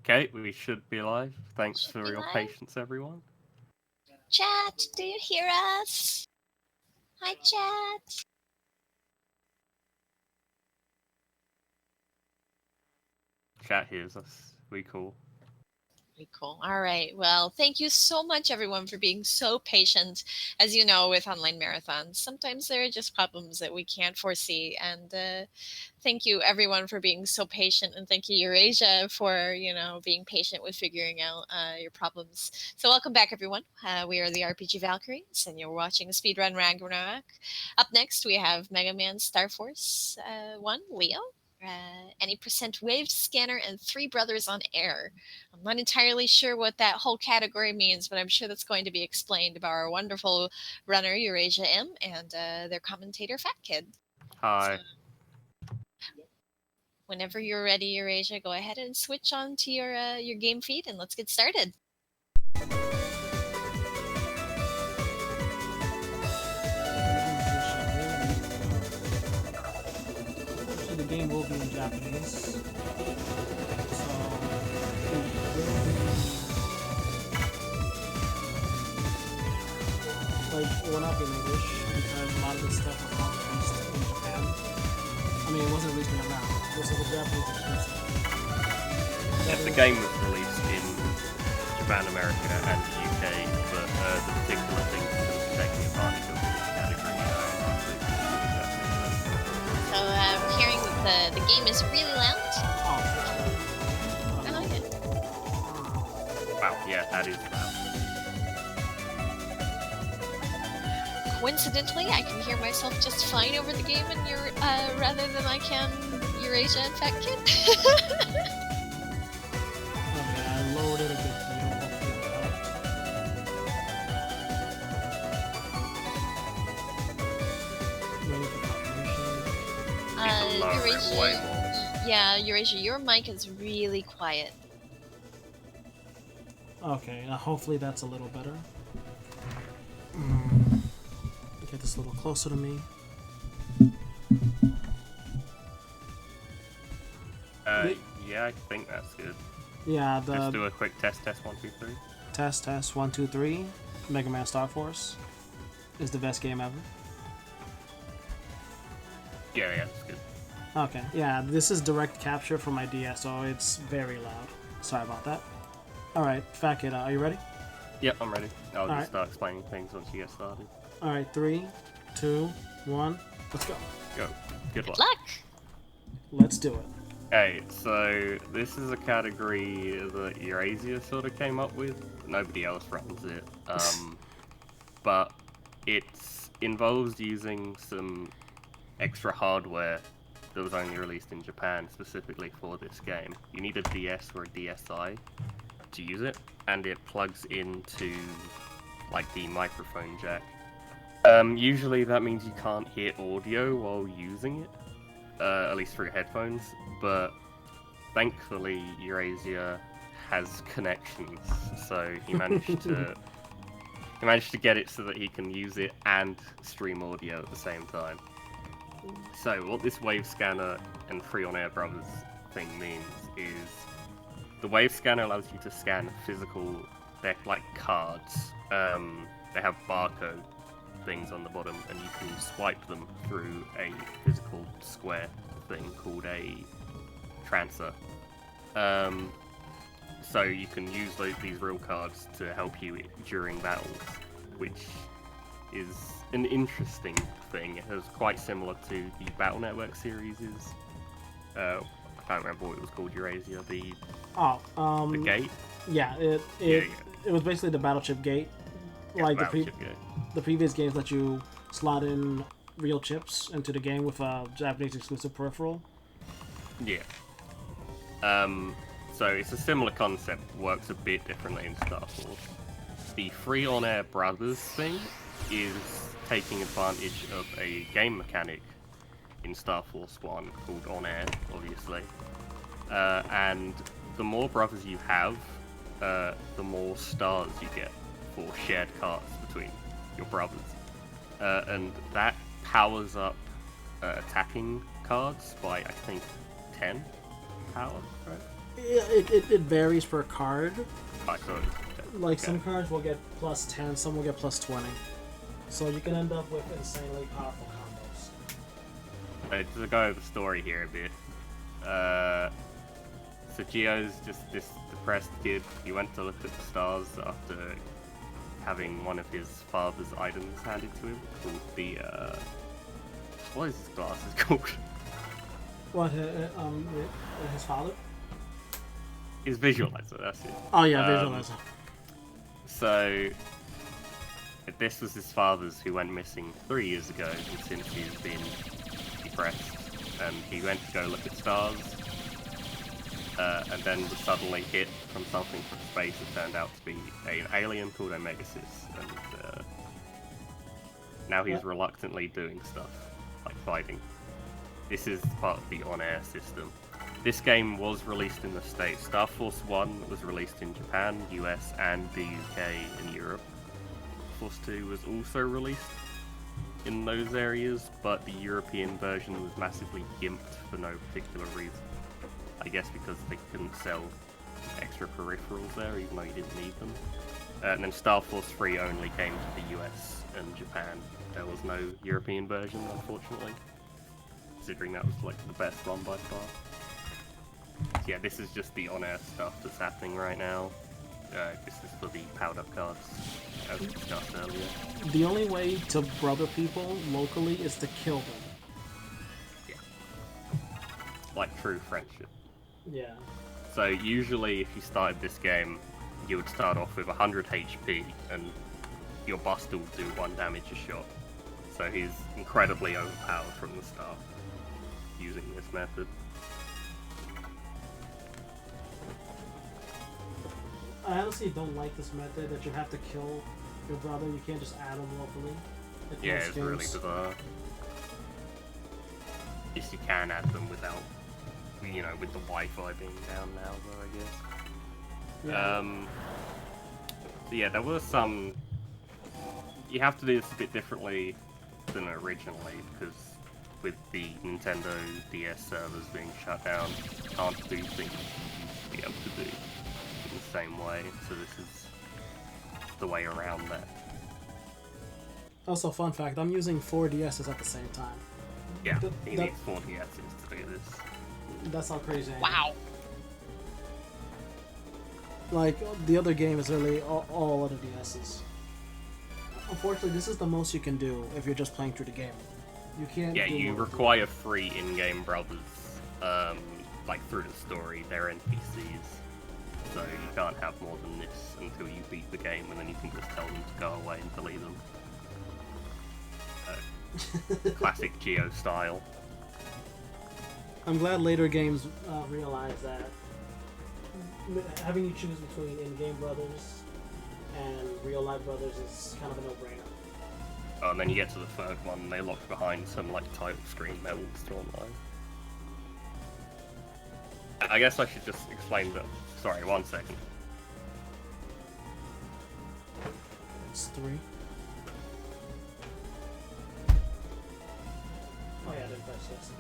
Okay, we should be live. Thanks Should for be your live. patience, everyone. Chat, do you hear us? Hi, chat. Chat hears us. We cool. Very cool. All right. Well, thank you so much, everyone, for being so patient. As you know, with online marathons, sometimes there are just problems that we can't foresee. And thank you, everyone, for being so patient. And thank you, Eurasia, for being patient with figuring out your problems. So, welcome back, everyone. We are the RPG Valkyries, and you're watching Speedrun Ragnarok. Up next, we have Mega Man Star Force 1, Leo. Any percent wave scanner and three brothers on air. I'm not entirely sure what that whole category means, but I'm sure that's going to be explained by our wonderful runner Eurasia M and their commentator Fat Kid. Hi. Whenever you're ready, Eurasia, go ahead and switch on to your game feed and let's get started. So the game will be in Japanese. So it will not be in English because a lot of this stuff was not released in Japan. I mean, it wasn't released in America. This is a Japanese exclusive. Yeah, the game was released in Japan, America, and the UK, but the particular thing that was taking advantage of this category So we're hearing that the game is really loud. I like it. Wow, yeah, that is loud. Coincidentally, I can hear myself just fine over the game, and rather than I can Eurasia and Fat Kid. Okay, I lowered it a bit. Eurasia, yeah, Eurasia, your mic is really quiet. Okay, hopefully that's a little better. Get this a little closer to me. Yeah, I think that's good. Yeah, Let's do a quick test, 1, 2, 3. Test, 1, 2, 3. Mega Man Star Force is the best game ever. Yeah, that's good. Okay, yeah, this is direct capture from my DS, so it's very loud. Sorry about that. Alright, Fat Kid, are you ready? Yep, I'm ready. I'll just start explaining things once you get started. Alright, 3, 2, 1, let's go. Go. Good luck. Let's do it. Okay, so this is a category that Eurasia sort of came up with. Nobody else runs it. But it involves using some extra hardware that was only released in Japan specifically for this game. You need a DS or a DSi to use it, and it plugs into like the microphone jack. Usually that means you can't hear audio while using it, at least through headphones, but thankfully Eurasia has connections, so he managed to get it so that he can use it and stream audio at the same time. So what this wave scanner and Free On Air Brothers thing means is the wave scanner allows you to scan physical, they're like cards. They have barcode things on the bottom, and you can swipe them through a physical square thing called a transfer. So you can use these real cards to help you during battles, which is an interesting thing. It was quite similar to the Battle Network series. I can't remember what it was called. Eurasia, the gate. Yeah, it was basically the battle chip gate. Yeah, like the previous games let you slot in real chips into the game with a Japanese exclusive peripheral. Yeah. So it's a similar concept, works a bit differently in Star Force. The Free On Air Brothers thing is taking advantage of a game mechanic in Star Force 1 called On Air, obviously. And the more brothers you have, the more stars you get for shared cards between your brothers. And that powers up attacking cards by, I think, 10 power, right? It varies per card. I thought. Like Okay. some cards will get plus 10, some will get plus 20. So you can end up with insanely powerful combos. To go over the story here a bit. So Gio's just this depressed kid. He went to look at the stars after having one of his father's items handed to him, called the what is his glasses called? What? His father? His visualizer. That's it. Oh yeah, visualizer. So this was his father's, who went missing 3 years ago, and since he's been depressed, and he went to go look at stars. And then was suddenly hit from something from space that turned out to be an alien called Omegasis, and now he's reluctantly doing stuff, like fighting. This is part of the on-air system. This game was released in the States. Star Force 1 was released in Japan, US, and the UK and Europe. Force 2 was also released in those areas, but the European version was massively gimped for no particular reason. I guess because they couldn't sell extra peripherals there, even though you didn't need them. And then Star Force 3 only came to the US and Japan. There was no European version, unfortunately, considering that was like the best one by far. So yeah, this is just the on-air stuff that's happening right now. This is for the powered-up cards, as we discussed earlier. The only way to brother people locally is to kill them. Yeah. Like true friendship. Yeah. So usually if you started this game, you would start off with 100 HP, and your buster would do 1 damage a shot. So he's incredibly overpowered from the start, using this method. I honestly don't like this method that you have to kill your brother. You can't just add him locally. Yeah, it's really bizarre. At least you can add them without, with the Wi-Fi being down now, though, I guess. Yeah. So yeah, there was some... You have to do this a bit differently than originally, because with the Nintendo DS servers being shut down, you can't do things you used to be able to do in the same way, so this is the way around that. Also, fun fact, I'm using 4 DSs at the same time. Yeah, he needs 4 DSs to do this. That's how crazy I am. Wow. Like, the other game is really all other DSs. Unfortunately, this is the most you can do if you're just playing through the game. You can't. Yeah, do you more. require 3 in-game brothers, like through the story. They're NPCs, so you can't have more than this until you beat the game, and then you can just tell them to go away and delete them. Classic Geo style. I'm glad later games realize that having you choose between in-game brothers and real-life brothers is kind of a no-brainer. Oh, and then you get to the 3rd one, and they lock behind some like title screen medals to online. I guess I should just explain that. Sorry, 1 second. It's 3. Oh yeah, I didn't press yes.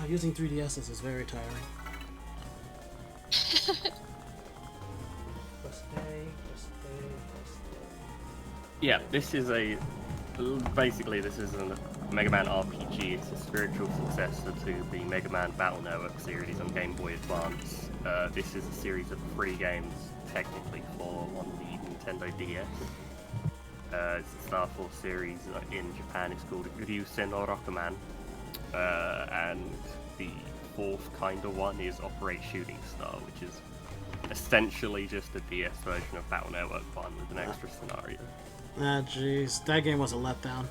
Using 3DSs is very tiring. Press A, press A, press A. Yeah, this is basically this is a Mega Man RPG. It's a spiritual successor to the Mega Man Battle Network series on Game Boy Advance. This is a series of 3 games, technically 4 on the Nintendo DS. It's the Star Force series. In Japan it's called Ryusen no Rokuman. And the 4th kind of one is Operate Shooting Star, which is essentially just a DS version of Battle Network 1 with an extra scenario. Ah, jeez, that game was a letdown.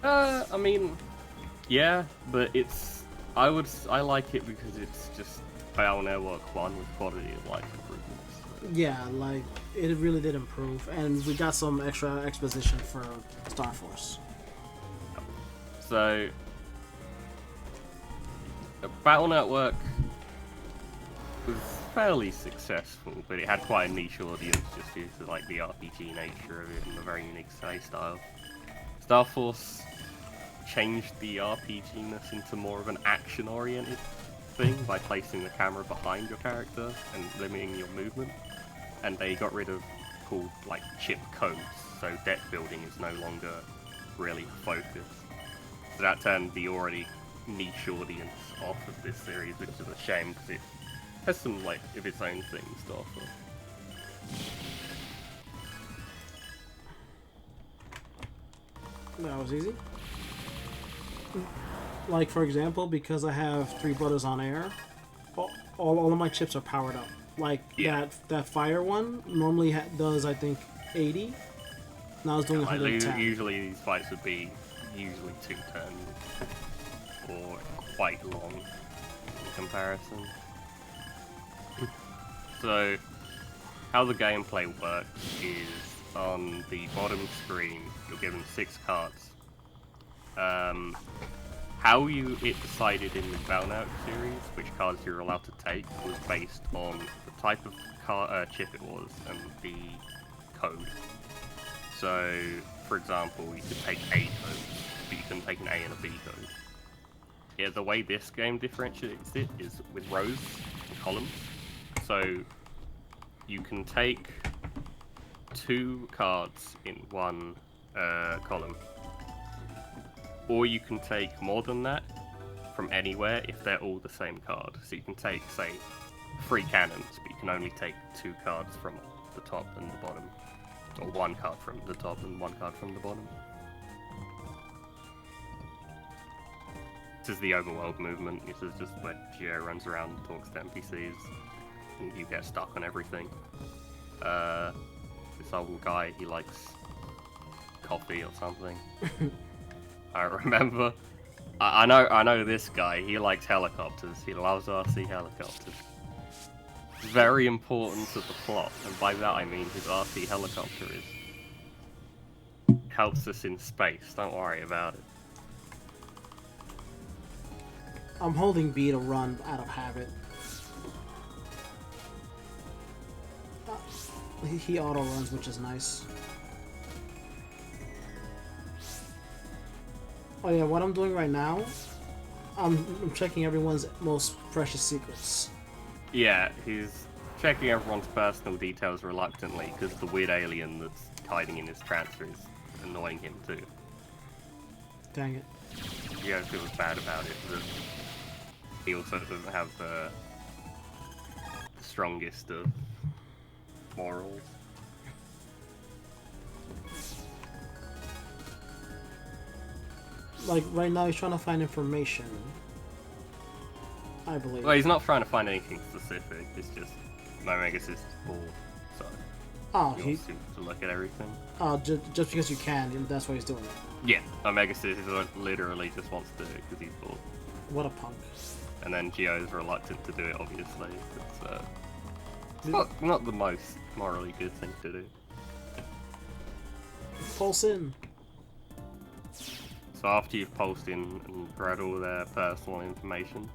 I mean, yeah, but I like it because it's just Battle Network 1 with quality of life improvements. Yeah, like, it really did improve, and we got some extra exposition for Star Force. So, Battle Network was fairly successful, but it had quite a niche audience just due to like the RPG nature of it and the very unique play style. Star Force changed the RPG-ness into more of an action-oriented thing by placing the camera behind your character and limiting your movement. And they got rid of called like chip codes, so deck building is no longer really a focus. So that turned the already niche audience off of this series, which is a shame because it has some like of its own things to offer. That was easy. Like, for example, because I have 3 brothers on air, all of my chips are powered up. Like, Yeah. that fire one normally does, I think, 80. Now it's doing Like, 110. usually these fights would be usually 2 turns, or quite long in comparison. So, how the gameplay works is on the bottom screen, you're given 6 cards. How it decided in the Ragnarok series which cards you're allowed to take was based on the type of chip it was and the code. So, for example, you could take A codes, but you couldn't take an A and a B code. Yeah, the way this game differentiates it is with rows and columns. So, you can take 2 cards in one column. Or you can take more than that from anywhere if they're all the same card. So you can take, say, 3 cannons, but you can only take 2 cards from the top and the bottom. Or 1 card from the top and 1 card from the bottom. This is the overworld movement. This is just where Gio runs around and talks to NPCs. And you get stuck on everything. This old guy, he likes coffee or something. I remember. I know this guy. He likes helicopters. He loves RC helicopters. It's very important to the plot, and by that I mean his RC helicopter helps us in space. Don't worry about it. I'm holding B to run out of habit. He auto runs, which is nice. Oh yeah, what I'm doing right now, I'm checking everyone's most precious secrets. Yeah, he's checking everyone's personal details reluctantly because the weird alien that's hiding in his transfer is annoying him too. Dang it. Gio feels bad about it, but he also doesn't have the strongest of morals. Like, right now he's trying to find information. I believe. Well, he's not trying to find anything specific, it's just my Megas is full, so Oh, he wants to look at everything. Oh, just because you can, that's why he's doing it. Yeah, Omegas is literally just wants to do it because he's bored. What a punk. And then Gio's reluctant to do it, obviously. It's not the most morally good thing to do. Pulse in. So after you've pulsed in and read all their personal information,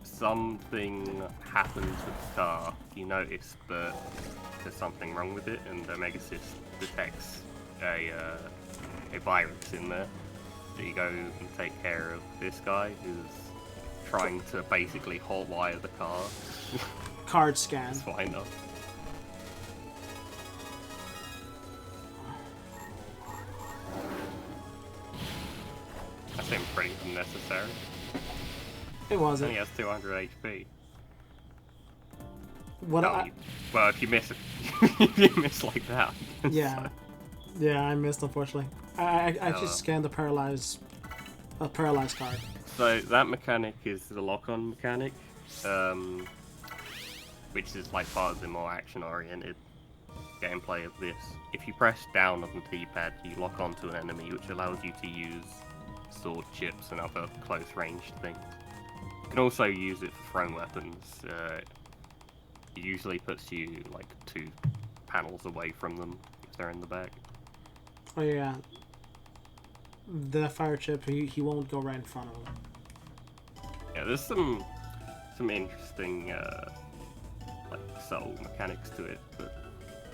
something happens with the car. You notice that there's something wrong with it, and Omegasys detects a virus in there. So you go and take care of this guy who's trying to basically hotwire the car. Card scan. That's fine though. That seemed pretty unnecessary. It He wasn't. only has 200 HP. What No, I, well, if you miss, if you miss like that. yeah. So, Yeah, I missed, unfortunately. I actually well. scanned the paralyzed card. so that mechanic is the lock-on mechanic, which is like part of the more action-oriented gameplay of this. If you press down on the D-pad, you lock onto an enemy, which allows you to use sword chips and other close-ranged things. You can also use it for thrown weapons. It usually puts you like 2 panels away from them if they're in the back. Oh yeah. The fire chip, he won't go right in front of him. Yeah, there's some interesting like subtle mechanics to it, but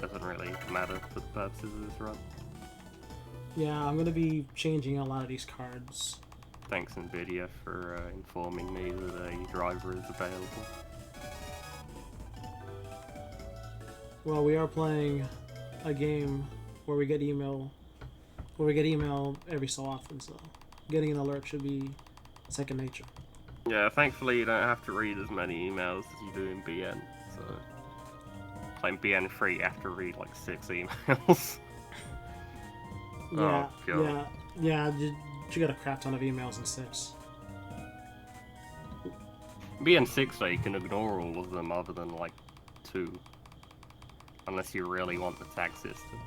doesn't really matter for the purposes of this run. Yeah, I'm gonna be changing a lot of these cards. Thanks Nvidia for informing me that a driver is available. Well, we are playing a game where we get email every so often, so getting an alert should be second nature. Yeah, thankfully you don't have to read as many emails as you do in BN, so... Playing BN3 you have to read like 6 emails. Yeah, Oh, God. yeah. You got a crap ton of emails in 6. BN6 though, you can ignore all of them other than like 2. Unless you really want the tag system.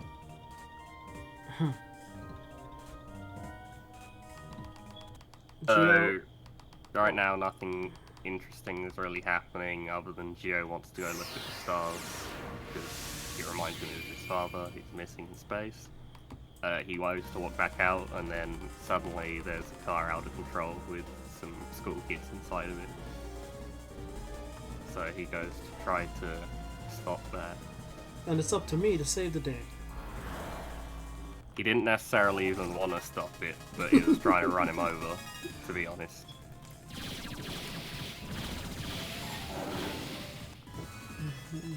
So, right now nothing interesting is really happening other than Gio wants to go look at the stars because he reminds him of his father who's missing in space. He goes to walk back out and then suddenly there's a car out of control with some school kids inside of it. So he goes to try to stop that. And it's up to me to save the day. He didn't necessarily even want to stop it, but he was trying to run him over, to be honest.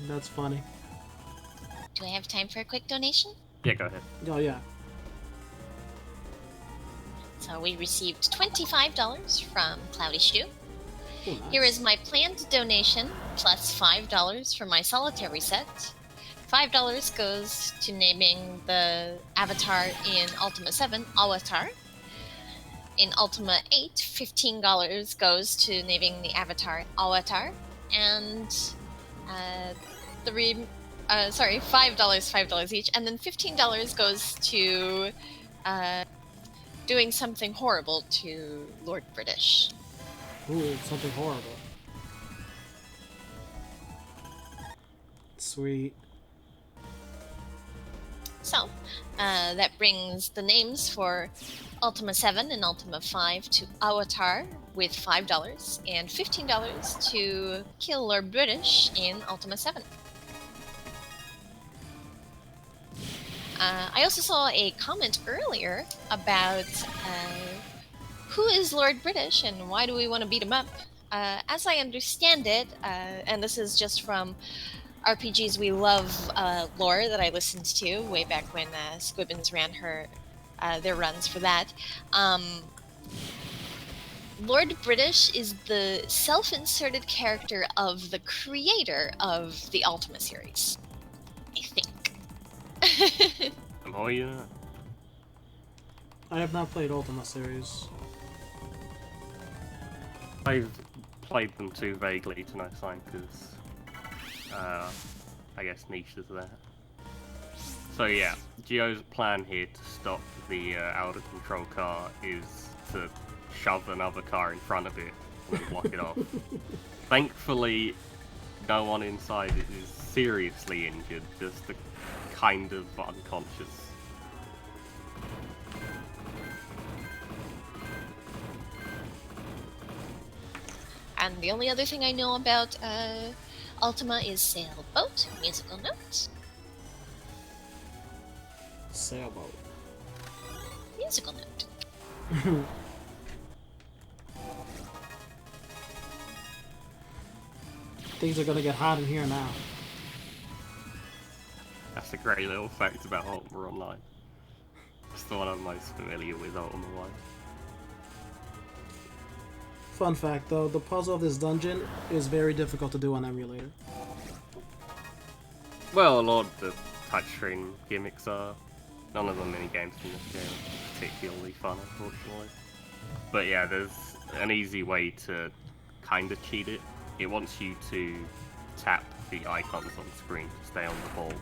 That's funny. Do I have time for a quick donation? Yeah, go ahead. Oh, yeah. So we received $25 from Cloudy Stew. Oh, nice. Here is my planned donation, plus $5 for my solitary set. $5 goes to naming the avatar in Ultima 7, Awatar. In Ultima 8, $15 goes to naming the avatar Awatar. And $5 each. And then $15 goes to doing something horrible to Lord British. Ooh, something horrible. Sweet. So, that brings the names for Ultima 7 and Ultima 5 to Awatar with $5 and $15 to kill Lord British in Ultima 7. I also saw a comment earlier about who is Lord British and why do we want to beat him up? As I understand it, and this is just from RPGs We Love lore that I listened to way back when Squibbins ran their runs for that. Lord British is the self-inserted character of the creator of the Ultima series, I think. Oh, yeah. I have not played Ultima series. I've played them too vaguely to know sign because, I guess niche is that. So yeah, Gio's plan here to stop the out-of-control car is to shove another car in front of it and block it off. Thankfully, no one inside is seriously injured, just the kind of unconscious. And the only other thing I know about Ultima is sailboat, musical note. Sailboat. Musical note. Things are gonna get hot in here now. That's a great little fact about Ultima Online. It's the one I'm most familiar with Ultima 1. Fun fact though, the puzzle of this dungeon is very difficult to do on emulator. Well, a lot of the touchscreen gimmicks are. None of the minigames in this game are particularly fun, unfortunately. But yeah, there's an easy way to kind of cheat it. It wants you to tap the icons on screen to stay on the ball.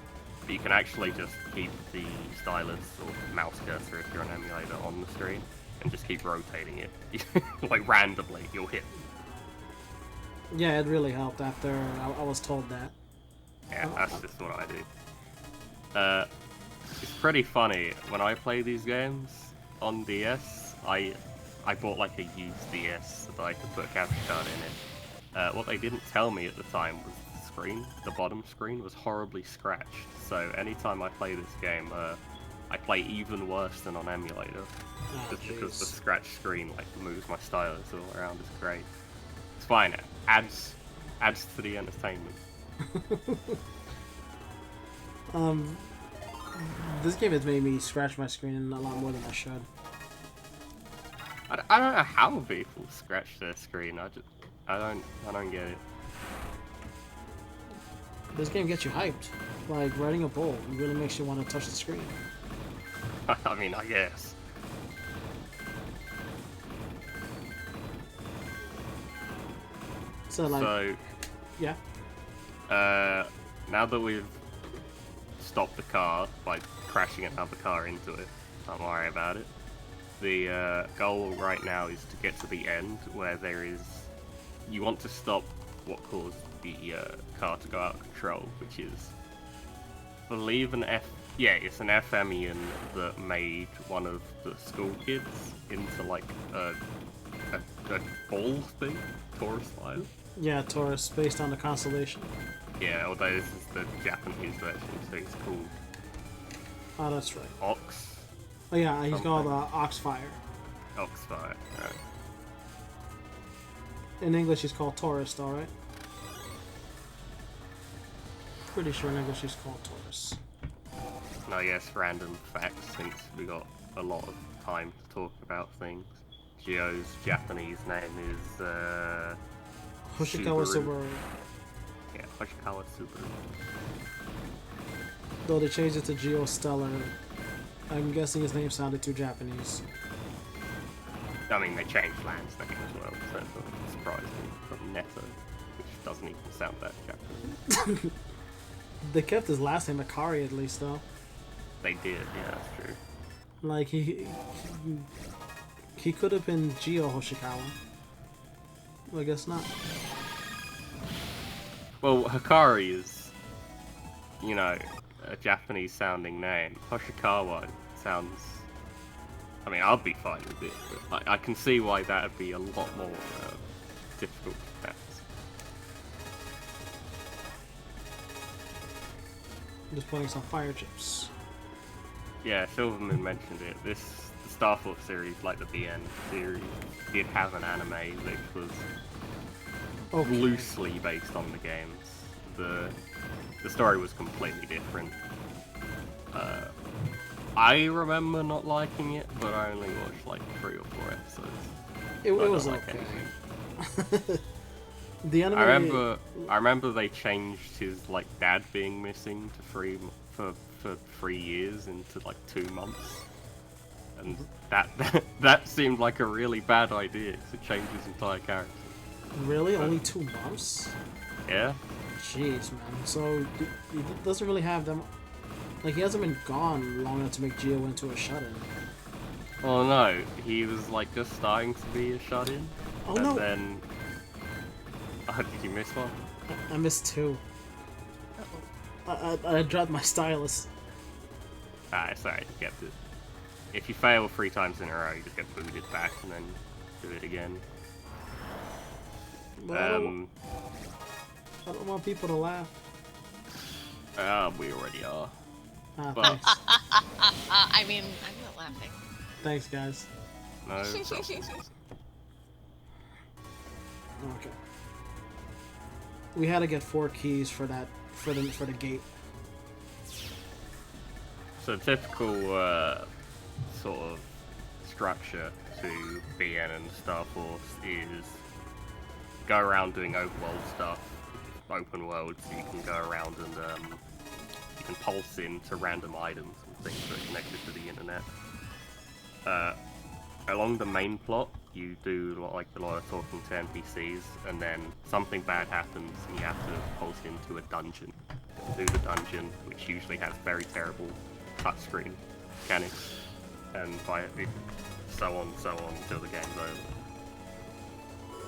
But you can actually just keep the stylus or mouse cursor if you're an emulator on the screen and just keep rotating it. Like randomly, you'll hit. Yeah, it really helped after I was told that. Yeah, that's just what I do. It's pretty funny, when I play these games on DS, I bought like a used DS so that I could put a capture card in it. What they didn't tell me at the time was the screen, the bottom screen, was horribly scratched. So anytime I play this game, I play even worse than on emulator. Oh, Just because the jeez. scratch screen like moves my stylus all around. It's great. It's fine. It adds to the entertainment. um, this game has made me scratch my screen a lot more than I should. I don't know how people scratch their screen. I don't get it. This game gets you hyped. Like riding a bull, it really makes you want to touch the screen. I mean, I guess. So like, So, yeah. now that we've stopped the car by crashing another car into it, don't worry about it. The goal right now is to get to the end where there is. You want to stop what caused the car to go out of control, which is, I believe, it's an FMian that made one of the school kids into like a ball thing, Taurus style. Yeah, Taurus, based on the constellation. Yeah, although this is the Japanese version, so it's called Oh, that's right. Ox. Oh yeah, he's called Something. Oxfire. Oxfire. Right. In English, he's called Taurus, though, right? Pretty sure in English he's called Taurus. And I guess random facts, since we got a lot of time to talk about things. Gio's Japanese name is Hoshikawa Subaru. Subaru. Yeah, Hoshikawa Subaru. Though they changed it to Geo Stellar, I'm guessing his name sounded too Japanese. I mean, they changed Land's name as well, so it doesn't surprise me, from Neto, which doesn't even sound that Japanese. They kept his last name Akari at least, though. They did, yeah, that's true. Like he could have been Geo Hoshikawa. I guess not. Well, Hikari is, you know, a Japanese sounding name. Hoshikawa sounds. I mean, I'll be fine with it, but I can see why that would be a lot more difficult to pronounce. I'm just putting some fire chips. Yeah, Silverman mentioned it. The Star Fox series, like the BN series, did have an anime which was Okay. loosely based on the games. The story was completely different. I remember not liking it, but I only watched like 3 or 4 episodes. It I don't was like okay. anything. The anime. I remember they changed his like dad being missing to for 3 years into like 2 months, and that seemed like a really bad idea to change his entire character. Really? Only 2 months? Yeah. Jeez, man. So he doesn't really have them. Like he hasn't been gone long enough to make Geo into a shut-in. Oh no, he was like just starting to be a shut-in, Oh and no! then. Oh, did you miss one? I missed 2. I dropped my stylus. Ah, sorry, you kept it. If you fail 3 times in a row, you just get booted back and then do it again. But I don't want people to laugh. We already are. Ah, But- thanks. I mean, I'm not laughing. Thanks, guys. No problem. Okay. We had to get 4 keys for that for the gate. So typical sort of structure to BN and Star Force is go around doing open world stuff, open world, so you can go around and you can pulse into random items and things that are connected to the internet. Along the main plot, you do like a lot of talking to NPCs, and then something bad happens, and you have to pulse into a dungeon. Do the dungeon, which usually has very terrible touchscreen mechanics, and so on until the game's over.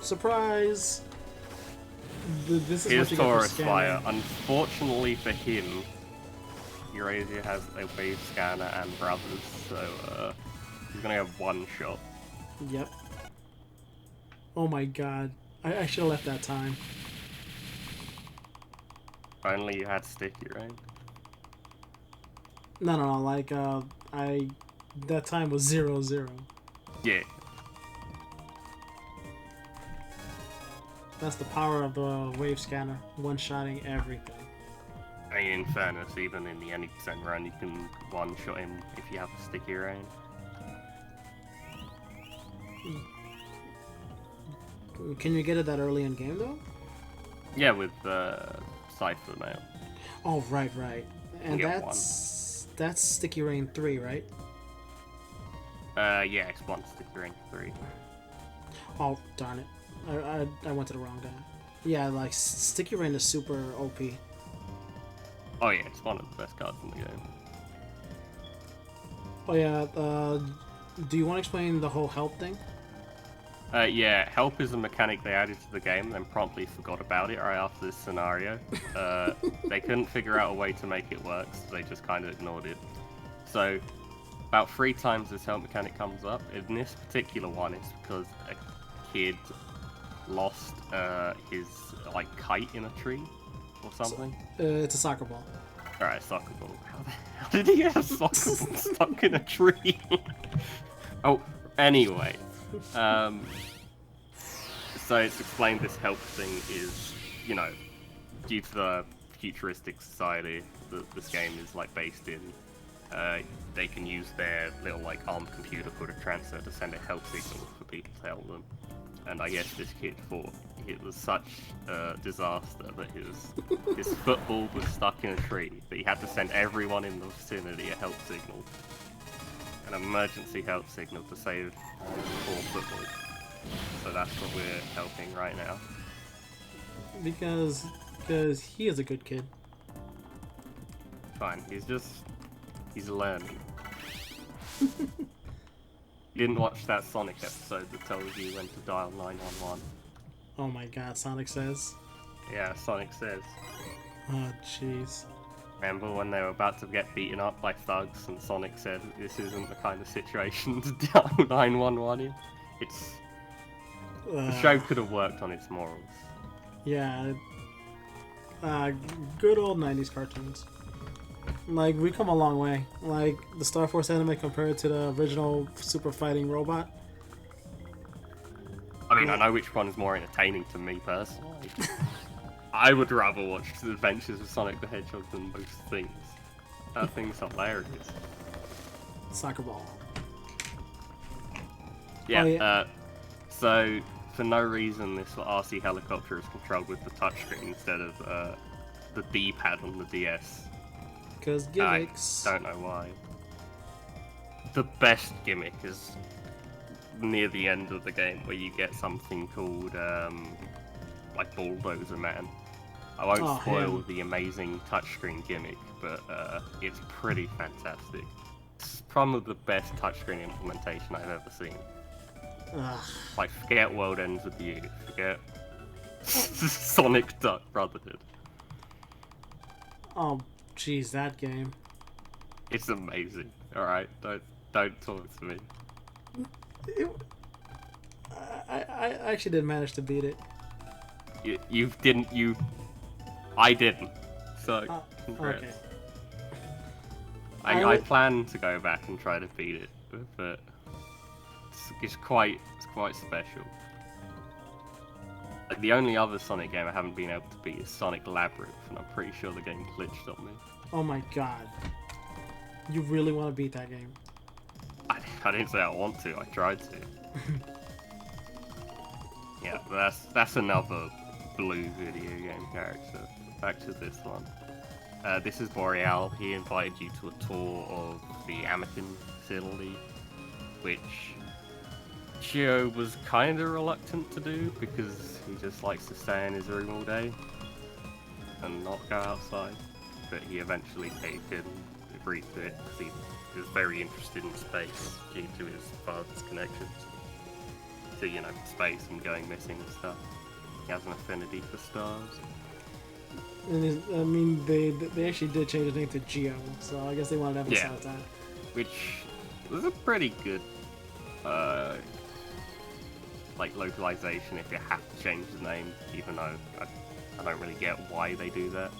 Surprise! This is Here's what you get for Taurus scanning. Fire. Unfortunately for him, Eurasia has a wave scanner and brothers, so he's gonna have 1 shot. Yep. Oh my god. I should have left that time. If only you had sticky, right? No, like, that time was 0-0. Yeah. That's the power of the wave scanner, one-shotting everything. I mean, in fairness, even in the 80% run, you can one-shot him if you have a sticky rain. Can you get it that early in game though? Yeah, with Cypher Mail. Oh, right. And get that's Sticky Rain 3, right? Yeah, it's one sticky rain 3. Oh, darn it. I went to the wrong guy. Yeah, like, Sticky Rain is super OP. Oh yeah, it's one of the best cards in the game. Oh, yeah, do you want to explain the whole help thing? Yeah, help is a mechanic they added to the game, then promptly forgot about it right after this scenario. They couldn't figure out a way to make it work, so they just kind of ignored it. So, about 3 times this help mechanic comes up. In this particular one, it's because a kid lost his kite in a tree or something. It's a soccer ball. Alright, soccer ball. How did he get a soccer ball stuck in a tree? Oh, anyway. So it's explained this help thing is, due to the futuristic society that this game is based in, they can use their little armed computer called a transfer to send a help signal for people to help them. And I guess this kid thought it was such a disaster that his football was stuck in a tree that he had to send everyone in the vicinity a help signal. An emergency help signal to save poor football. So that's what we're helping right now. Because he is a good kid. Fine, he's learning. You didn't watch that Sonic episode that tells you when to dial 911. Oh my god, Sonic says. Yeah, Sonic says. Oh jeez. Remember when they were about to get beaten up by thugs and Sonic said, this isn't the kind of situation to dial 911 in? The show could have worked on its morals. Yeah. Good old 90s cartoons. We come a long way. The Star Force anime compared to the original Super Fighting Robot. I mean, I know which one is more entertaining to me personally. I would rather watch The Adventures of Sonic the Hedgehog than most things. That thing's hilarious. Soccer ball. Yeah, Oh, yeah. So, for no reason, this RC helicopter is controlled with the touchscreen instead of the D-pad on the DS. Because gimmicks. I don't know why. The best gimmick is near the end of the game where you get something called Bulldozer Man. I won't spoil the amazing touchscreen gimmick, but it's pretty fantastic. It's probably the best touchscreen implementation I've ever seen. Forget World Ends With You, forget Sonic Duck Brotherhood. Oh, jeez, that game. It's amazing. Alright, don't talk to me. I actually did manage to beat it. I didn't. So, congrats. Okay. I plan to go back and try to beat it, but it's quite special. The only other Sonic game I haven't been able to beat is Sonic Labyrinth, and I'm pretty sure the game glitched on me. Oh my god. You really want to beat that game? I didn't say I want to, I tried to. Yeah, that's another blue video game character. Back to this one. This is Boreal. He invited you to a tour of the Anakin facility, which Chio was kind of reluctant to do because he just likes to stay in his room all day and not go outside. But he eventually caved in, agreed to it because he was very interested in space due to his father's connections to, space and going missing and stuff. He has an affinity for stars. And they actually did change the name to Geo, so I guess they wanted to emphasize that. Which was a pretty good localization if you have to change the name, even though I don't really get why they do that.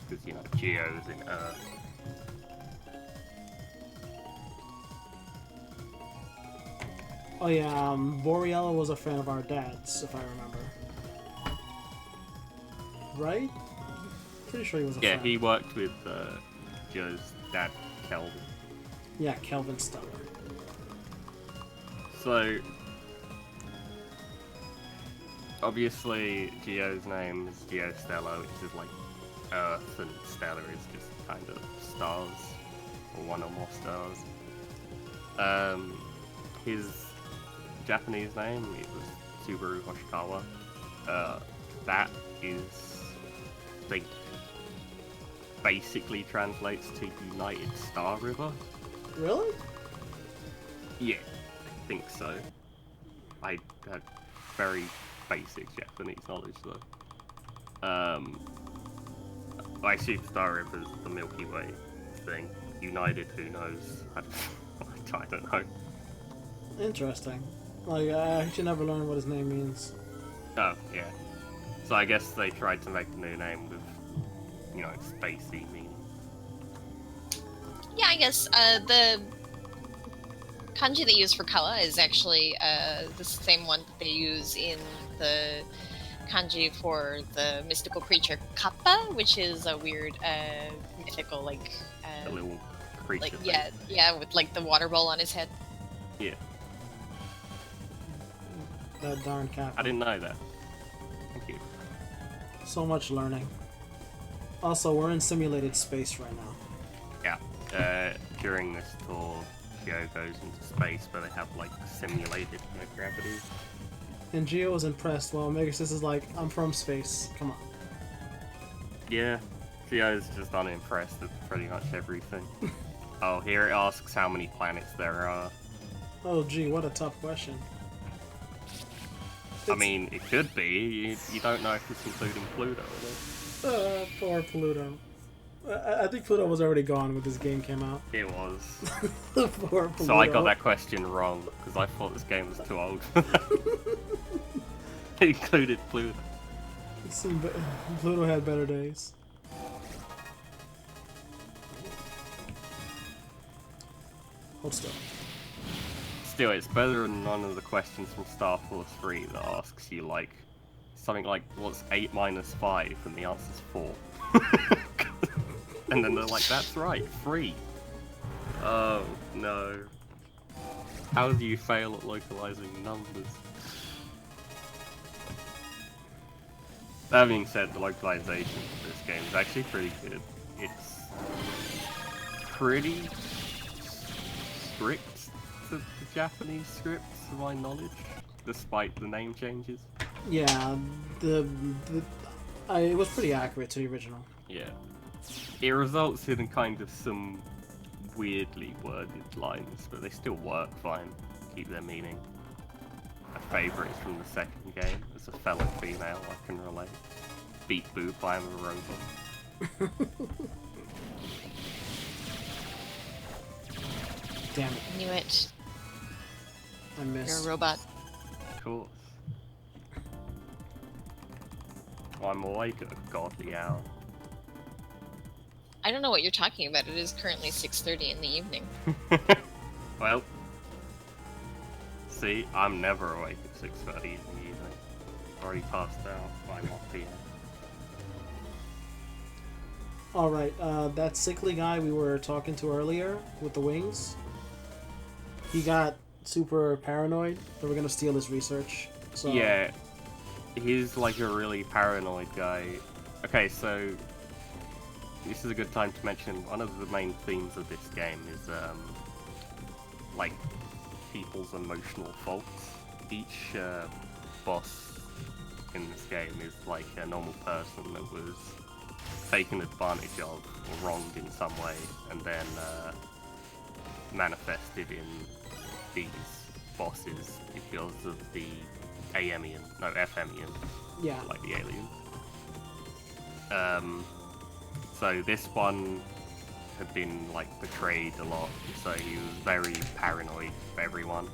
Because Geo's in Earth. Oh yeah, Boreella was a friend of our dad's, if I remember. Right? Pretty sure he was a Yeah, friend. he worked with Joe's dad, Kelvin. Yeah, Kelvin Stellar. So, obviously, Geo's name is Geostellar, which is like Earth, and stellar is just kind of stars, or one or more stars. His Japanese name, it was Subaru Hoshikawa. That is, I think, basically translates to United Star River. Really? Yeah, I think so. I had very basic Japanese knowledge though. I assume Star River is the Milky Way thing. United, who knows? I don't know. Interesting. Like, I actually never learned what his name means. Oh, yeah. So I guess they tried to make a new name with, spacey meaning. Yeah, I guess the kanji they use for kawa is actually the same one that they use in the kanji for the mystical creature kappa, which is a weird mythical like A little creature. like thing. yeah, with like the water bowl on his head. Yeah. That darn cat. I didn't know that. Thank you. So much learning. Also, we're in simulated space right now. Yeah. During this tour, Geo goes into space, but they have like simulated gravity. And Geo was impressed. Well, Megasys is like, I'm from space. Come on. Yeah. Geo's just unimpressed with pretty much everything. Oh, here it asks how many planets there are. Oh, gee, what a tough question. I mean, it could be. You don't know if it's including Pluto or not. Poor Pluto. I think Pluto was already gone when this game came out. It was. Poor Pluto. So I got that question wrong, because I thought this game was too old. It included Pluto. Pluto had better days. Hold still. Still, it's better than none of the questions from Star Force 3 that asks you, like, something like, what's 8 minus 5? And the answer's 4. And then they're like, that's right, 3. Oh, no. How do you fail at localizing numbers? That being said, the localization for this game is actually pretty good. It's pretty strict to the Japanese scripts, to my knowledge, despite the name changes. Yeah, it was pretty accurate to the original. Yeah. It results in kind of some weirdly worded lines, but they still work fine, keep their meaning. My favourite is from the second game. As a fellow female, I can relate. Beat boop, I am a robot. Damn it, I knew it. I missed. You're a robot. Of course. I'm awake at a godly hour. I don't know what you're talking about. It is currently 6:30 in the evening. Well, see, I'm never awake at 6:30 in the evening. Already passed out. I'm off here. Alright, that sickly guy we were talking to earlier with the wings, he got super paranoid that we're gonna steal his research. So Yeah, he's like a really paranoid guy. Okay, so this is a good time to mention one of the main themes of this game is like people's emotional faults. Each boss in this game is like a normal person that was taken advantage of or wronged in some way, and then manifested in these bosses because of the FMian, yeah. like the aliens. So this one had been like betrayed a lot, so he was very paranoid of everyone.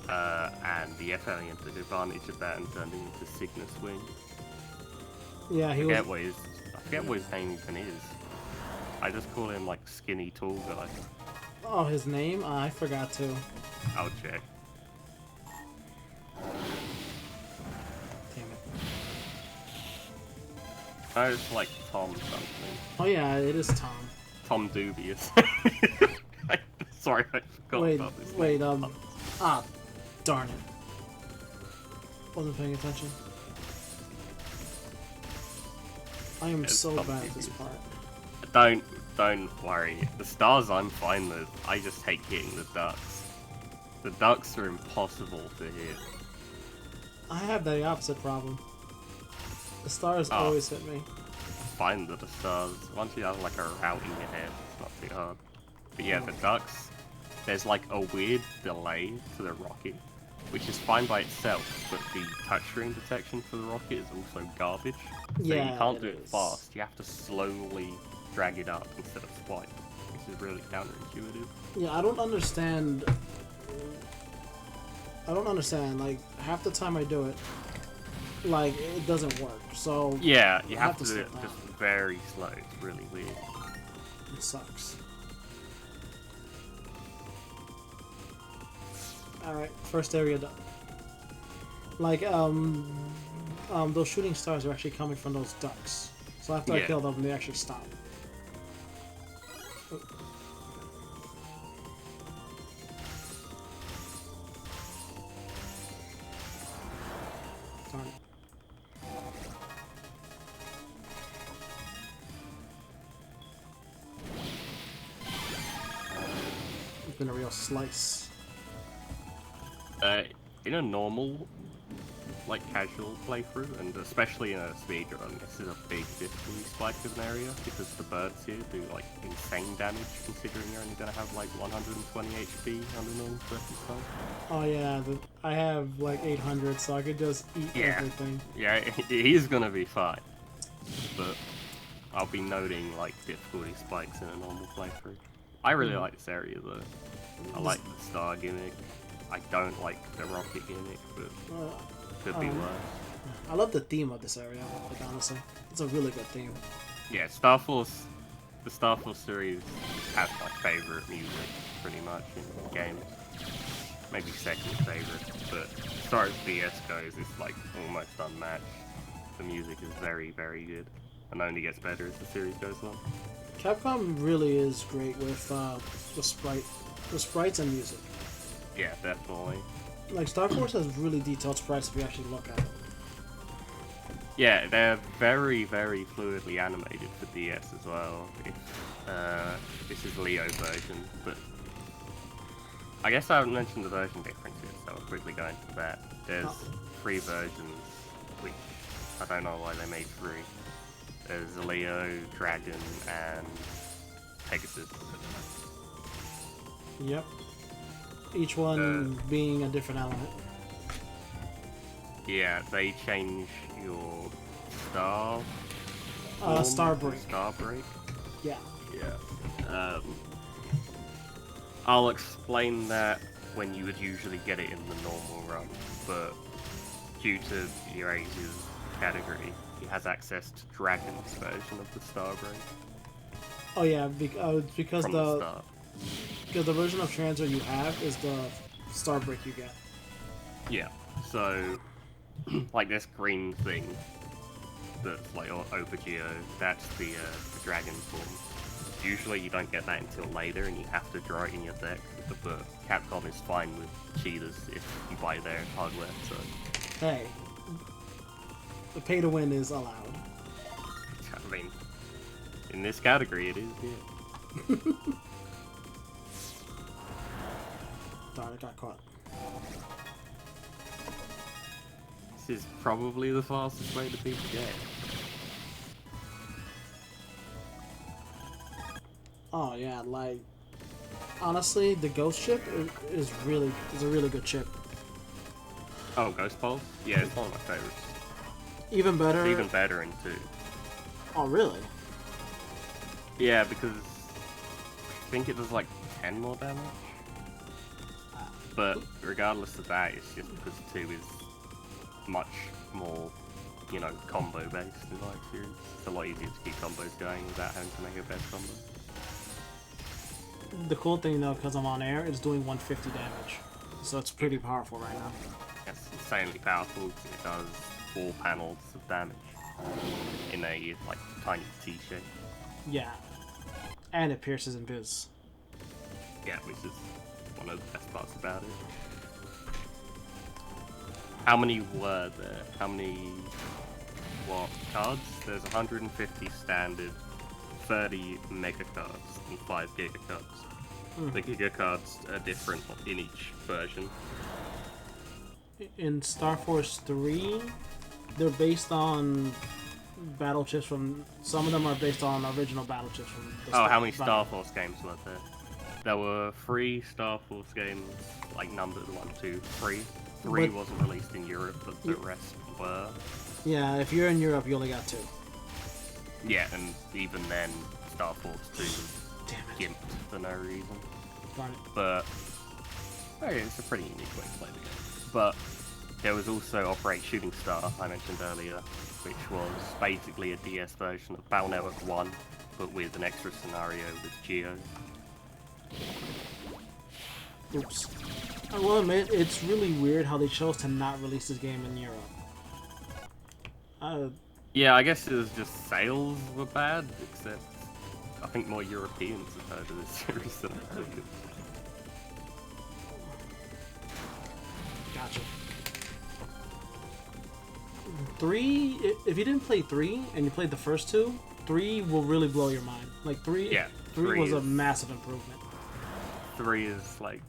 And the FMian took advantage of that and turned him into Cygnus Wing. Yeah, he I was. forget what his name even is. I just call him like skinny tall guy. Oh, his name? I forgot to. I'll check. No, it's like Tom something. Oh yeah, it is Tom. Tom Dubious. Sorry, I forgot Wait, about this. wait, name. darn it. Wasn't paying attention. I am It's so Tom bad at this Dubious. part. Don't worry. The stars I'm fine with. I just hate hitting the ducks. The ducks are impossible to hit. I have the opposite problem. The stars Oh. always hit me. Fine with the stars. Once you have like a route in your head, it's not too hard. But yeah, the ducks, there's like a weird delay to the rocket, which is fine by itself, but the touchscreen detection for the rocket is also garbage. So Yeah, you can't it do it is. fast, you have to slowly drag it up instead of swipe, which is really counterintuitive. Yeah, I don't understand. Like, half the time I do it, like, it doesn't work. So, Yeah, you I have have to to do slow it down. just very slow, it's really weird. it sucks. Alright, first area done. Like, those shooting stars are actually coming from those ducks. So after I Yeah. kill them, they actually stop. Oh. Darn it. It's been a real slice. In a normal, like casual playthrough, and especially in a speedrun, this is a big difficulty spike of an area because the birds here do like insane damage considering you're only gonna have like 120 HP under normal circumstances. Oh yeah, I have like 800, so I could just eat Yeah. everything. Yeah, he's gonna be fine, but I'll be noting like difficulty spikes in a normal playthrough. I really like this area though. I like the star gimmick. I don't like the rocket gimmick, but could be worse. I love the theme of this area, like honestly. It's a really good theme. Yeah, Star Force, the Star Force series has my favourite music, pretty much, in games. Maybe second favourite, but as far as DS goes, it's like almost unmatched. The music is very, very good, and only gets better as the series goes on. Capcom really is great with the sprites and music. Yeah, definitely. Like Star Force has really detailed sprites if you actually look at it. Yeah, they're very, very fluidly animated for DS as well. This is Leo version, but I guess I haven't mentioned the version differences, so I'll quickly go into that. There's 3 versions, which I don't know why they made 3. There's Leo, Dragon, and Pegasus. Yep. Each one being a different element. Yeah, they change your star. Star break. Star break. Yeah. Yeah. I'll explain that when you would usually get it in the normal run, but due to Eurasia's category, he has access to Dragon's version of the Star Break Oh yeah, because from the start. the version of Transfer you have is the Star break you get. Yeah, so, like this green thing that's like Aubergeo, that's the dragon form. Usually you don't get that until later and you have to draw it in your deck, but Capcom is fine with cheaters if you buy their hardware, so... Hey, the pay to win is allowed. I mean, in this category it is, yeah. Darn, it got caught. This is probably the fastest way to beat the game. Oh yeah, like honestly, the ghost chip is a really good chip. Oh, Ghost Pulse? Yeah, it's one of my favorites. Even better. It's even better in 2. Oh really? Yeah, because I think it does like 10 more damage. But regardless of that, it's just because 2 is much more, you know, combo based in my experience. It's a lot easier to keep combos going without having to make a best combo. The cool thing though, because I'm on air, it's doing 150 damage, so it's pretty powerful right now. It's insanely powerful because it does 4 panels of damage. in a like tiny T shape. Yeah. And it pierces and biz. Yeah, which is one of the best parts about it. How many were there? How many cards? There's 150 standard, 30 mega cards, and 5 giga cards. The giga cards are different in each version. In Star Force 3, they're based on battle chips from... Some of them are based on original battle chips from... How many Star Force games were there? There were 3 Star Force games, like numbered 1, 2, 3. 3 wasn't released in Europe, but the rest were. Yeah, if you're in Europe, you only got 2. Yeah, and even then, Star Force 2 was Damn it. gimped for no reason. Darn it. But okay, it's a pretty unique way to play the game. But there was also Operate Shooting Star, I mentioned earlier, which was basically a DS version of Battle Network 1, but with an extra scenario with Geo. Oops. I will admit, it's really weird how they chose to not release this game in Europe. Yeah, I guess it was just sales were bad, except I think more Europeans have heard of this series than I did. Gotcha. 3, if you didn't play 3 and you played the first 2, 3 will really blow your mind. Like 3, Yeah, 3 was a is- massive improvement. 3 is like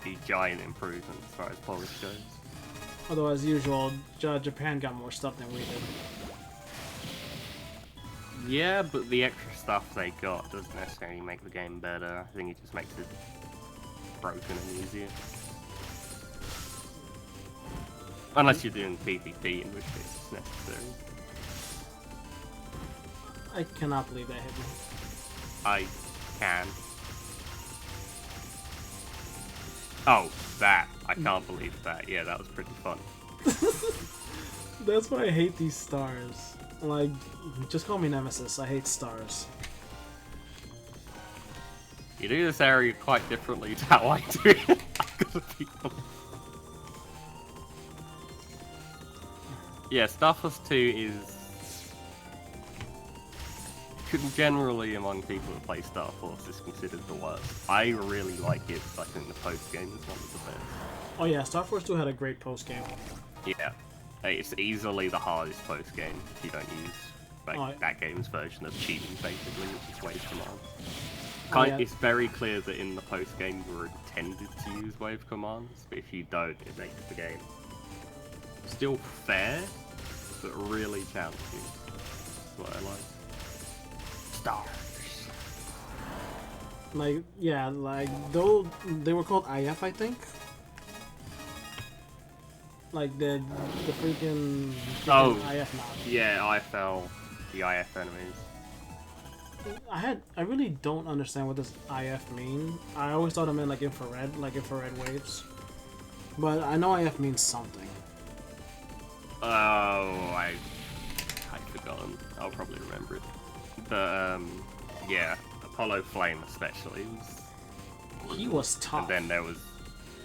the giant improvement as far as polish goes. Although, as usual, Japan got more stuff than we did. Yeah, but the extra stuff they got doesn't necessarily make the game better. I think it just makes it broken and easier. Unless you're doing PvP, in which case it's necessary. I cannot believe that hit me. I can. Oh, that. I can't believe that. Yeah, that was pretty fun. That's why I hate these stars. Like, just call me Nemesis. I hate stars. You do this area quite differently to how I do it. I've got to be honest. Yeah, Star Force 2 is... generally among people that play Star Force is considered the worst. I really like it, but I think the post-game is one of the best. Oh yeah, Star Force 2 had a great post-game. Yeah. It's easily the hardest post-game if you don't use like, Oh, that game's version of cheating, basically, which is Wave Command. Oh, yeah. It's very clear that in the post-game you're intended to use Wave Commands, but if you don't, it makes the game still fair, but really challenging. That's what I like. Stars. Like, yeah, like, though they were called IF, I think. Like, the freaking Oh. IF mod. Yeah, IFL, the IF enemies. I really don't understand what this IF mean. I always thought it meant like infrared waves. But I know IF means something. Oh, I've forgotten. I'll probably remember it. But, yeah, Apollo Flame especially was... He was tough. And then there was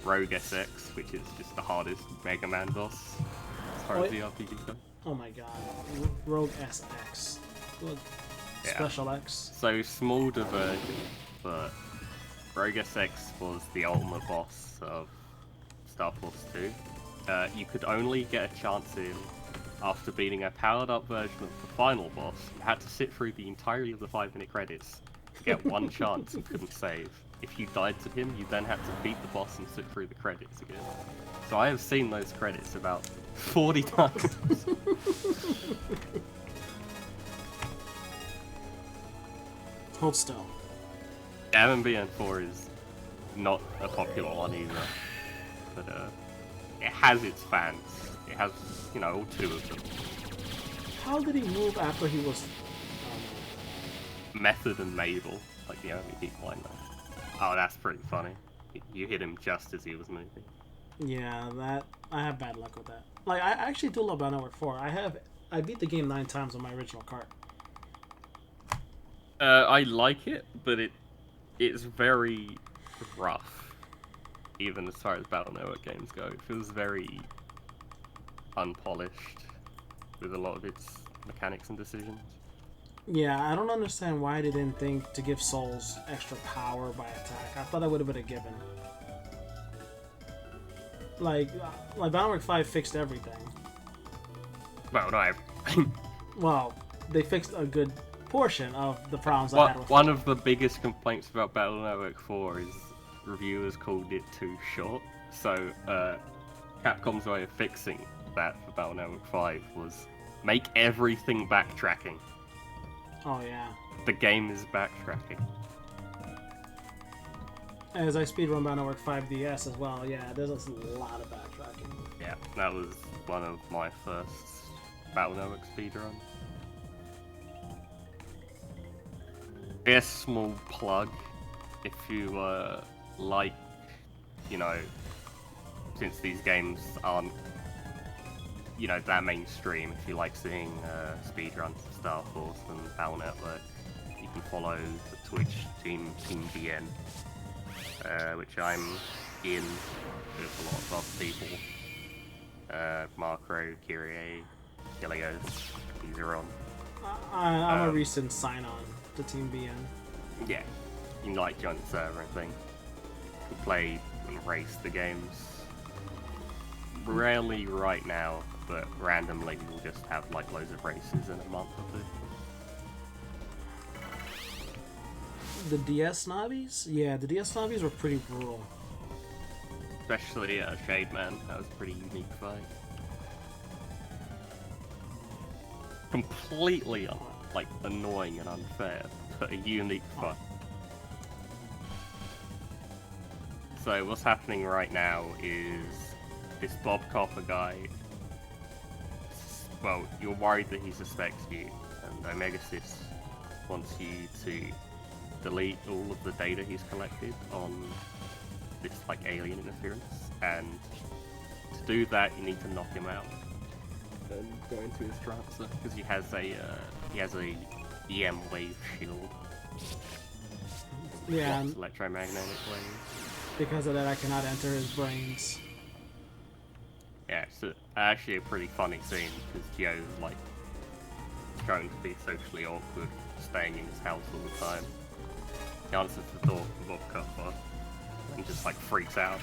Rogue SX, which is just the hardest Mega Man boss as far as the RPG goes. Oh my god. Rogue SX. Good. Yeah. Special X. So, small diversion, but Rogue SX was the ultimate boss of Star Force 2. You could only get a chance in after beating a powered-up version of the final boss. You had to sit through the entirety of the 5-minute credits to get one chance and couldn't save. If you died to him, you then had to beat the boss and sit through the credits again. So I have seen those credits about 40 times. Hold still. MMBN4 is not a popular one either, but it has its fans. It has, you know, all 2 of them. How did he move after he was... Method and Mabel, like the only people I know. Oh, that's pretty funny. You hit him just as he was moving. Yeah, that... I have bad luck with that. Like, I actually do love Battle Network 4. I beat the game 9 times on my original cart. I like it, but it's very rough. Even as far as Battle Network games go. It feels very unpolished. with a lot of its mechanics and decisions. Yeah, I don't understand why they didn't think to give souls extra power by attack. I thought that would have been a given. Like Ragnarok 5 fixed everything. Well, not everything. Well, they fixed a good portion of the problems I One, had with one of the biggest complaints about Battle Network 4 is reviewers called it too short. So, Capcom's way of fixing that for Battle Network 5 was make everything backtracking. Oh yeah. The game is backtracking. As I speedrun Battle Network 5DS as well, yeah, there's a lot of backtracking. Yeah, that was one of my first Battle Network speedruns. A small plug, if you like, you know, since these games aren't, you know, that mainstream, if you like seeing speedruns of Star Force and Battle Network, you can follow the Twitch Team BN, which I'm in with a lot of other people. Marco, Kyrie, Helios, these are on. I'm a recent sign-on to Team BN. Yeah, you can like join the server and thing. You play and race the games. Rarely right now, but randomly we'll just have like loads of races in a month or two. The DS Navis? Yeah, the DS Navis were pretty brutal. Especially Shade Man, that was a pretty unique fight. Completely like annoying and unfair, but a unique fight. So what's happening right now is this Bob Copper guy. Well, you're worried that he suspects you, and Omega Sis wants you to delete all of the data he's collected on this like alien interference, and to do that you need to knock him out and go into his transfer because he has a EM wave shield. Yeah, Blocks electromagnetic waves. because of that I cannot enter his brains. Yeah, it's actually a pretty funny scene because Joe's like trying to be socially awkward, staying in his house all the time. He answers the door for Bob Cupper and just like freaks out.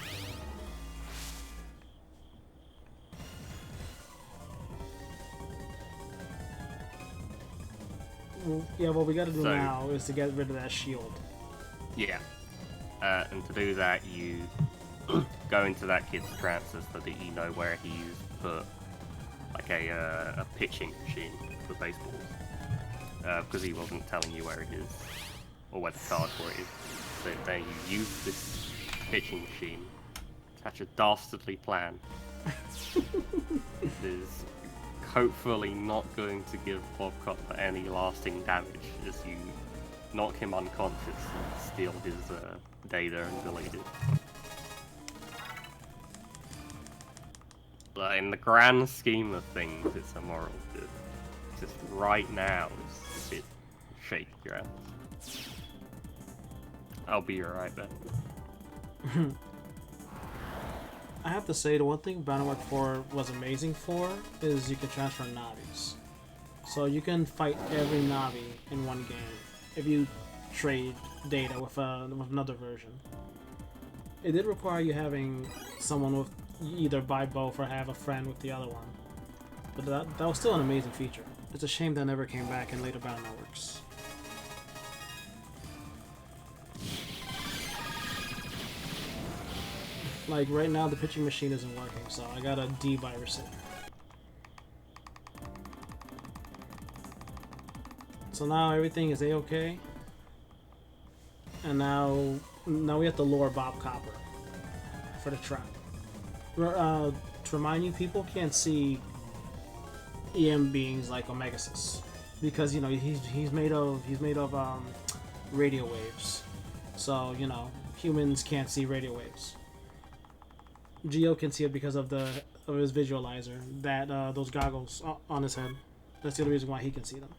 Yeah, what we gotta do So- now is to get rid of that shield. Yeah. And to do that, you go into that kid's transfer so that you know where he's put like a pitching machine for baseballs. Because he wasn't telling you where it is or where the card for it is. So then you use this pitching machine to hatch a dastardly plan. It is hopefully not going to give Bob Copper any lasting damage as you knock him unconscious and steal his data and delete it. But in the grand scheme of things, it's a moral good. Just right now, it's a bit shaky ground. I'll be alright then. I have to say, the one thing Ragnarok 4 was amazing for is you can transfer Navis. So you can fight every Navi in one game if you trade data with another version. It did require you having someone with either buy both or have a friend with the other one. But that was still an amazing feature. It's a shame that never came back in later Battle Networks. Like right now the pitching machine isn't working, so I gotta de-virus it. So now everything is a-okay. And now we have to lure Bob Copper for the trap. To remind you, people can't see EM beings like Omegasis because you know he's made of radio waves. So you know humans can't see radio waves. Geo can see it because of his visualizer, that those goggles on his head. That's the only reason why he can see them.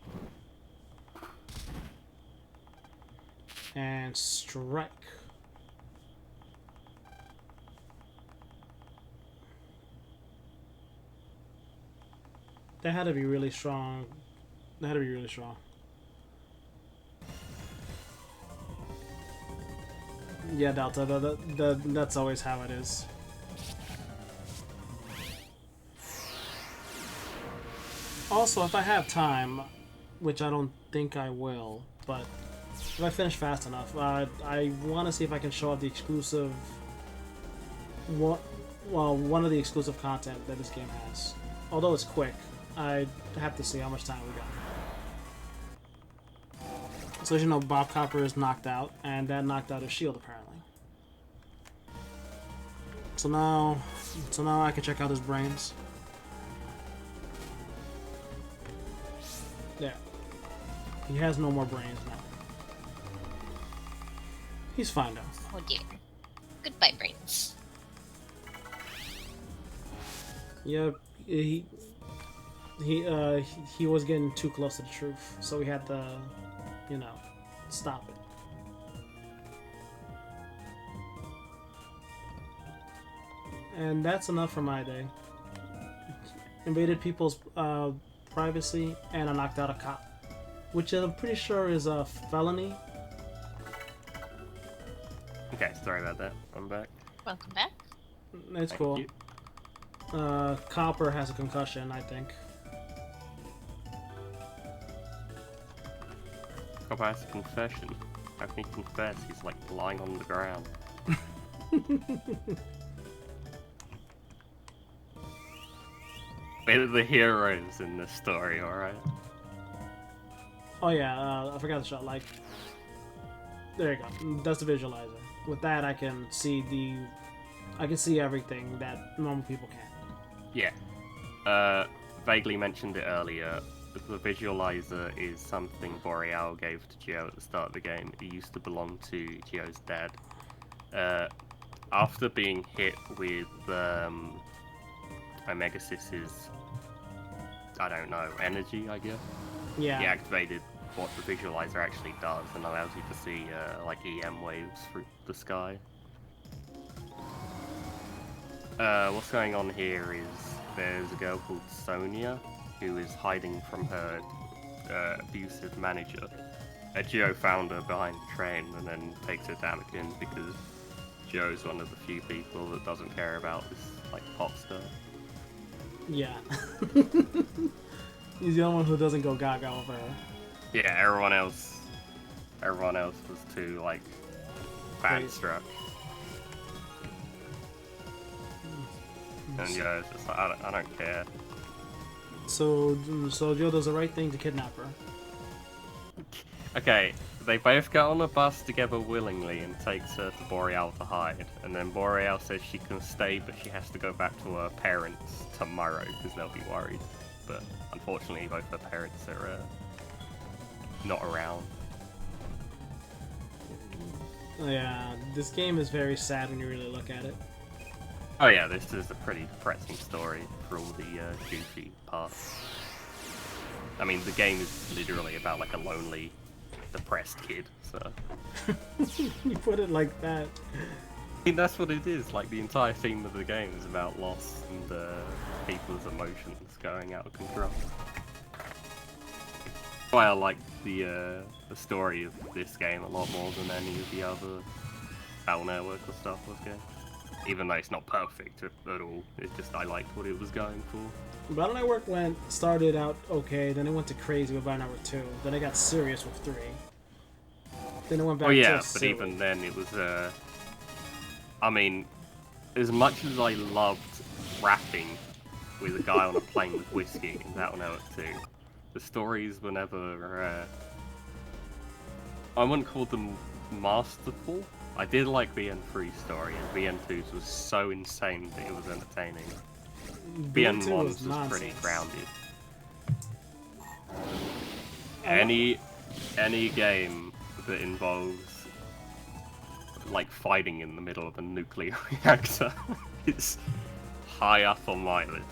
And strike. That had to be really strong. That had to be really strong. Yeah, Delta. That's always how it is. Also, if I have time, which I don't think I will, but if I finish fast enough, I want to see if I can show off the exclusive. One of the exclusive content that this game has. Although it's quick, I have to see how much time we got. So as you know, Bob Copper is knocked out, and that knocked out his shield apparently. So now I can check out his brains. There. He has no more brains now. He's fine now. Oh dear. Goodbye, brains. Yeah, he was getting too close to the truth, so we had to, you know, stop it. And that's enough for my day. Invaded people's privacy, and I knocked out a cop, which I'm pretty sure is a felony. Okay, sorry about that. I'm back. Welcome back. It's Thank cool. you. Copper has a concussion, I think. Copper has a confession. How can he confess? He's like lying on the ground. We're the heroes in this story, alright? Oh yeah, I forgot the shot. Like, there you go. That's the visualizer. With that, I can see everything that normal people can't. Yeah. Vaguely mentioned it earlier. The visualizer is something Boreal gave to Geo at the start of the game. It used to belong to Geo's dad. After being hit with Omegasys's, I don't know, energy, I guess. Yeah. He activated what the visualizer actually does and allows you to see like EM waves through the sky. What's going on here is there's a girl called Sonia who is hiding from her abusive manager. Geo found her behind the train and then takes her to Anakin because Joe's one of the few people that doesn't care about this like pop stuff. Yeah. He's the only one who doesn't go gaga over her. Yeah, everyone else was too like fan-struck. And yeah, it's just like, I don't care. So Joe does the right thing to kidnap her. Okay, they both get on a bus together willingly and takes her to Boreal to hide. And then Boreal says she can stay, but she has to go back to her parents tomorrow because they'll be worried. But unfortunately, both her parents are not around. Yeah, this game is very sad when you really look at it. Oh yeah, this is a pretty depressing story for all the goofy parts. I mean, the game is literally about like a lonely, depressed kid, so... You put it like that. I mean, that's what it is, like the entire theme of the game is about loss and people's emotions going out of control. That's why I like the story of this game a lot more than any of the other Battle Network or Star Wars games. Even though it's not perfect at all, it's just I liked what it was going for. Battle Network started out okay, then it went to crazy with Battle Network 2, then it got serious with 3. Then it went back Oh yeah, to but silly. even then it was I mean, as much as I loved rapping with a guy on a plane with whiskey in Battle Network 2, the stories were never I wouldn't call them masterful. I did like BN3's story, and BN2's was so insane that it was entertaining. BN1's was pretty grounded. Any game that involves like fighting in the middle of a nuclear reactor is high up on my list.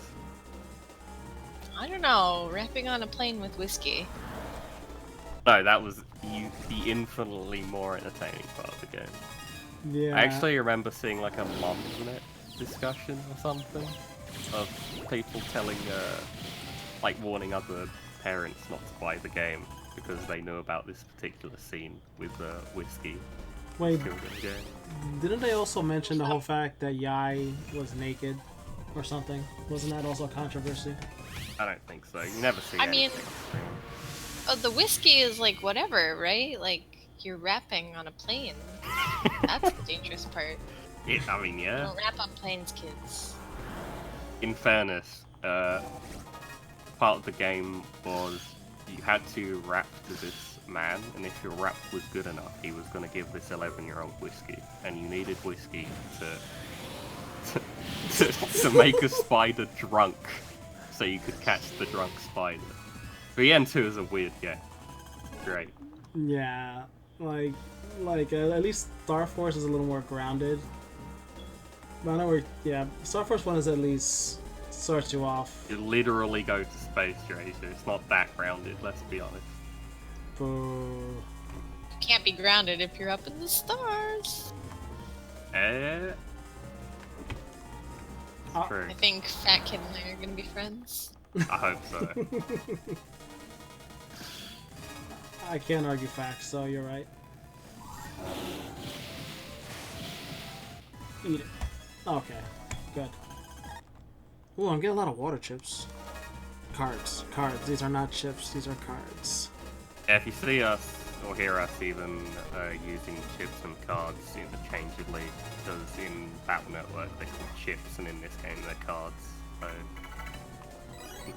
I don't know, rapping on a plane with whiskey. No, that was the infinitely more entertaining part of the game. Yeah. I actually remember seeing like a Mumsnet discussion or something of people telling like warning other parents not to buy the game because they knew about this particular scene with whiskey. Wait, Still in the game. didn't they also mention the whole fact that Yai was naked or something? Wasn't that also a controversy? I don't think so. You never see. I mean, anything oh, the whiskey is like whatever, right? Like you're rapping on a plane. That's the dangerous part. I mean, yeah. Don't rap on planes, kids. In fairness, part of the game was you had to rap to this man, and if your rap was good enough, he was going to give this 11-year-old whiskey, and you needed whiskey to make a spider drunk, so you could catch the drunk spider. But EN2 is a weird game. Great. Yeah, like at least Star Force is a little more grounded. But I know yeah, Star Force 1 is at least starts you off. You literally go to space, Eraser. It's not that grounded, let's be honest. Boo. Can't be grounded if you're up in the stars. It's Oh. true. I think Fat Kid and I are gonna be friends. I hope so. I can't argue facts, so you're right. Eat it. Okay, good. Ooh, I'm getting a lot of water chips. Cards. These are not chips, these are cards. Yeah, if you see us or hear us even using chips and cards interchangeably, because in Battle Network they're called chips and in this game they're cards. So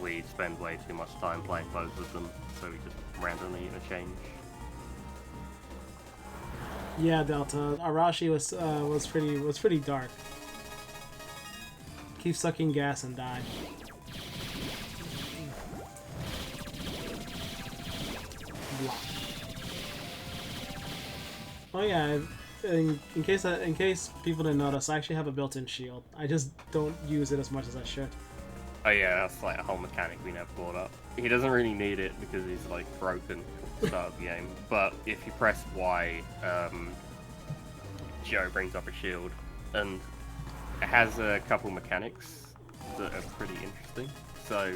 we spend way too much time playing both of them, so we just randomly interchange. Yeah, Delta. Arashi was pretty dark. Keep sucking gas and die. Block. Oh yeah, in case people didn't notice, I actually have a built-in shield. I just don't use it as much as I should. Oh yeah, that's like a whole mechanic we never brought up. He doesn't really need it because he's like broken at the start of the game, but if you press Y, Joe brings up a shield, and it has a couple mechanics that are pretty interesting. So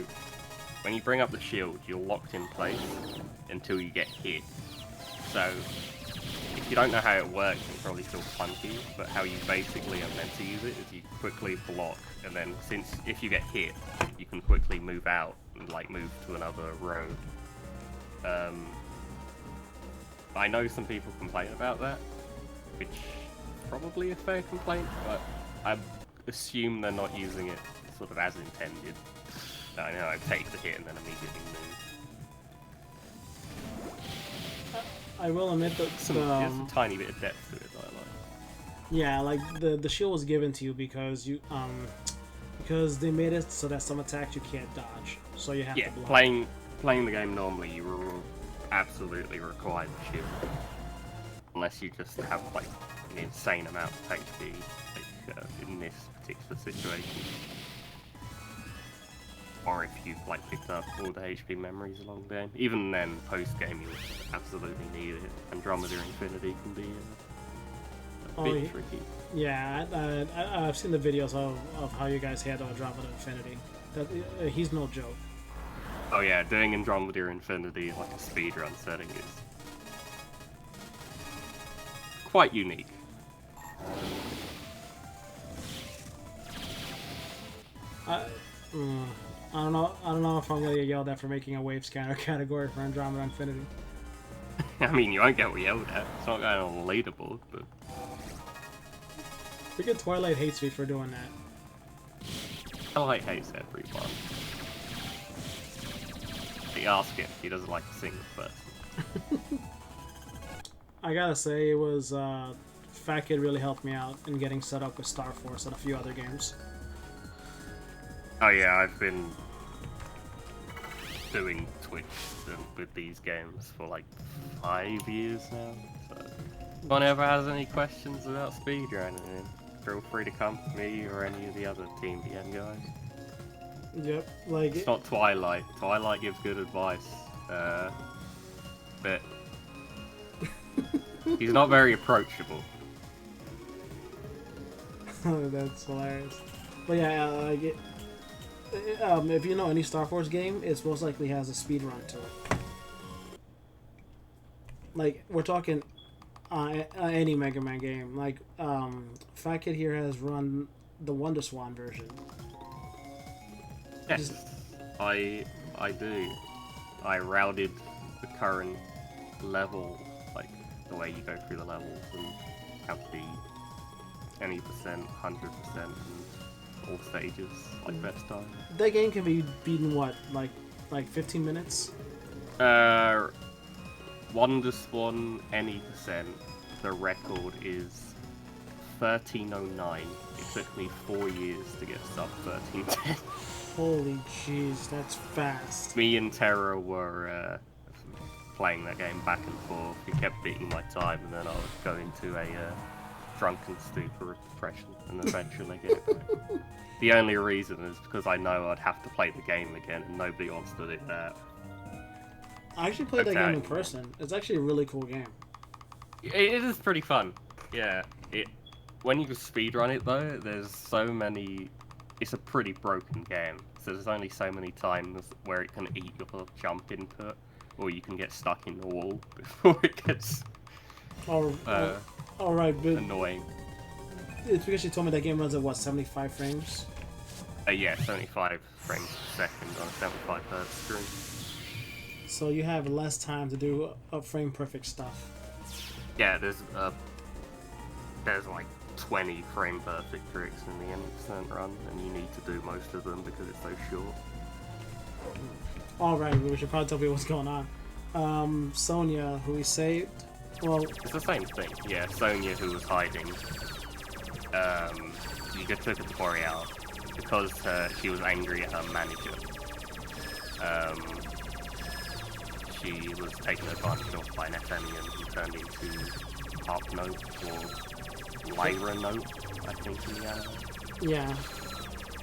when you bring up the shield, you're locked in place until you get hit. So if you don't know how it works, it probably feels funky, but how you basically are meant to use it is you quickly block, and then since if you get hit, you can quickly move out and like move to another road. I know some people complain about that, which is probably a fair complaint, but I assume they're not using it sort of as intended. I know I take the hit and then immediately move. I will admit that There's a tiny bit of depth to it that I like. yeah, like the shield was given to you because because they made it so that some attacks you can't dodge, so you have to block. Playing the game normally, you will absolutely require the shield, unless you just have like an insane amount of HP, like in this particular situation, or if you've like picked up all the HP memories along the game. Even then, post game, you absolutely need it. Andromeda Infinity can be a bit tricky. Yeah, I've seen the videos of how you guys handle Andromeda Infinity. That he's no joke. Oh yeah, doing Andromeda Infinity in like a speedrun setting is quite unique. I don't know if I'm gonna get yelled at for making a wave scanner category for Andromeda Infinity. I mean, you won't get yelled at. It's not going on the leaderboard, but Freaking Twilight hates me for doing that. Twilight hates everyone. Ask him. He doesn't like to sing the person. I gotta say, it was Fat Kid really helped me out in getting set up with Star Force and a few other games. Oh yeah, I've been doing Twitch with these games for like 5 years now. So if anyone ever has any questions about speedrunning, feel free to come to me or any of the other Team BN guys. Yep, like It's not Twilight. Twilight gives good advice, but he's not very approachable. that's hilarious. But yeah, like If you know any Star Wars game, it most likely has a speed run to it. Like we're talking any Mega Man game. Like Fat Kid here has run the Wonder Swan version. Yes, I do. I routed the current level, like the way you go through the levels, and have the any percent, 100%, and all stages like best time. That game can be beaten what, like 15 minutes? Wonder Swan any percent. The record is 1309. It took me 4 years to get sub 1310. Holy jeez, that's fast. Me and Terra were playing that game back and forth. He kept beating my time, and then I would go into a drunken stupor of depression, and eventually get it. The only reason is because I know I'd have to play the game again, and nobody wants to do that. I actually played that game in person. It's actually a really cool game. It is pretty fun. Yeah. When you speedrun it though, there's so many. It's a pretty broken game, so there's only so many times where it can eat your jump input, or you can get stuck in the wall before it gets All right, but annoying. it's because you told me that game runs at what, 75 frames? Yeah, 75 frames per second on a 75 hertz screen. So you have less time to do frame perfect stuff. Yeah, there's like 20 frame perfect tricks in the 80% run, and you need to do most of them because it's so short. Alright, we should probably tell people what's going on. Sonia, who we saved, well... It's the same thing, yeah. Sonia, who was hiding, you just took her to Boreal because she was angry at her manager. She was taken advantage of by an Fenian who turned into Harp Note, or Lyra Note, I think, in the anime. Yeah.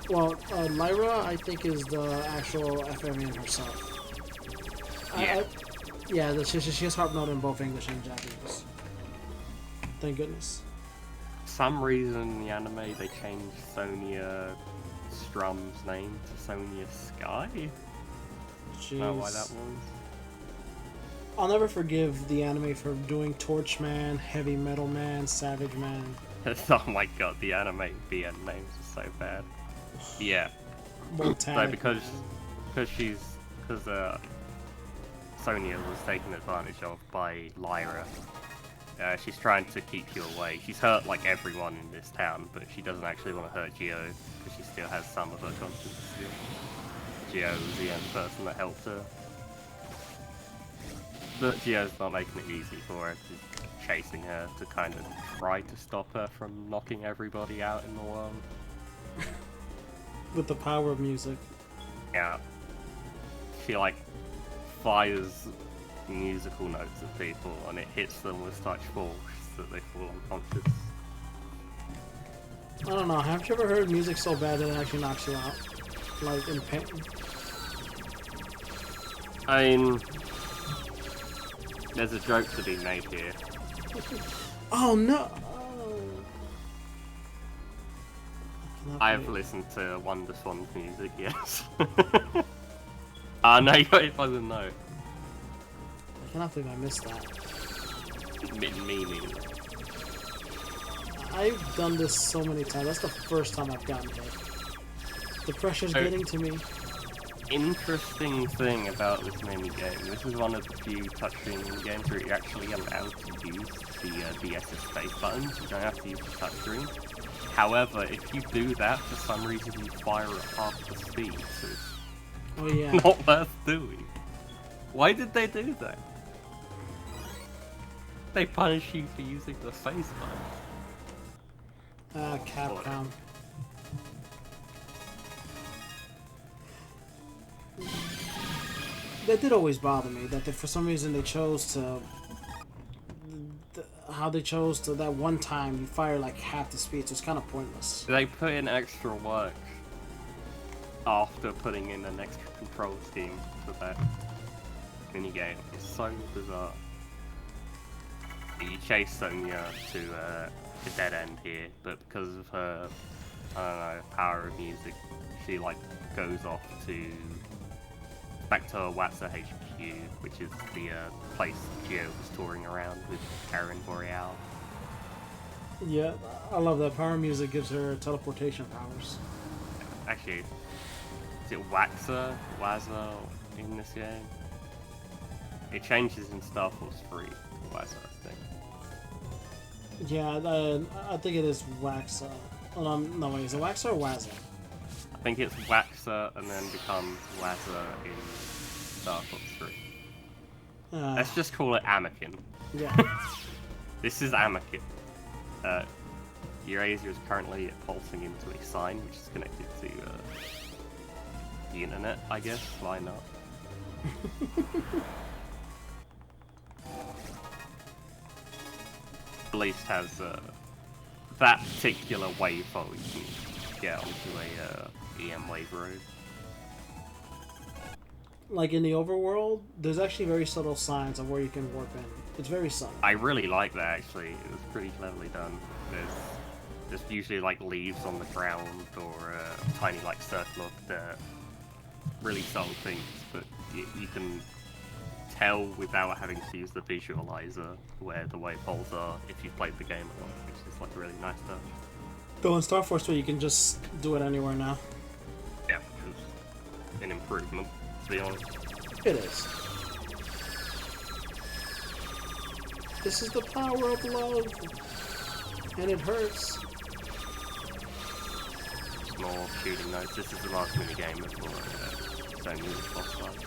Well, Lyra, I think, is the actual FMN herself. Yeah. She has Harp Note in both English and Japanese. Thank goodness. For some reason in the anime they changed Sonia Strum's name to Sonia Sky. Jeez. I don't know why that was. I'll never forgive the anime for doing Torchman, Heavy Metal Man, Savage Man. Oh my god, the anime BN names are so bad. Yeah. So because Sonia was taken advantage of by Lyra, she's trying to keep you away. She's hurt like everyone in this town, but she doesn't actually want to hurt Geo because she still has some of her conscience still. Geo was the only person that helped her. But Geo's not making it easy for her. She's chasing her to kind of try to stop her from knocking everybody out in the world. With the power of music. Yeah. She like fires musical notes at people and it hits them with such force that they fall unconscious. I don't know, haven't you ever heard music so bad that it actually knocks you out? Like in pain? I mean, there's a joke to be made here. Oh no! I've listened to Wonder Swan's music, yes. No, it wasn't, no. I cannot believe I missed that. Me neither. I've done this so many times. That's the first time I've gotten hit. The pressure's getting to me. Interesting thing about this minigame, this is one of the few touchscreen minigames where you're actually allowed to use the DS's space buttons. You don't have to use the touchscreen. However, if you do that, for some reason you fire at half the speed, so Oh yeah. it's not worth doing. Why did they do that? They punish you for using the space button. Capcom. That did always bother me, that for some reason they chose to... how they chose to, that one time, you fire like half the speed, so it's kind of pointless. They put in extra work after putting in an extra control scheme for that minigame. It's so bizarre. You chase Sonia to a dead end here, but because of her, I don't know, power of music, actually like goes off to back to Watsa HQ, which is the place Geo was touring around with Aaron Boreal. Yeah, I love that. Power music gives her teleportation powers. Actually, is it Waza in this game? It changes in Star Force 3, Waza, I think. Yeah, I think it is Waxa. Oh, no, wait, is it Waxa or Waza? I think it's Waxa and then becomes Waza in Star Fox 3. Let's just call it Anakin. Yeah. This is Anakin. Eurasia is currently pulsing into a sign which is connected to the internet, I guess. Why not? At least has that particular waveform you can get onto a EM wave road. Like in the overworld, there's actually very subtle signs of where you can warp in. It's very subtle. I really like that actually. It was pretty cleverly done. There's just usually like leaves on the ground or a tiny like circle of dirt. Really subtle things, but you can tell without having to use the visualizer where the waveholes are if you've played the game a lot, which is like a really nice touch. Though in Star Force 3, you can just do it anywhere now. Yeah, which is an improvement, to be honest. It is. This is the power of love, and it hurts. Small shooting notes. This is the last mini game before Sony boss fight.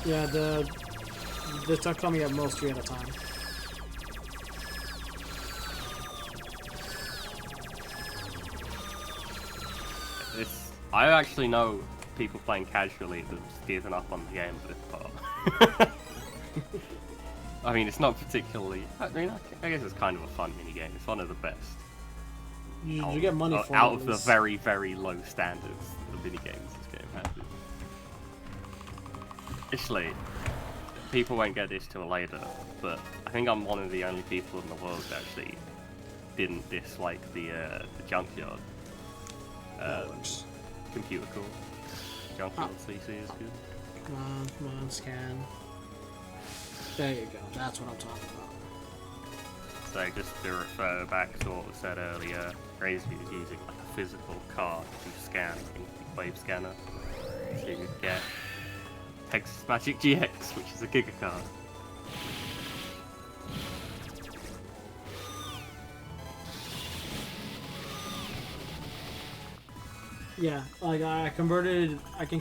Yeah, they start coming at most 3 at a time. I actually know people playing casually that's given up on the game at this part. I mean, it's not particularly. I guess it's kind of a fun mini game. It's one of the best. You get money for out it. of the very, very low standards of mini games this game has. Actually, people won't get this till later, but I think I'm one of the only people in the world that actually didn't dislike the junkyard. Computer core. Junkyard CC is good. Come on, scan. There you go. That's what I'm talking about. So just to refer back to what was said earlier, Crazy is using like a physical card to scan in the wave scanner to get Texas Magic GX, which is a Giga card. Yeah, like I can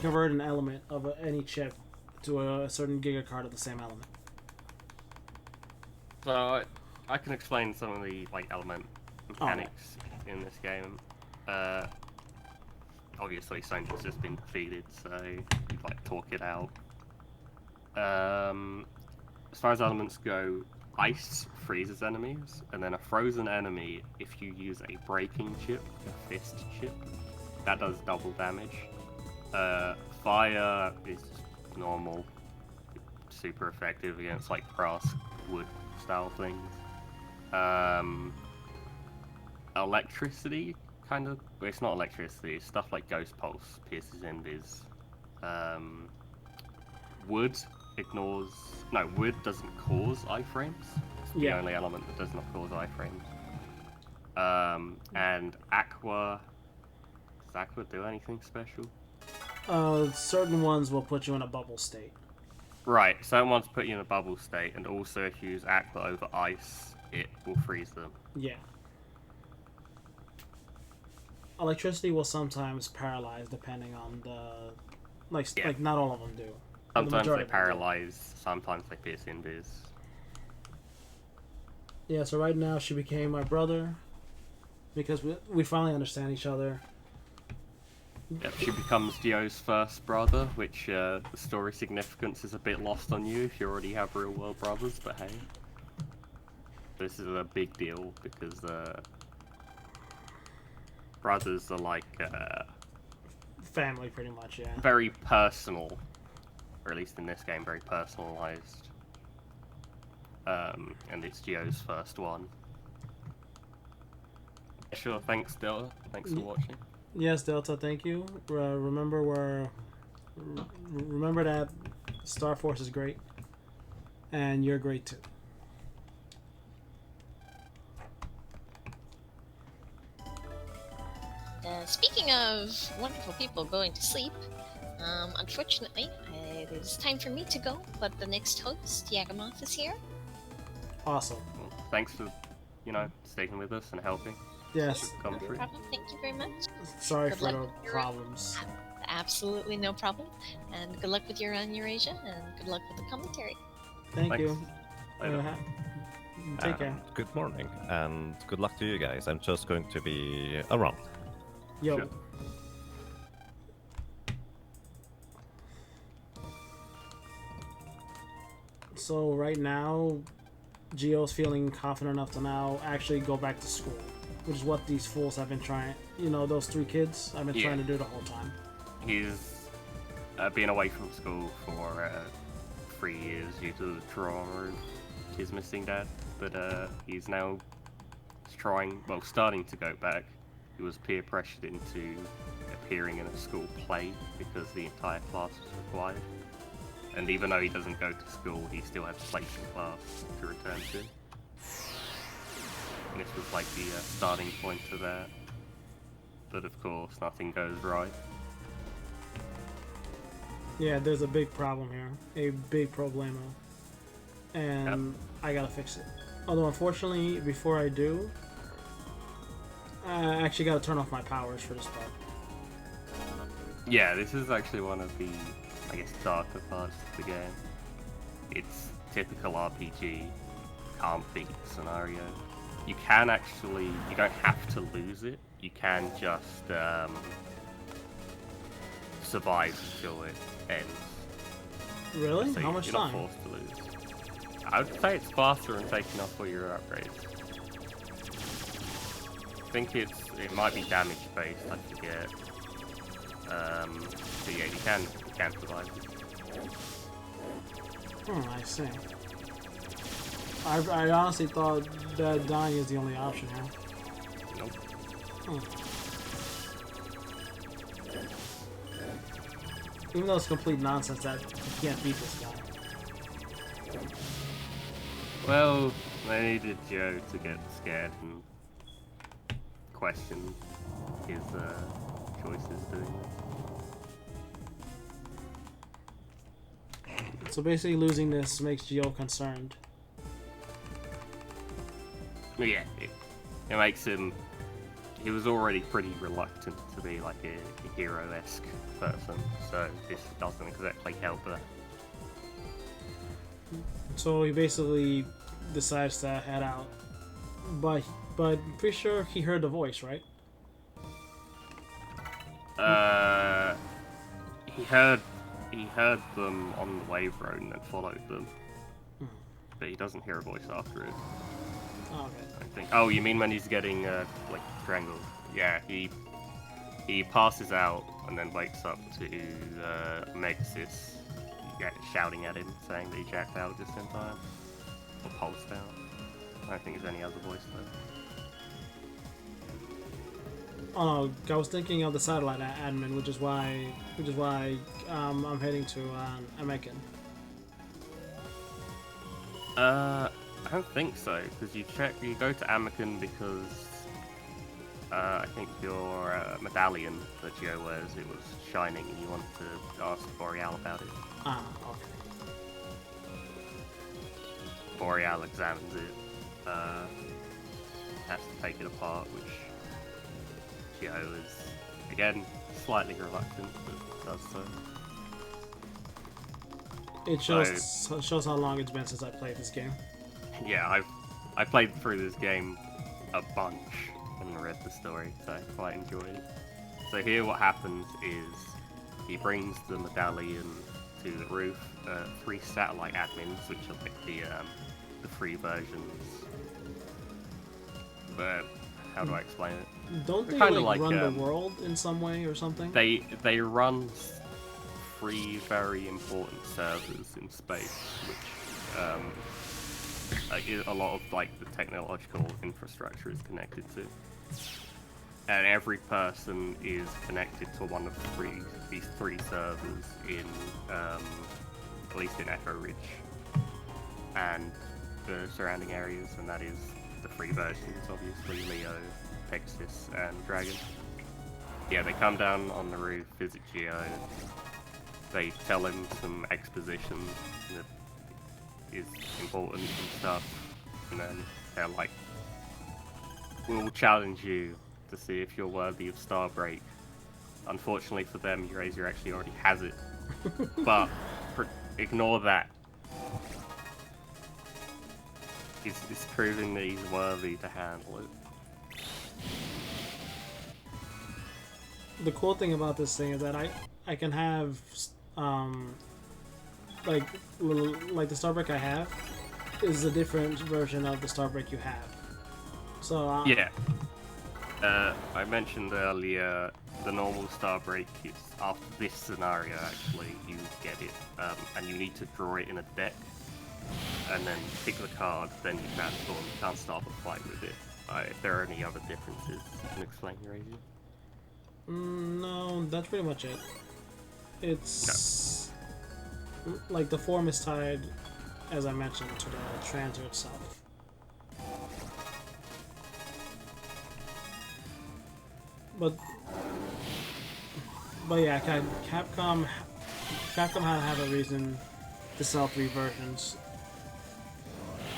convert an element of any chip to a certain Giga card of the same element. So I can explain some of the like element mechanics in this game. Obviously, Sonic's just been defeated, so you like talk it out. As far as elements go, ice freezes enemies, and then a frozen enemy, if you use a breaking chip, a fist chip, that does double damage. Fire is normal, super effective against like grass, wood style things. Electricity, kind of. Well, it's not electricity, it's stuff like Ghost Pulse, pierces invis. Wood ignores. No, wood doesn't cause iframes. It's the only element that does not cause iframes. And Aqua. Does Aqua do anything special? Certain ones will put you in a bubble state. Right, certain ones put you in a bubble state, and also if you use Aqua over ice, it will freeze them. Yeah. Electricity will sometimes paralyze depending on the... Like not all of them do. Sometimes they paralyze, sometimes they pierce invis. Yeah, so right now she became my brother. Because we finally understand each other. Yep, she becomes Geo's first brother, which the story significance is a bit lost on you if you already have real world brothers, but hey. This is a big deal because brothers are like family, pretty much, yeah. Very personal, or at least in this game, very personalized. And it's Geo's first one. Sure, thanks Della. Thanks for watching. Yes, Delta. Thank you. Remember remember that Star Force is great, and you're great too. Speaking of wonderful people going to sleep, unfortunately, it is time for me to go. But the next host, Yagamoth, is here. Awesome. Well, thanks for, sticking with us and helping. Yes. Come No through. problem. Thank you very much. Sorry Good for luck the with your- problems. Absolutely no problem. And good luck with your run, Eurasia, and good luck with the commentary. Thank Thanks. you. Later. Take care. Good morning, and good luck to you guys. I'm just going to be around. Yo. Sure. So right now, Gio's feeling confident enough to now actually go back to school, which is what these fools have been trying. You know, those three kids I've been Yeah. trying to do the whole time. He's been away from school for 3 years due to the trauma of his missing dad, but he's now starting to go back. He was peer pressured into appearing in a school play because the entire class was required. And even though he doesn't go to school, he still has a place in class to return to. And this was like the starting point to that. But of course, nothing goes right. Yeah, there's a big problem here, a big problemo, and I gotta fix it. Although unfortunately, before I do, I actually gotta turn off my powers for this part. Yeah, this is actually one of the, I guess, darker parts of the game. It's typical RPG, can't beat scenario. You don't have to lose it. You can just survive until it ends. Really? So How much you're not time? forced to lose. I would say it's faster than taking off all your upgrades. I think it might be damage based, I forget. But yeah, you can survive. I see. I honestly thought that dying is the only option here. Nope. Even though it's complete nonsense that you can't beat this guy. Well, they needed Joe to get scared and question his choices doing this. So basically losing this makes Gio concerned. But yeah, it makes him. He was already pretty reluctant to be like a hero-esque person, so this doesn't exactly help that. So he basically decides to head out. But pretty sure he heard the voice, right? He heard them on the wave road and then followed them. But he doesn't hear a voice after it. Oh, okay. I think. Oh, you mean when he's getting like strangled? Yeah, he passes out and then wakes up to Megasis shouting at him, saying that he jacked out just in time, or pulsed out. I don't think there's any other voice though. Oh, I was thinking of the satellite admin, which is why I'm heading to Amekin. I don't think so, because you go to Amican because I think your medallion that Gio wears, it was shining and you want to ask Boreal about it. Ah, okay. Boreal examines it, has to take it apart, which Gio is, again, slightly reluctant, but does so. It shows how long it's been since I played this game. Yeah, I played through this game a bunch and read the story, so I quite enjoyed it. So here what happens is he brings the medallion to the roof, 3 satellite admins, which are like the free versions. But how do I explain it? Don't they Kinda like like, run the world in some way or something? They run 3 very important servers in space, which a lot of like the technological infrastructure is connected to. and every person is connected to one of these three servers in, at least in Echo Ridge, and the surrounding areas, and that is the free versions, obviously, Leo, Pegasus, and Dragon. Yeah, they come down on the roof, visit Geo, they tell him some exposition that is important and stuff, and then they're like, we'll challenge you to see if you're worthy of Starbreak. Unfortunately for them, Eurasia actually already has it, but ignore that. He's proving that he's worthy to handle it. The cool thing about this thing is that I can have like the Starbreak I have is a different version of the Starbreak you have. So Yeah. I mentioned earlier the normal Starbreak is after this scenario. Actually, you get it, and you need to draw it in a deck, and then pick the card. Then you transform. You can't start a fight with it. If there are any other differences, you can explain, Eurasia. No, that's pretty much it. It's like the form is tied, as I mentioned, to the transfer itself. But yeah, Capcom had to have a reason to sell 3 versions,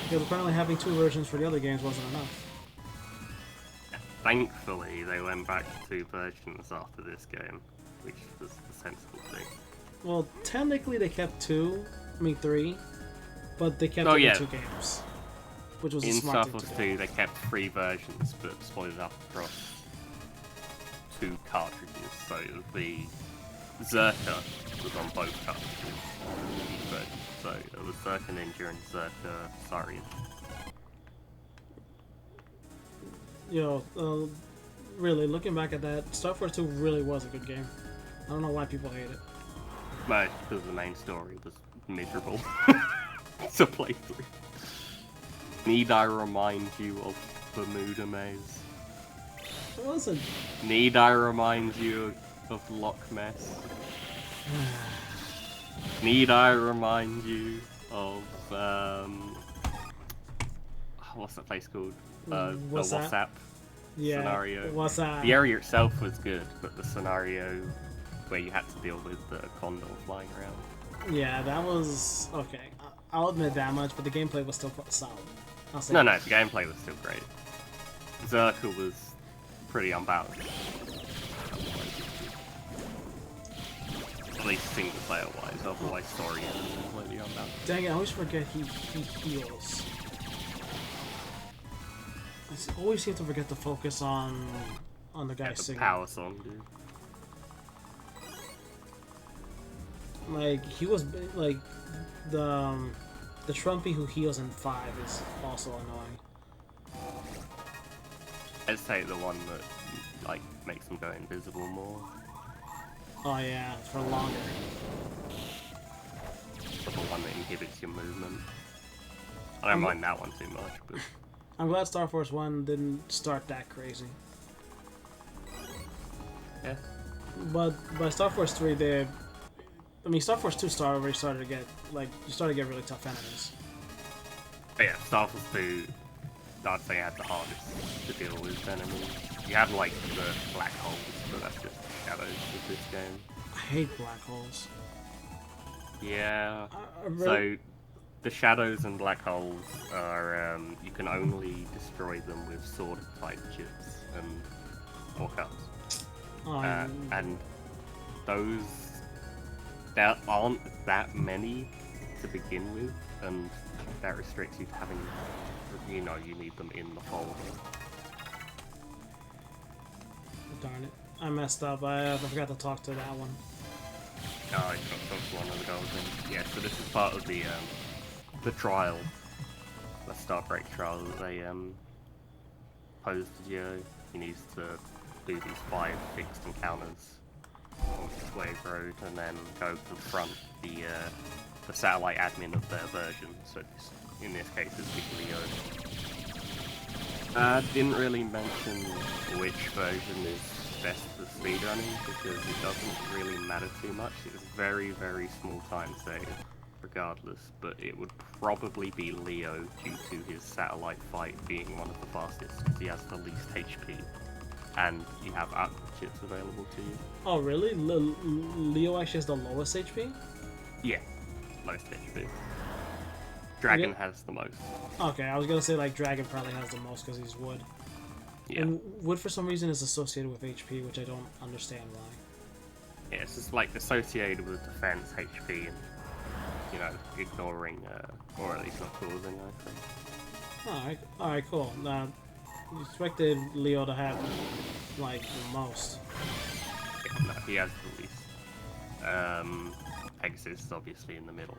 because apparently having 2 versions for the other games wasn't enough. Thankfully, they went back to 2 versions after this game, which was the sensible thing. Well, technically they kept 3, but they kept 2 games, which was a in smart Star thing Wars to do. 2, they kept 3 versions, but split it up across 2 cartridges. So the Zerka was on both cartridges, each version. So it was Zerka Ninja and Zerka Sarian. Really, looking back at that, Star Wars 2 really was a good game. I don't know why people hate it. But because the main story was miserable to play through. Need I remind you of Bermuda Maze? It wasn't. Need I remind you of Loch Ness? Need I remind you of what's that place called? The WhatsApp scenario. WhatsApp. The area itself was good, but the scenario where you had to deal with the condor flying around. Yeah, that was okay. I'll admit that much, but the gameplay was still solid. No, the gameplay was still great. Zerka was pretty unbalanced. At least single player wise, otherwise story is completely unbalanced. Dang it, I always forget he heals. I always seem to forget to focus on the guy singing. Power song, dude. Like, he was like the Trumpy who heals in 5 is also annoying. Let's take the one that like makes them go invisible more. Oh yeah, for longer. Or the one that inhibits your movement. I don't mind that one too much, but I'm glad Star Force 1 didn't start that crazy. yeah. But by Star Force 3, Star Force 2 already started to get really tough enemies. But yeah, Star Wars 2, I'd say had the hardest to deal with enemies. You have like the black holes, but that's just shadows with this game. I hate black holes. Yeah. Really? So the shadows and black holes are you can only destroy them with sword type chips and or cuts. And those there aren't that many to begin with, and that restricts you to having, you need them in the folder. Darn it. I messed up. I forgot to talk to that one. Oh, I talked to one of the girls. Yeah, so this is part of the trial, the Starbreak trial that they posed to Geo. He needs to do these 5 fixed encounters on Wave Road, and then go confront the satellite admin of their version. So in this case, it's Leo. Didn't really mention which version is best for speedrunning because it doesn't really matter too much. It's very, very small time save, regardless. But it would probably be Leo due to his satellite fight being one of the fastest because he has the least HP, and you have aqua chips available to you. Oh, really? Leo actually has the lowest HP? Yeah, most HP. Dragon has the most. Okay, I was gonna say like Dragon probably has the most because he's wood. Yeah. And wood for some reason is associated with HP, which I don't understand why. Yeah, it's just like associated with defense, HP, and ignoring or at least not causing anything. Alright, cool. You expected Leo to have like the most. Yeah, no, he has the least. Pegasus is obviously in the middle.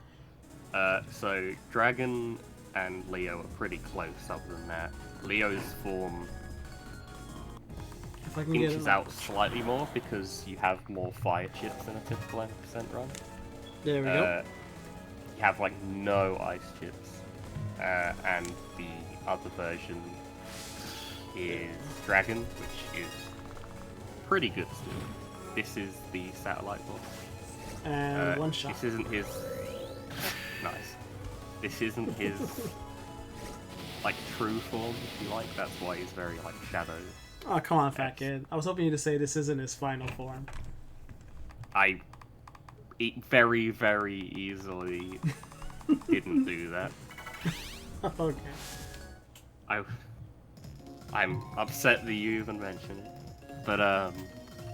So Dragon and Leo are pretty close. Other than that, Leo's form If I can get inches it, out slightly more because you have more fire chips than a typical 100% run. there we go. You have like no ice chips, and the other version is Dragon, which is pretty good still. This is the satellite boss. And one shot. This isn't his. Nice. This isn't his like true form, if you like. That's why he's very like shadow. Oh, come on, fat kid. I was hoping you to say this isn't his final form. I very, very easily didn't do that. Okay. I'm upset that you even mentioned it. But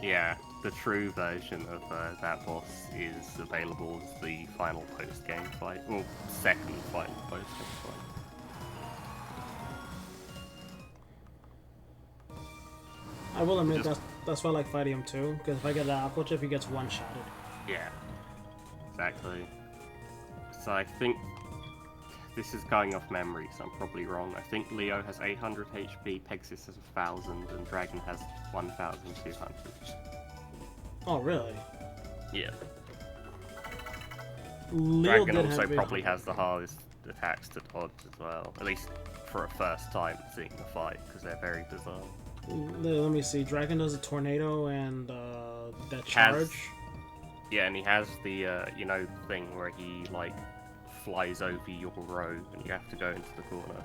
yeah, the true version of that boss is available as the final post-game fight, well, second final post-game fight. I will admit that's why I like fighting him too, because if I get that aqua chip, he gets one-shotted. Yeah, exactly. So I think this is going off memory, so I'm probably wrong. I think Leo has 800 HP, Pegasus has 1000, and Dragon has 1200. Oh, really? Yeah. Leo Dragon did also have probably 800. has the hardest attacks to dodge as well, at least for a first time seeing the fight, because they're very bizarre. Let me see. Dragon does a tornado and that charge. Yeah, and he has the thing where he like flies over your row and you have to go into the corner,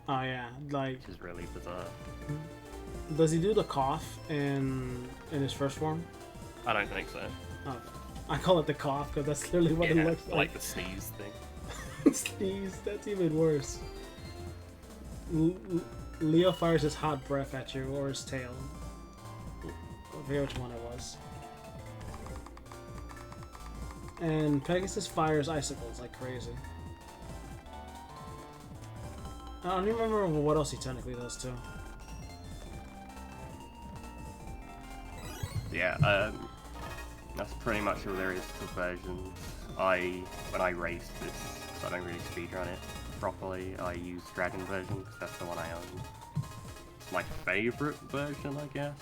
Oh yeah, like which is really bizarre. does he do the cough in his first form? I don't think so. Oh, I call it the cough because that's clearly what it Yeah, looks like the sneeze thing. Sneeze. That's even worse. Leo fires his hot breath at you or his tail. I forget which one it was. And Pegasus fires icicles like crazy. I don't even remember what else he technically does too. Yeah, that's pretty much all there is to versions. When I raced this, so I don't really speedrun it properly, I use Dragon version because that's the one I own. It's my favourite version, I guess.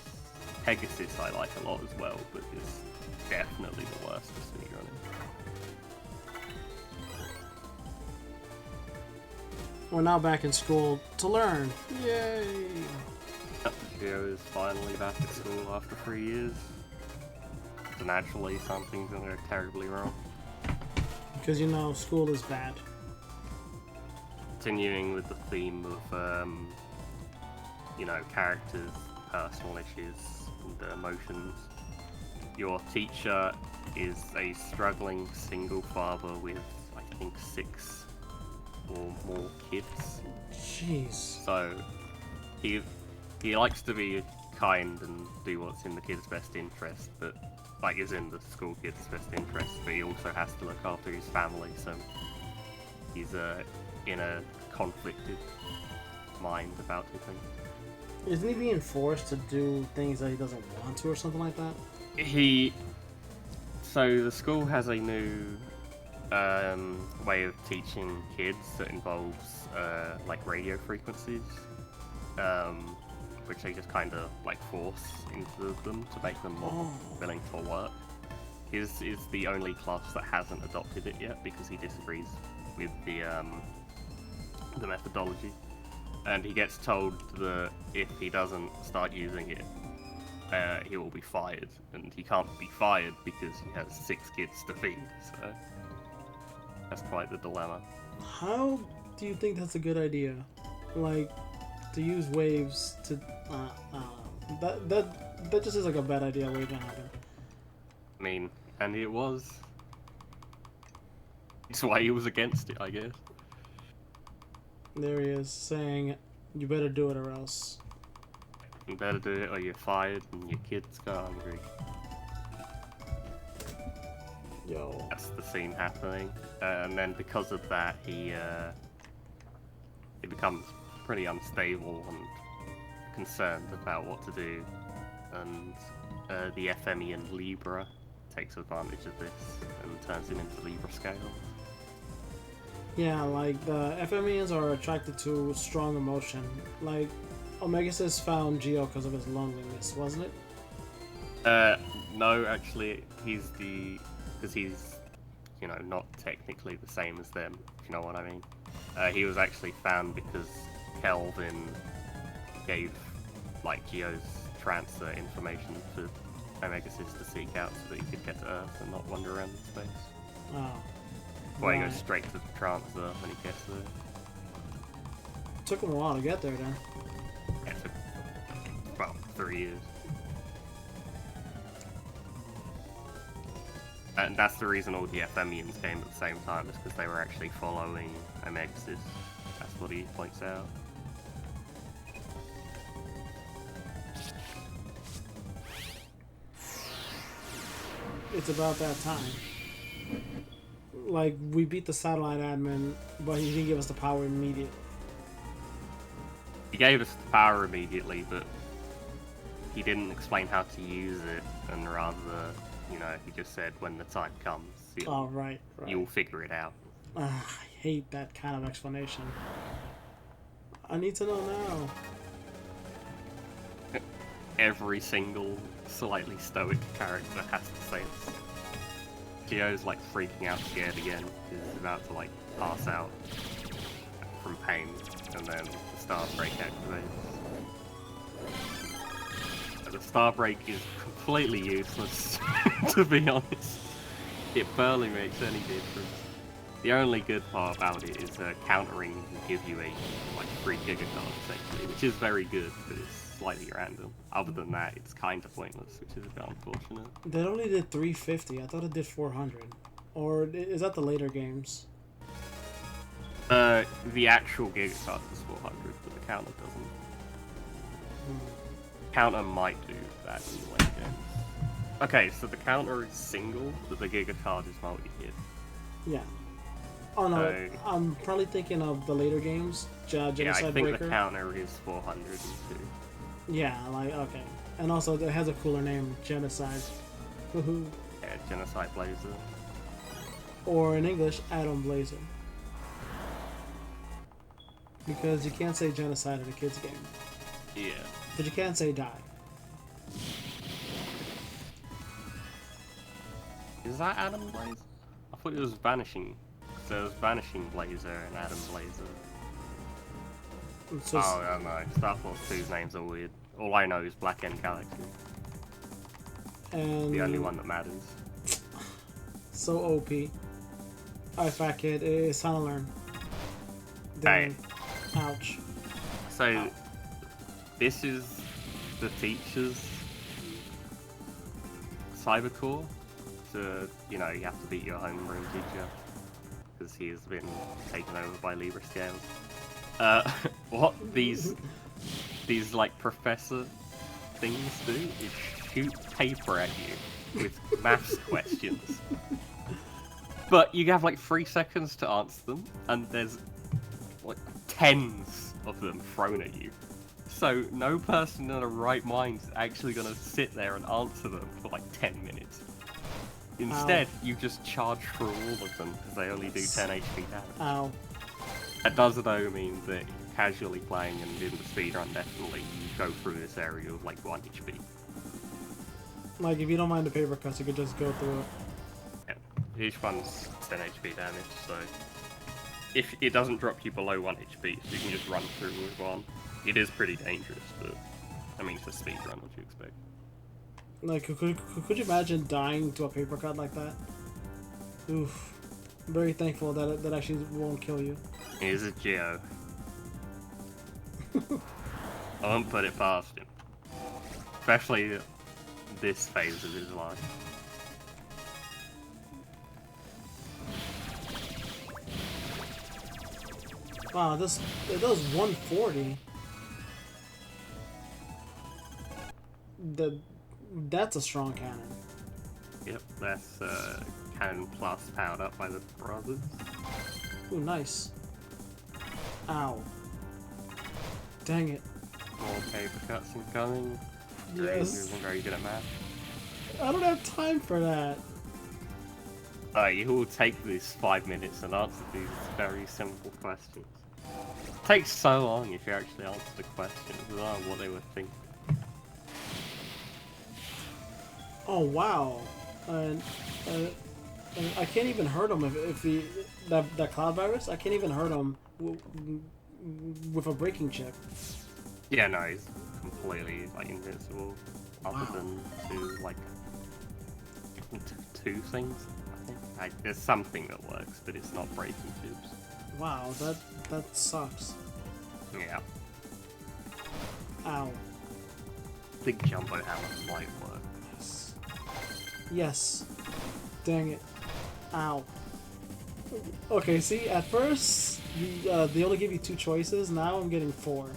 Pegasus I like a lot as well, but it's definitely the worst for speedrunning. We're now back in school to learn. Yay! Geo is finally back at school after 3 years. So naturally, something's gonna go terribly wrong. Because school is bad. Continuing with the theme of, characters, personal issues, and emotions. Your teacher is a struggling single father with, I think, 6 or more kids. Jeez. So, he likes to be kind and do what's in the kid's best interest, but is in the school kid's best interest, but he also has to look after his family, so he's in a conflicted mind about everything. Isn't he being forced to do things that he doesn't want to or something like that? So the school has a new way of teaching kids that involves radio frequencies, which they just kind of force into them to make them more willing to work. His is the only class that hasn't adopted it yet because he disagrees with the methodology. and he gets told that if he doesn't start using it, he will be fired, and he can't be fired because he has 6 kids to feed. So that's quite the dilemma. How do you think that's a good idea? Like, to use waves to that just is like a bad idea waiting to happen. I mean, and it was. It's why he was against it, I guess. There he is saying, "You better do it or else." You better do it or you're fired and your kids go hungry. Yo. That's the scene happening. And then because of that, he becomes pretty unstable and concerned about what to do. And the Ephemian Libra takes advantage of this and turns him into Libra scale. Yeah, like the FMEs are attracted to strong emotion. Like Omegasis found Geo because of his loneliness, wasn't it? No, actually, because he's, you know, not technically the same as them, if you know what I mean. He was actually found because Kelvin gave, like, Geo's transfer information to Omegasis to seek out so that he could get to Earth and not wander around in space. Oh. Well, he Right. goes straight to the transfer when he gets there. Took him a while to get there then. Yeah, it took, well, 3 years. And that's the reason all the Ephemians came at the same time, is because they were actually following Omegasis. That's what he points out. It's about that time. Like, we beat the satellite admin, but he didn't give us the power immediately. He gave us the power immediately, but he didn't explain how to use it, and rather, you know, he just said when the time comes, Oh, right. you'll figure it out. I hate that kind of explanation. I need to know now. Every single slightly stoic character has to say this. Geo's like freaking out scared again, because he's about to like pass out from pain, and then the star break activates. The star break is completely useless, to be honest. It barely makes any difference. The only good part about it is countering will give you a like 3 gigacard essentially, which is very good, but it's slightly random. Other than that, it's kind of pointless, which is a bit unfortunate. That only did 350. I thought it did 400. Or is that the later games? The actual gigacard is 400, but the counter doesn't. Counter might do that in the late games. Okay, so the counter is single, but the gigacard is multi-hit. Yeah. Oh no, So- I'm probably thinking of the later games. Genocide Yeah, I think Breaker. the counter is 402. Yeah, like, okay. And also, it has a cooler name, Genocide. Woohoo. Yeah, Genocide Blazer. Or in English, Atom Blazer. Because you can't say genocide in a kid's game. Yeah. But you can say die. Is that Adam Blazer? I thought it was Vanishing. So it was Vanishing Blazer and Adam Blazer. It's just, Oh, I don't know. Star Force 2's names are weird. All I know is Black End Galaxy. and The only one that matters. so OP. Alright, fat kid, it's time to learn. Hey. Damn. Ouch. So, this is the teacher's cybercore. So, you know, you have to beat your homeroom teacher. Because he has been taken over by Libra scales. What these like professor things do is shoot paper at you with maths questions. But you have like 3 seconds to answer them, and there's like tens of them thrown at you. So no person in their right mind is actually gonna sit there and answer them for like 10 minutes. Instead, you just charge through all of them because they only do 10 HP damage. Ow. That does though mean that casually playing and in the speedrun definitely you go through this area with like 1 HP. Like, if you don't mind the paper cuts, you could just go through it. Yeah. Each one's 10 HP damage, so if it doesn't drop you below 1 HP, so you can just run through with one. It is pretty dangerous, but I mean, it's a speedrun, what do you expect? Like, could you imagine dying to a paper cut like that? Oof. I'm very thankful that that actually won't kill you. He's a Geo. I won't put it past him. Especially this phase of his life. Wow, it does 140. That's a strong cannon. Yep, that's Cannon Plus powered up by the brothers. Ooh, nice. Ow. Dang it. More paper cuts incoming. Yes. You're very good at math. I don't have time for that. You will take these 5 minutes and answer these very simple questions. It takes so long if you actually answer the questions. I don't know what they were thinking. Oh wow. And I can't even hurt him if he that cloud virus. I can't even hurt him with a breaking chip. Yeah, no, he's completely like invincible, other Wow. than to like two things. I think there's something that works, but it's not breaking tubes. Wow, that sucks. Yeah, Ow. big jumbo hammer might work. Yes. Yes. Dang it. Ow. Okay, see, at first they only give you 2 choices. Now I'm getting 4.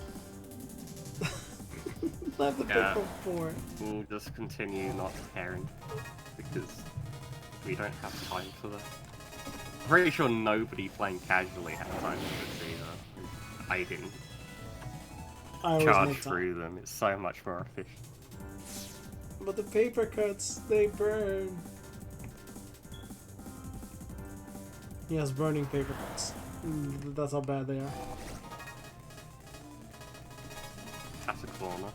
I have to pick Yeah. from 4. We'll just continue not caring because we don't have time for that. I'm pretty sure nobody playing casually had time for this either. I didn't I always charge make time. through them. It's so much more efficient. But the paper cuts, they burn. Yes, burning paper cuts. That's how bad they are. That's a corner.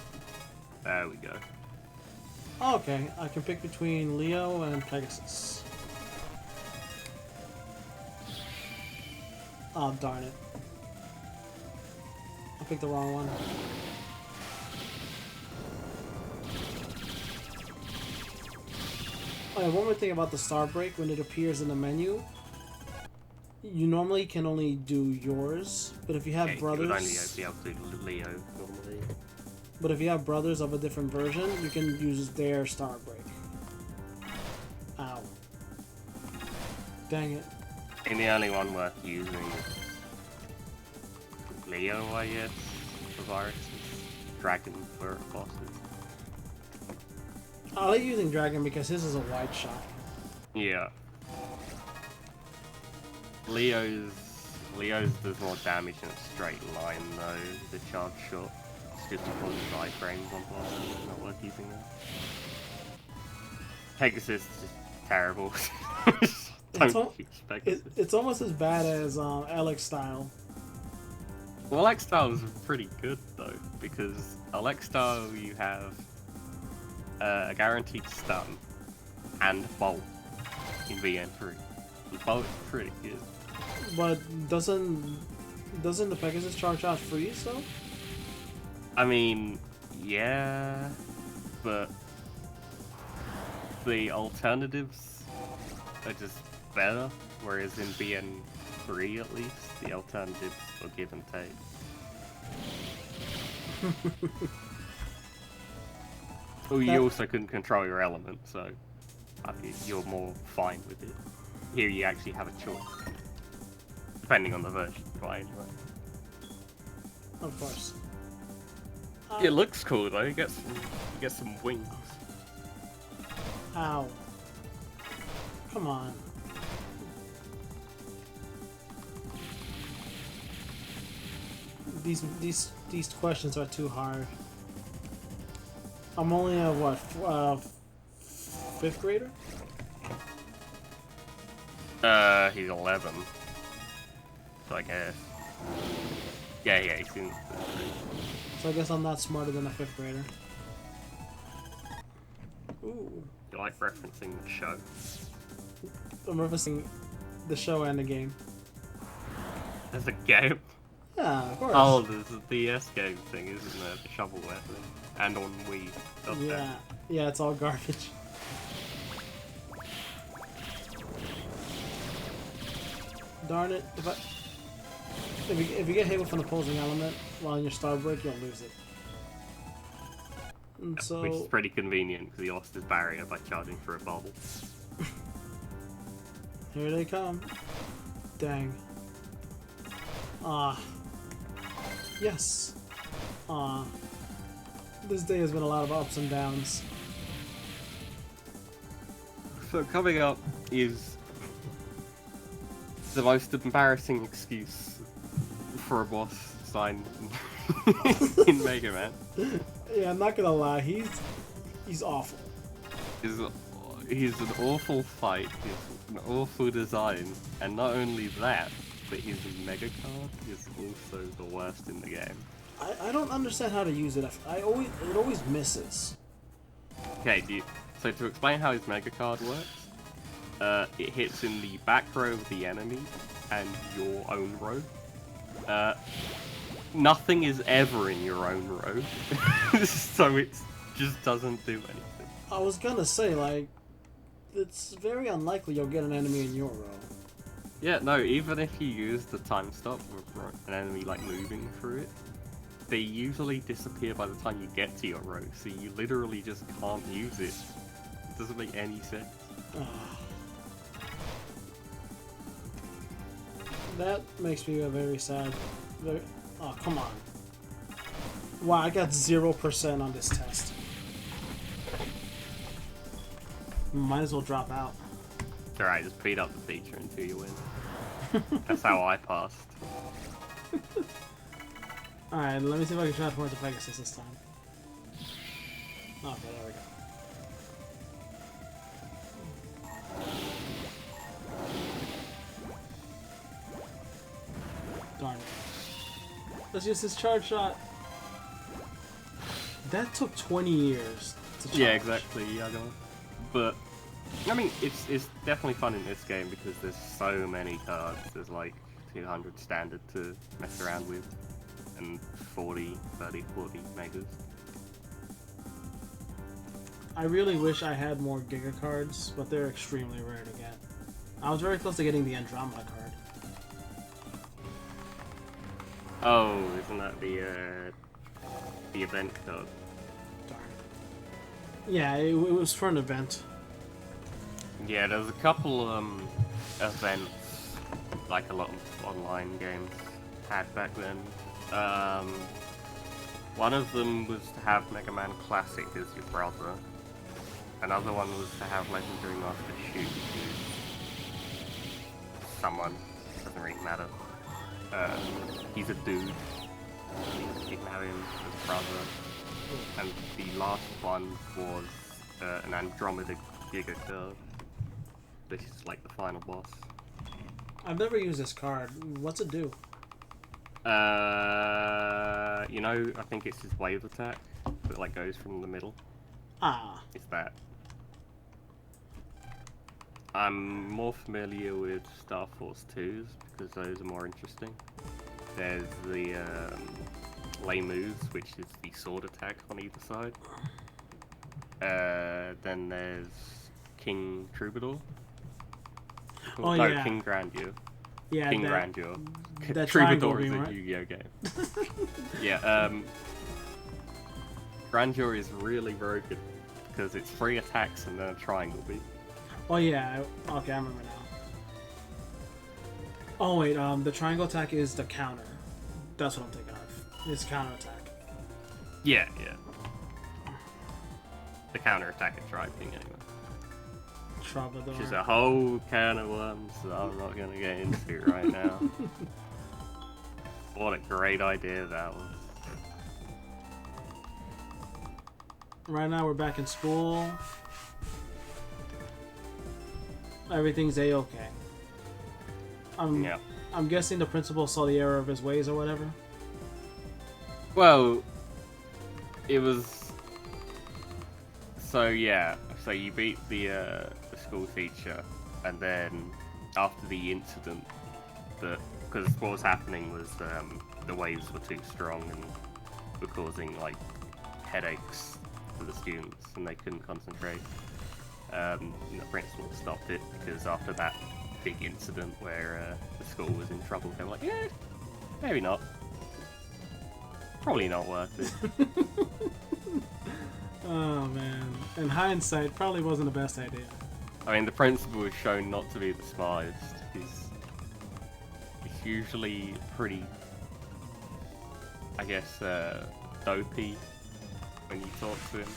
There we go. Okay, I can pick between Leo and Pegasus. Oh, darn it. I picked the wrong one. Oh, yeah, one more thing about the star break, when it appears in the menu, you normally can only do yours, but if you have Yeah, you brothers... would only be able to do Leo normally. But if you have brothers of a different version, you can use their star break. Ow. Dang it. And the only one worth using is Leo, I guess, for viruses. Dragon for bosses. I like using Dragon because his is a wide shot. Yeah. Leo's does more damage in a straight line though. The charge shot. It's just because his iframes on bosses. It's not worth using that. Pegasus is just terrible. Don't use Pegasus. It's almost as bad as Alex style. Well, Alex style is pretty good though, because Alex style you have a guaranteed stun and bolt in VN3. The bolt is pretty good. But doesn't the Pegasus charge out freeze though? I mean, yeah, but the alternatives are just better, whereas in BN3 at least, the alternatives are give and take. Well, you also couldn't control your element, so I think you're more fine with it. Here you actually have a choice. Depending on the version you buy anyway. Of course. It looks cool though, you get some wings. Ow. Come on. These questions are too hard. I'm only a what, 5th grader? He's 11. So I guess. Yeah, he's in. So I guess I'm not smarter than a 5th grader. Ooh. You like referencing the show? I'm referencing the show and the game. There's a game. Yeah, of course. Oh, there's a DS game thing, isn't there? The shovelware thing. And on Wii. God damn. Yeah, yeah, it's all garbage. Darn it! If you get hit with an opposing element while in your star break, you'll lose it. And so Which is pretty convenient because he lost his barrier by charging for a bubble. here they come. Dang. Ah. Yes. Ah. This day has been a lot of ups and downs. So coming up is the most embarrassing excuse for a boss sign in Mega Man. Yeah, I'm not gonna lie, he's awful. He's an awful fight, he's an awful design, and not only that, but his Mega Card is also the worst in the game. I don't understand how to use it. It always misses. Okay, so to explain how his Mega Card works, it hits in the back row of the enemy and your own row. Nothing is ever in your own row, so it just doesn't do anything. I was gonna say, like, it's very unlikely you'll get an enemy in your row. Yeah, no, even if you use the time stop with an enemy like moving through it, they usually disappear by the time you get to your row, so you literally just can't use it. It doesn't make any sense. That makes me very sad. Oh, come on. Wow, I got 0% on this test. Might as well drop out. It's alright, just beat up the feature until you win. That's how I passed. Alright, let me see if I can transform to Pegasus this time. Okay, there we go. Darn it. Let's use this charge shot. That took 20 years to charge. Yeah, exactly, yeah, I know. But, I mean, it's definitely fun in this game because there's so many cards. There's like 200 standard to mess around with, and 40 megas. I really wish I had more Giga cards, but they're extremely rare to get. I was very close to getting the Andromeda card. Oh, isn't that the event card? Darn. Yeah, it was for an event. Yeah, there's a couple events, like a lot of online games had back then. One of them was to have Mega Man Classic as your brother. Another one was to have Legendary Master Shoot as someone. Doesn't really matter. He's a dude. You can have him as brother. And the last one was an Andromeda Giga card. This is like the final boss. I've never used this card. What's it do? You know, I think it's his wave attack that like goes from the middle. Ah. It's that. I'm more familiar with Star Force 2s because those are more interesting. There's the Lay Moves, which is the sword attack on either side. Then there's King Troubadour. Oh, no, yeah. King Grandeur. Yeah, King Grandeur. that Troubadour triangle is beam, a right? Yu-Gi-Oh game. Yeah, Grandeur is really very good because it's 3 attacks and then a triangle beam. Oh yeah, okay, I remember now. Oh wait, the triangle attack is the counter. That's what I'm thinking of. It's counter attack. Yeah, yeah. The counter attack at Tribe King anyway. Troubadour. Which is a whole can of worms that I'm not going to get into right now. What a great idea that was. Right now we're back in school. Everything's a-okay. Yeah. I'm guessing the principal saw the error of his ways or whatever. Well, it was... So yeah, so you beat the school teacher, and then after the incident that because what was happening was the waves were too strong and were causing like headaches for the students, and they couldn't concentrate. And the principal stopped it because after that big incident where the school was in trouble, they were like, yeah, maybe not. Probably not worth it. Oh man. In hindsight, probably wasn't the best idea. I mean, the principal was shown not to be the smartest. He's usually pretty, I guess, dopey when you talk to him,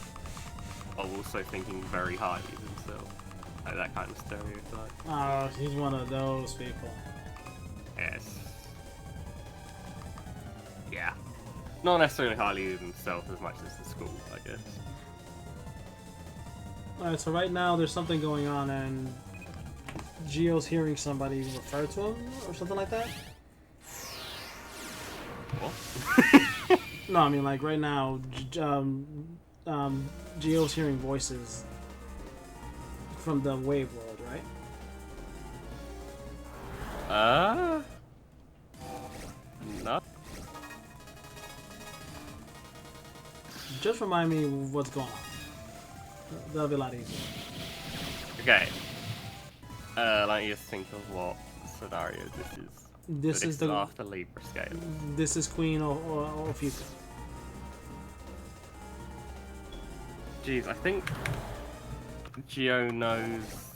while also thinking very highly of himself. Like that kind of stereotype. Oh, he's one of those people. Yes. Yeah. Not necessarily highly of himself as much as the school, I guess. Alright, so right now there's something going on and Gio's hearing somebody refer to him or something like that? What? No, I mean like right now Gio's hearing voices from the wave world, right? No. Just remind me what's going on. That'll be a lot easier. Okay. Let me just think of what scenario this is. This is the the after Libra scale. This is Queen or Future. Jeez, I think Gio knows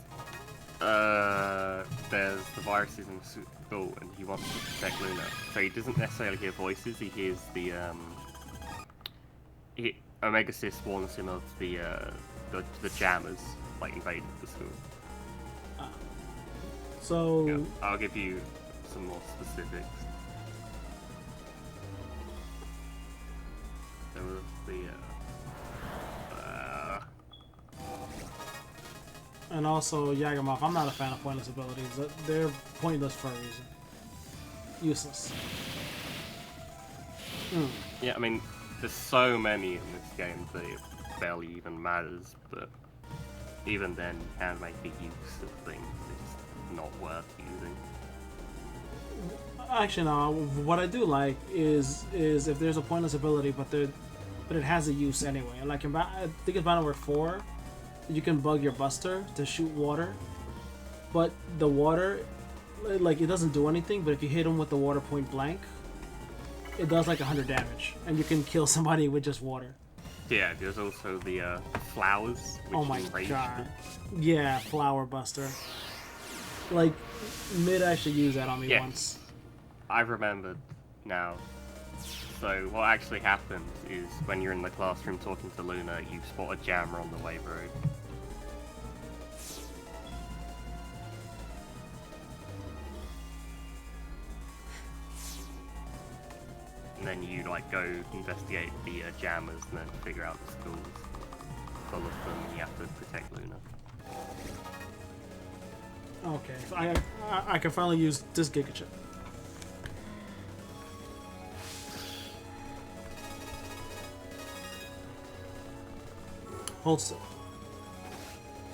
there's the viruses in school and he wants to protect Luna. So he doesn't necessarily hear voices, he hears the Omega Sis warns him of the jammers like invading the school. So Yeah, I'll give you some more specifics. There was the and also Yagimoth, I'm not a fan of pointless abilities. They're pointless for a reason. Useless. yeah, I mean, there's so many in this game that it barely even matters, but even then, you can make a use of things it's not worth using. Actually, no. What I do like is if there's a pointless ability, but it has a use anyway. Like I think in Battle 4, you can bug your Buster to shoot water, but the water, like it doesn't do anything. But if you hit him with the water point blank, it does like 100 damage, and you can kill somebody with just water. Yeah, there's also the flowers, which Oh my enrage god. them. Yeah, Flower Buster. Like, Mid actually used that on me Yes. once. I remembered now. So what actually happens is when you're in the classroom talking to Luna, you spot a jammer on the wave road. And then you like go investigate the jammers and then figure out the schools full of them, and you have to protect Luna. Okay, so I can finally use this Giga Chip. Hold still.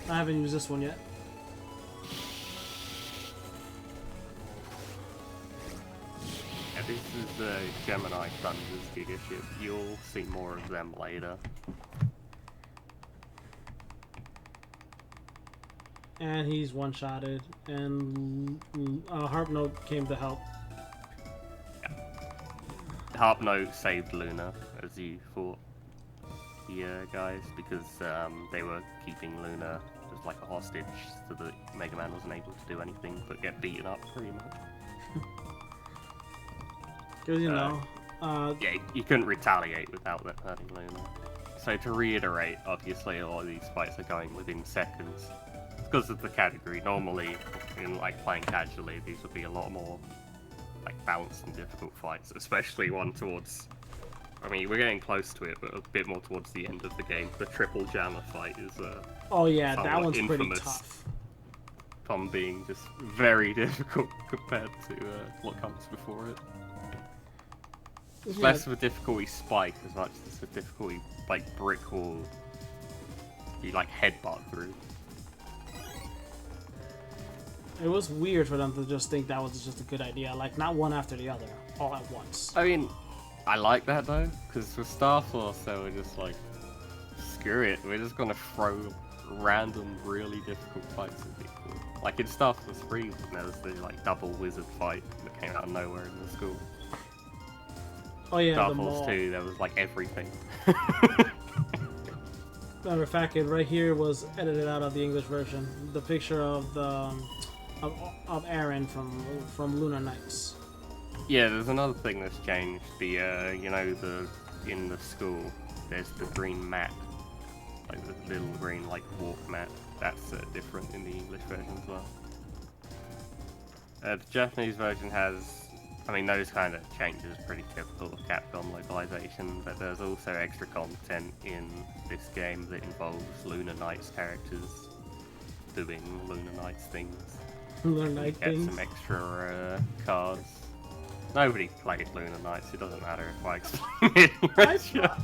I haven't used this one yet. Yeah, this is the Gemini Thunder's Giga Ship. You'll see more of them later. And he's one-shotted, and Harp Note came to help. Harp Note saved Luna, as you thought, the guys, because they were keeping Luna as like a hostage, so that Mega Man wasn't able to do anything but get beaten up pretty much. Because, you know, Yeah, you couldn't retaliate without that hurting Luna. So to reiterate, obviously a lot of these fights are going within seconds. Because of the category, normally, in like playing casually, these would be a lot more like balanced and difficult fights, especially one towards, I mean, we're getting close to it, but a bit more towards the end of the game. The triple jammer fight is oh yeah, that somewhat one's pretty infamous tough. from being just very difficult compared to what comes before it. It's Yeah, less of a difficulty spike as much as a difficulty like brick wall you like headbutt through. It was weird for them to just think that was just a good idea, like not one after the other, all at once. I mean, I like that though, because for Star Force, they were just like, screw it, we're just gonna throw random, really difficult fights at people. Like in Star Force 3, there was the like double wizard fight that came out of nowhere in the school. Oh yeah, Star the Force mall. 2, there was like everything. Matter of fact, it right here was edited out of the English version. The picture of the of Aaron from Lunar Nights. Yeah, there's another thing that's changed. The you know, the in the school, there's the green mat, like the little green like walk mat. That's different in the English version as well. The Japanese version has, I mean, those kind of changes are pretty typical of Capcom localization, but there's also extra content in this game that involves Lunar Nights characters doing Lunar Nights things. Lunar You Night get things. some extra cards. Nobody played Lunar Nights, it doesn't matter if I explain it.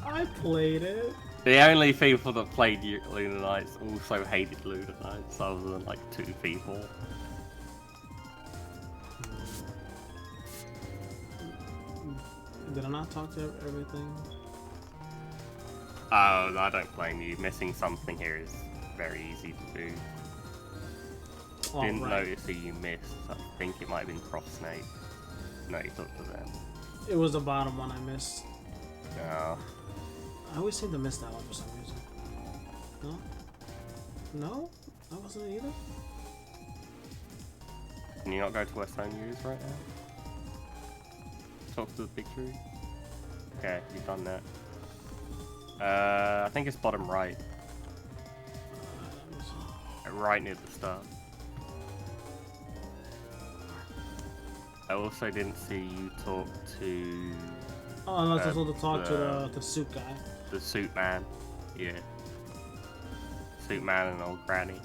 I played it. The only people that played Lunar Nights also hated Lunar Nights, other than like 2 people. Did I not talk to everything? Oh, I don't blame you. Missing something here is very easy to do. Oh, Didn't right. notice who you missed. I think it might have been Prof Snake. No, you talked to them. It was the bottom one I missed. No. I always seem to miss that one for some reason. No? No? That wasn't it either? Can you not go to Western News right now? Talk to the big tree? Okay, you've done that. I think it's bottom right. Let me see. Right near the start. I also didn't see you talk to Oh, unless I was supposed to talk to the- the suit guy. the suit man. Yeah. Suit man and old granny.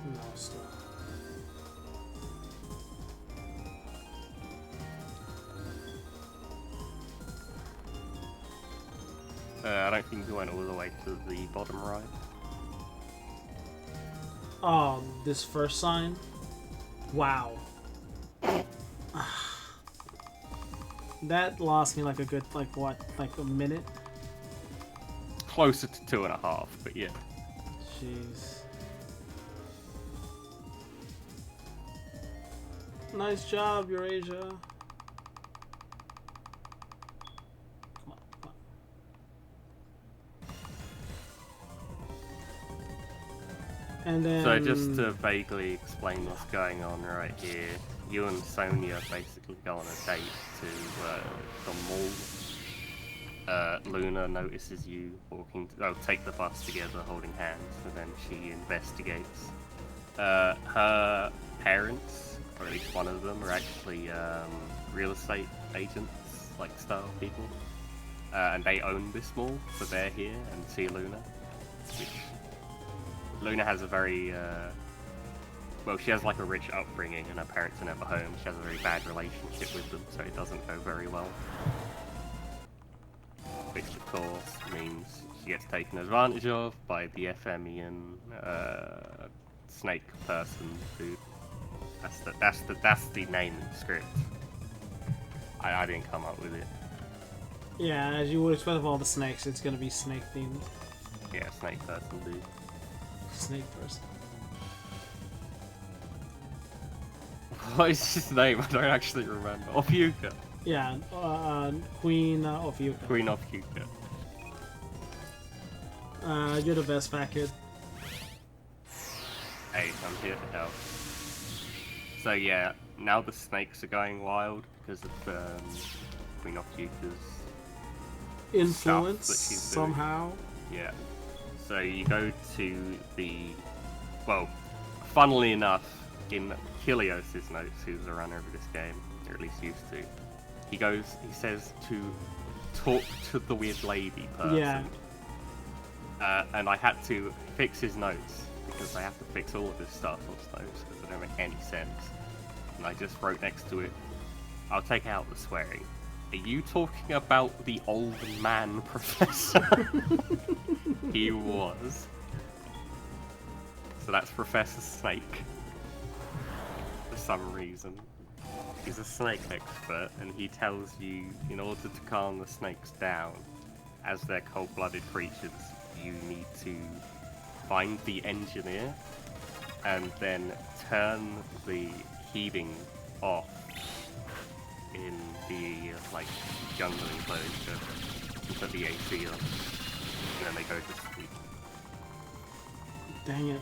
No, still. I don't think you went all the way to the bottom right. Oh, this first sign? Wow. That lost me like a good, like what, like a minute? Closer to 2.5, but yeah. Jeez. Nice job, Eurasia. Come on, come on. And then... So just to vaguely explain what's going on right here, you and Sonia basically go on a date to the mall. Luna notices you walking, take the bus together holding hands, and then she investigates. Her parents, or at least one of them, are actually real estate agents, like style people. And they own this mall, so they're here and see Luna. Which Luna has a very, well, she has like a rich upbringing and her parents are never home. She has a very bad relationship with them, so it doesn't go very well. Which of course means she gets taken advantage of by the FMEan snake person who, that's the name in the script. I didn't come up with it. Yeah, as you would expect of all the snakes, it's gonna be snake themed. Yeah, snake person dude. Snake person. What is his name? I don't actually remember. Ophiuka. Yeah, Queen Ophiuka. Queen Ophiuka. You're the best, fat kid. Hey, I'm here to help. So yeah, now the snakes are going wild because of Queen Ophiuka's Influence that she's doing. somehow. Yeah. So you go to the, well, funnily enough, in Kilios' notes, who's the runner of this game, or at least used to, he says to talk to the weird lady person. Yeah. And I had to fix his notes, because I have to fix all of his Star Force notes, because they don't make any sense. And I just wrote next to it, I'll take out the swearing. Are you talking about the old man professor? He was. So that's Professor Snake. For some reason. He's a snake expert, and he tells you, in order to calm the snakes down, as they're cold-blooded creatures, you need to find the engineer, and then turn the heating off in the, like, jungle enclosure, and put the AC on, and then they go to sleep. Dang it.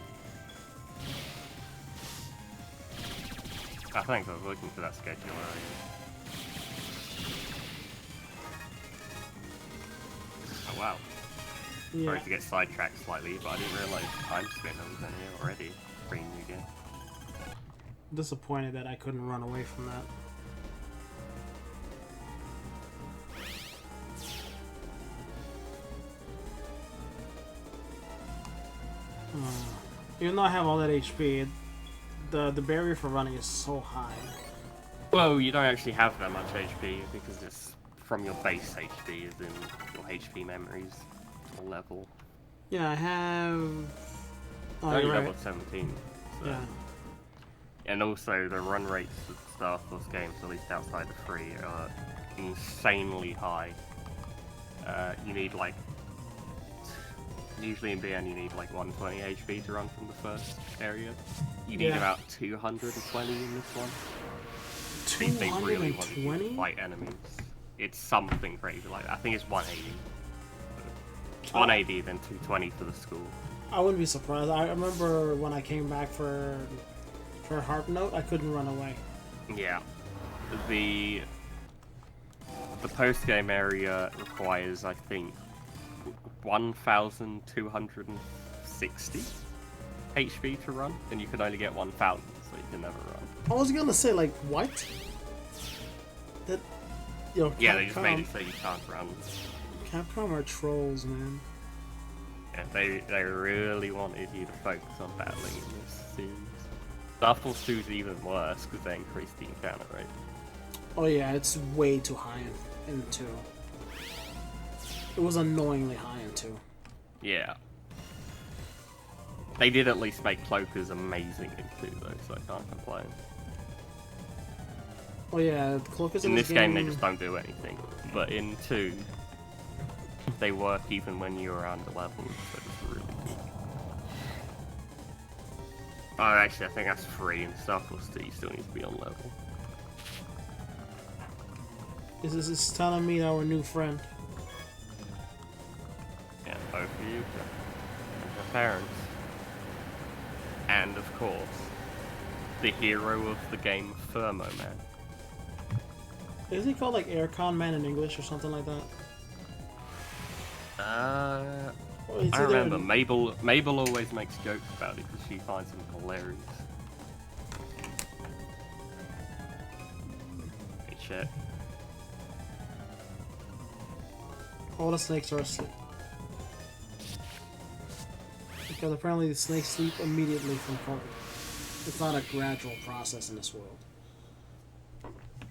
I think I was looking for that schedule earlier. Oh wow. Yeah. Sorry to get sidetracked slightly, but I didn't realise Time Spinner was in here already. Pretty new game. Disappointed that I couldn't run away from that. Even though I have all that HP, the barrier for running is so high. Well, you don't actually have that much HP because it's from your base HP, as in your HP memories level. Yeah, I have. Oh, Only you're level right. 17. So. Yeah. And also, the run rates at the start of those games, at least outside the free, are insanely high. You need like. Usually in BN, you need like 120 HP to run from the first area. You need about 220 in this one. They really want you to fight enemies. It's something crazy like that. I think it's 180. It's 180, then 220 for the school. I wouldn't be surprised. I remember when I came back for Harp Note, I couldn't run away. Yeah. The post-game area requires, I think, 1,260 HP to run, and you can only get 1,000, so you can never run. I was gonna say, like, what? That, yo, Yeah, they just made it so you can't run. Capcom are trolls, man. Yeah, they really wanted you to focus on battling in this series. Dark Force 2 is even worse because they increased the encounter rate. Oh yeah, it's way too high in 2. It was annoyingly high in 2. Yeah. They did at least make Cloakers amazing in 2 though, so I can't complain. Oh yeah, Cloakers in this game they just don't do anything. But in 2, they work even when you're under leveled, so it's really cool. Oh, actually, I think that's free in Star Force 2, you still need to be on level. This is telling me our new friend. Yeah, both of you, and her parents. And, of course, the hero of the game, Thermo Man. Isn't he called like Aircon Man in English or something like that? I remember Mabel always makes jokes about it because she finds him hilarious. Hey, check. All the snakes are asleep. Because apparently the snakes sleep immediately from cold. It's not a gradual process in this world.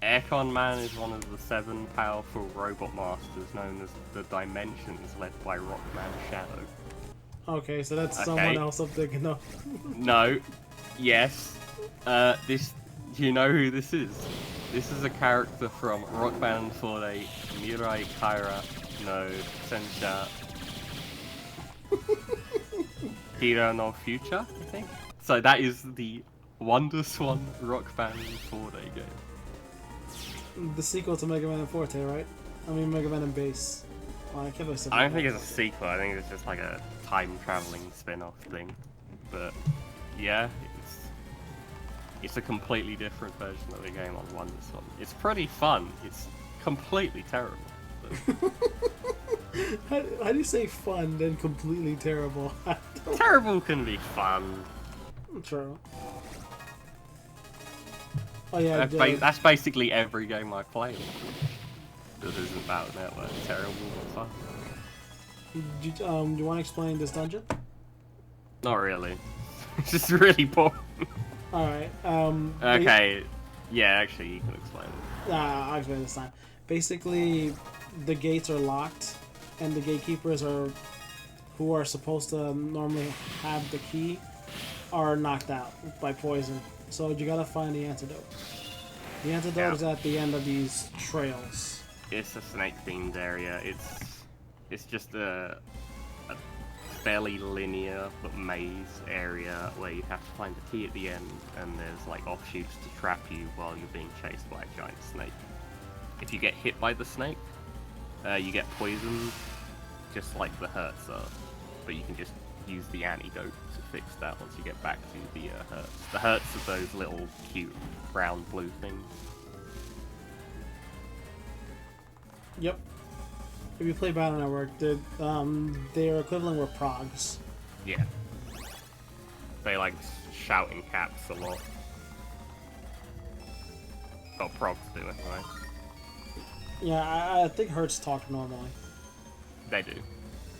Aircon Man is one of the 7 powerful robot masters known as the Dimensions, led by Rockman Shadow. Okay, so that's someone else I'm thinking of. No. Yes. Do you know who this is? This is a character from Rock Band 4-Day Mirai Kaira no Sensha Hero no Future, I think. So that is the Wonder Swan Rock Band 4-Day game. The sequel to Mega Man and Forte, right? I mean Mega Man and Base. Oh, I can't believe I don't think it's a sequel, I think it's just like a time-traveling spin-off thing. But yeah, it's a completely different version of the game on Wonder Swan. It's pretty fun. It's completely terrible. How do you say fun then completely terrible? Terrible can be fun. True. Oh yeah, that's basically every game I play. That isn't Battle Network. Terrible but fun. Do you want to explain this dungeon? Not really. It's just really boring. Alright, okay. Yeah, actually, you can explain it. I'll explain this time. Basically, the gates are locked, and the gatekeepers are who are supposed to normally have the key are knocked out by poison. So you gotta find the antidote. The antidote is at the end of these trails. It's a snake-themed area. It's just a fairly linear but maze area where you have to find the key at the end, and there's like offshoots to trap you while you're being chased by a giant snake. If you get hit by the snake, you get poisoned, just like the hurts are, but you can just use the antidote to fix that once you get back to the hurts. The hurts are those little cute brown blue things. Yep. If you play Battle Network, their equivalent were progs. Yeah. They like shout in caps a lot. Well, progs do anyway. Yeah, I think Hertz talk normally. They do.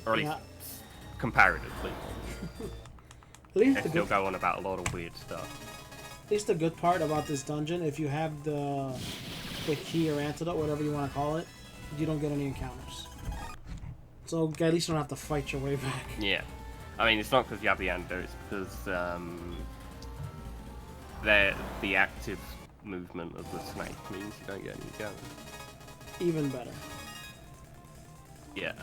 Or at least Yeah. comparatively. At least They the still good, go on about a lot of weird stuff. at least the good part about this dungeon, if you have the key or antidote, whatever you want to call it, you don't get any encounters. So at least you don't have to fight your way back. Yeah. I mean, it's not because you have the antidote, it's because the active movement of the snake means you don't get any encounters. Even better. Yeah,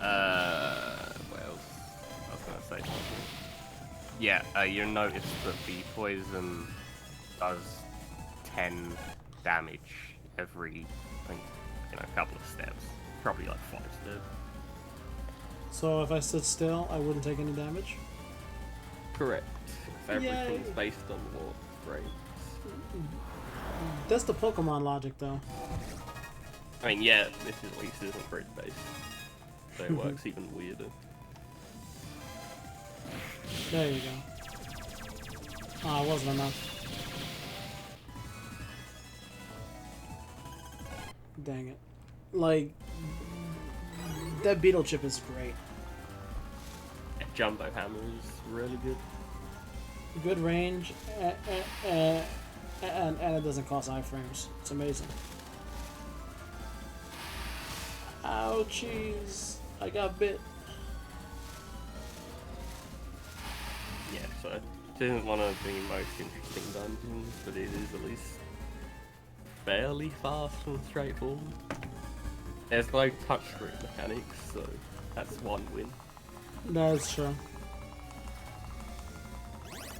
what else? I was gonna say something. Yeah, you'll notice that the poison does 10 damage every, I think, couple of steps. Probably like 5 steps. So if I stood still, I wouldn't take any damage? Correct. If everything's Yay. based on what rates. That's the Pokemon logic, though. I mean, yeah, this is at least isn't grid based. So it works even weirder. There you go. Ah, it wasn't enough. Dang it. Like, that beetle chip is great. A jumbo hammer is really good. Good range, and it doesn't cost iframes. It's amazing. Ouchies. I got bit. Yeah, so it isn't one of the most interesting dungeons, but it is at least fairly fast and straightforward. There's no touchscreen mechanics, so that's one win. That's true.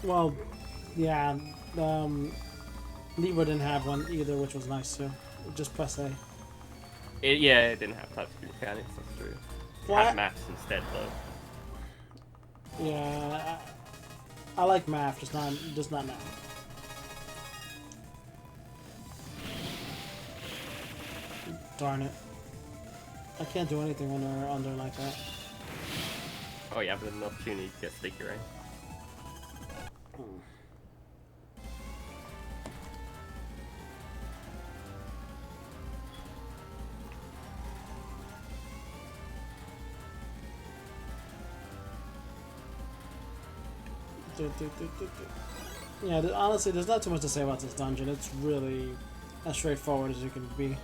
Well, yeah, Libra didn't have one either, which was nice too. Just press A. Yeah, it didn't have touchscreen mechanics, that's true. It What? had maps instead, though. Yeah, I like math, just not now. Darn it! I can't do anything when they're under like that. Oh yeah, but an opportunity to get sticky rain. Yeah, honestly, there's not too much to say about this dungeon. It's really as straightforward as you can be.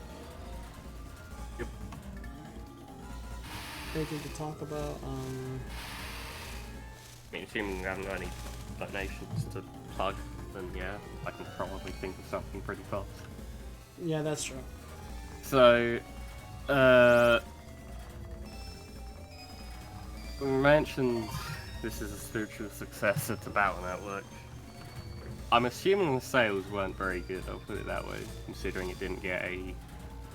Yep. Anything to talk about? I mean, assuming we haven't got any donations to plug, then yeah, I can probably think of something pretty fast. Yeah, that's true. So, we mentioned this is a spiritual successor to Battle Network. I'm assuming the sales weren't very good, I'll put it that way, considering it didn't get a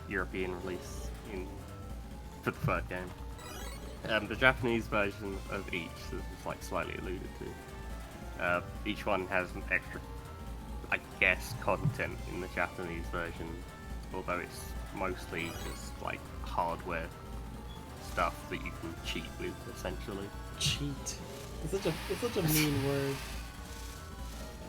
European release for the third game. The Japanese version of each, as was like slightly alluded to, each one has an extra, I guess, content in the Japanese version, although it's mostly just like hardware stuff that you can cheat with, essentially. Cheat. It's such a mean word.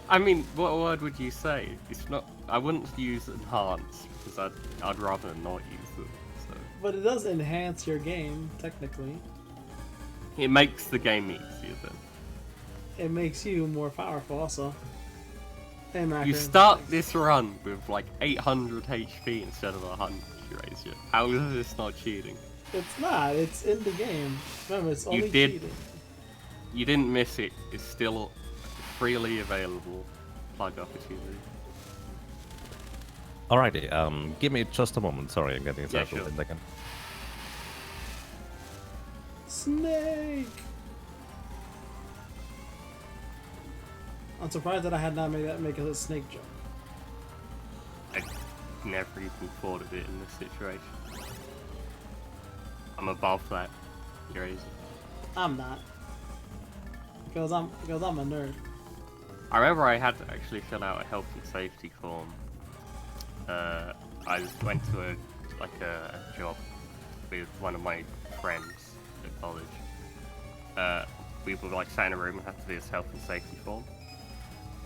I mean, what word would you say? It's not. I wouldn't use enhance because I'd rather not use them. So But it does enhance your game, technically. it makes the game easier. Then It makes you more powerful, also. Hey, Macron. you start this run with like 800 HP instead of 100. Ratio. How is this not cheating? It's not. It's in the game. Remember, it's only did- cheating. you didn't miss it. It's still freely available. Plug opportunity. Alrighty, give me just a moment. Sorry, I'm getting settled sure. in again. Snake! I'm surprised that I had not make a snake joke. I never even thought of it in this situation. I'm above that. You're easy. I'm not. Because I'm a nerd. I remember I had to actually fill out a health and safety form. I just went to a job with one of my friends at college. We were like sat in a room and had to do this health and safety form.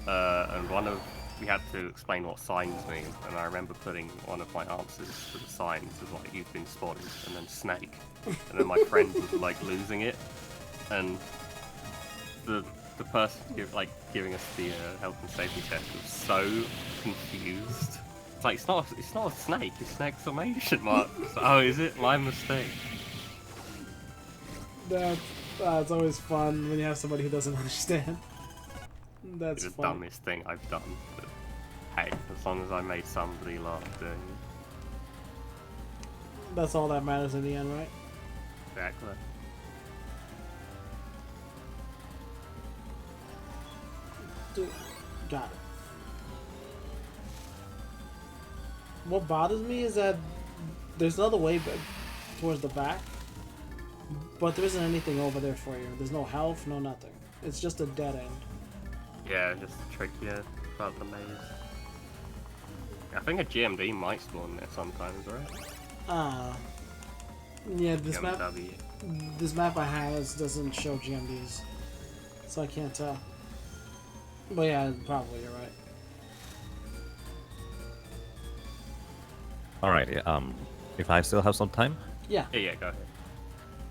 And we had to explain what signs mean, and I remember putting one of my answers to the signs as like "you've been spotted" and then snake, and then my friend was like losing it, and the person giving us the health and safety test was so confused. It's like it's not a snake, it's an exclamation mark. So, oh, is it my mistake? That's always fun when you have somebody who doesn't understand. That's It's the fun. dumbest thing I've done. But hey, as long as I made somebody laugh doing it. That's all that matters in the end, right? Exactly. Got it. What bothers me is that there's another way towards the back, but there isn't anything over there for you. There's no health, no nothing. It's just a dead end. Yeah, just tricky about the maze. I think a GMD might spawn there sometimes, right? Yeah, this map GMW. I has doesn't show GMDs, so I can't tell. But yeah, probably you're right. Alrighty, if I still have some time? Yeah. Yeah, go ahead.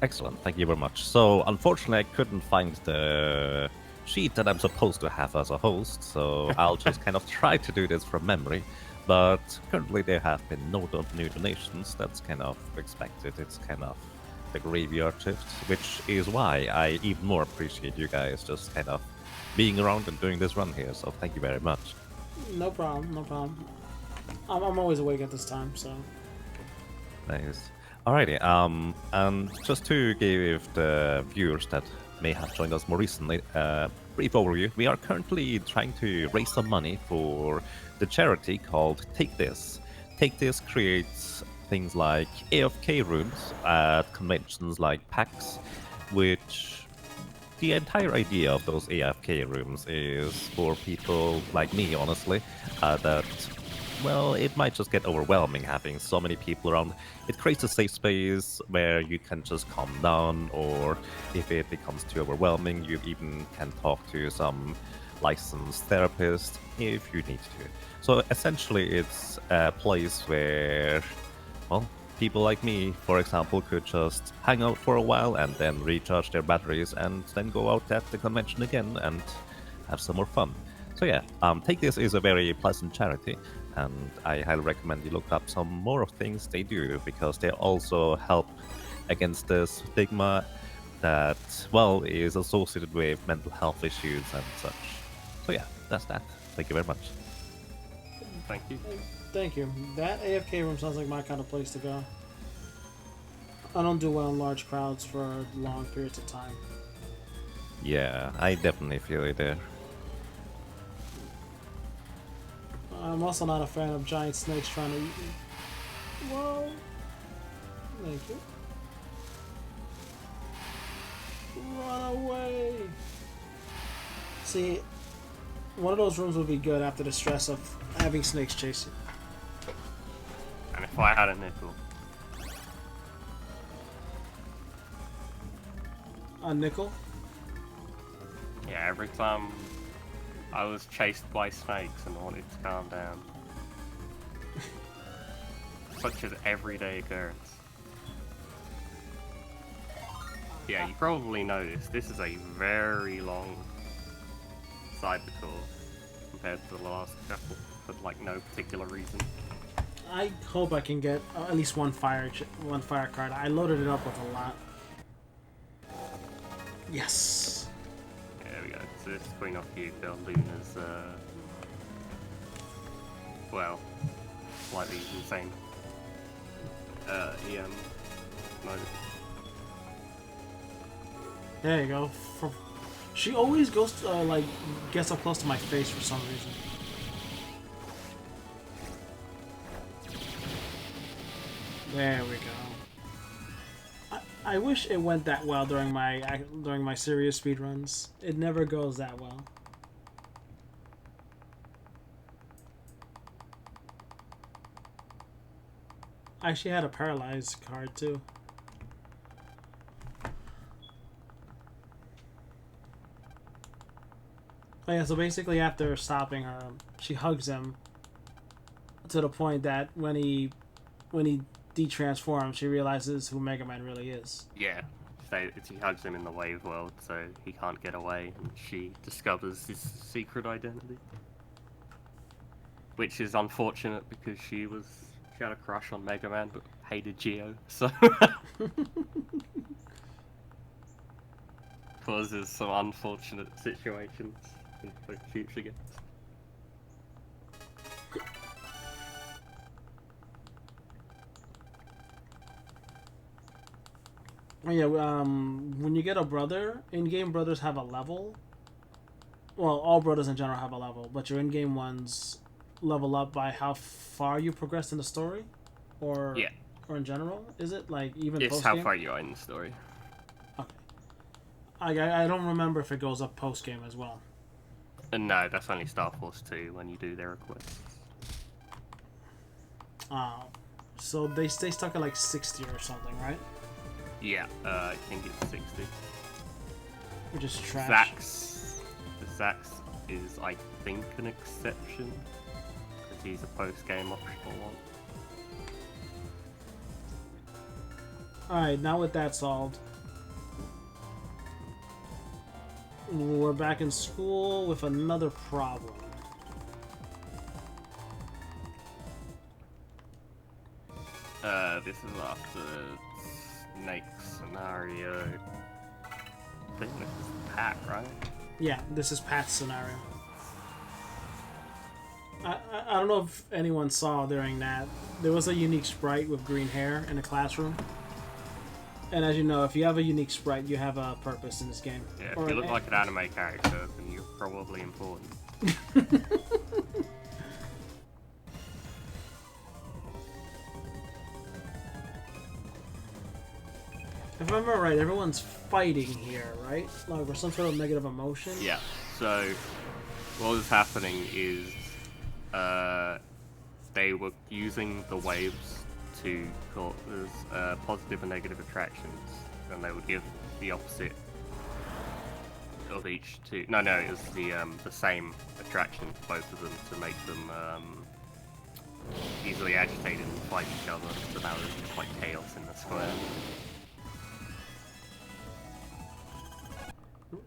Excellent, thank you very much. So, unfortunately, I couldn't find the sheet that I'm supposed to have as a host, so I'll just kind of try to do this from memory. But currently there have been no new donations. That's kind of expected. It's kind of the graveyard shift, which is why I even more appreciate you guys just kind of being around and doing this run here. So thank you very much. No problem, no problem. I'm always awake at this time, so. Nice. Alrighty, and just to give the viewers that may have joined us more recently a brief overview, we are currently trying to raise some money for the charity called Take This. Take This creates things like AFK rooms at conventions like PAX, which the entire idea of those AFK rooms is for people like me, honestly, that, well, it might just get overwhelming having so many people around. It creates a safe space where you can just calm down, or if it becomes too overwhelming, you even can talk to some licensed therapist if you need to. So essentially, it's a place where, well, people like me, for example, could just hang out for a while and then recharge their batteries and then go out at the convention again and have some more fun. So yeah, Take This is a very pleasant charity, and I highly recommend you look up some more of things they do, because they also help against the stigma that, well, is associated with mental health issues and such. So yeah, that's that. Thank you very much. Thank you. Thank you. That AFK room sounds like my kind of place to go. I don't do well in large crowds for long periods of time. Yeah, I definitely feel it there. I'm also not a fan of giant snakes trying to eat me. Whoa. Thank you. Run away. See, one of those rooms would be good after the stress of having snakes chase you. And if I had a nickel, A nickel? yeah, every time I was chased by snakes and wanted to calm down. Such an everyday occurrence. Yeah, you probably noticed this is a very long side tour compared to the last couple, for like no particular reason. I hope I can get at least one fire card. I loaded it up with a lot. Yes. this Queen of Fuga, Luna's, well, slightly insane. EM mode. There you go. She always goes to, like, gets up close to my face for some reason. There we go. I wish it went that well during my serious speedruns. It never goes that well. I actually had a paralyzed card too. Oh yeah, so basically after stopping her, she hugs him to the point that when he de-transforms, she realizes who Mega Man really is. Yeah, so she hugs him in the wave world, so he can't get away, and she discovers his secret identity. Which is unfortunate because she had a crush on Mega Man but hated Geo, so causes some unfortunate situations in future games. Oh yeah, when you get a brother, in-game brothers have a level. Well, all brothers in general have a level, but your in-game ones level up by how far you progress in the story, or Yeah, or in general. Is it like even it's post-game? how far you are in the story. Okay. I don't remember if it goes up post-game as well. And no, that's only Star Force 2 when you do their requests. So they stay stuck at like 60 or something, right? Yeah, I think it's 60. Which is trash. Zax is, I think, an exception, because he's a post-game optional one. Alright, now with that solved, we're back in school with another problem. This is after Snake scenario. I think this is Pat, right? Yeah, this is Pat's scenario. I don't know if anyone saw during that, there was a unique sprite with green hair in the classroom. And as you know, if you have a unique sprite, you have a purpose in this game. Yeah, Or if you look an- like an anime character, then you're probably important. If I remember right, everyone's fighting here, right? Like, or some sort of negative emotion? Yeah, so what was happening is they were using the waves to cause positive and negative attractions, and they would give the opposite of each two. No, it was the same attraction for both of them to make them easily agitated and fight each other, so that was just like chaos in the square.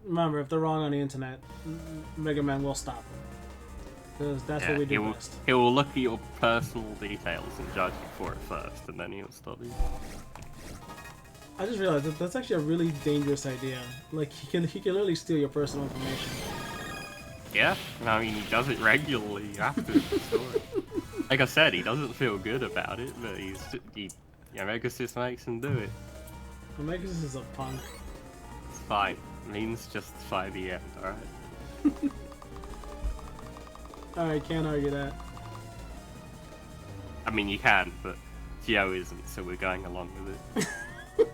Remember, if they're wrong on the internet, Mega Man will stop them. Because that's what we do best. He will look at your personal details and judge you for it first, and then he'll stop you. I just realized that that's actually a really dangerous idea. Like, he can literally steal your personal information. Yeah, I mean, he does it regularly after the story. Like I said, he doesn't feel good about it, but Megas just makes him do it. Omegas is a punk. It's fine. Means justify the end, alright? Alright, can't argue that. I mean, you can, but Geo isn't, so we're going along with it.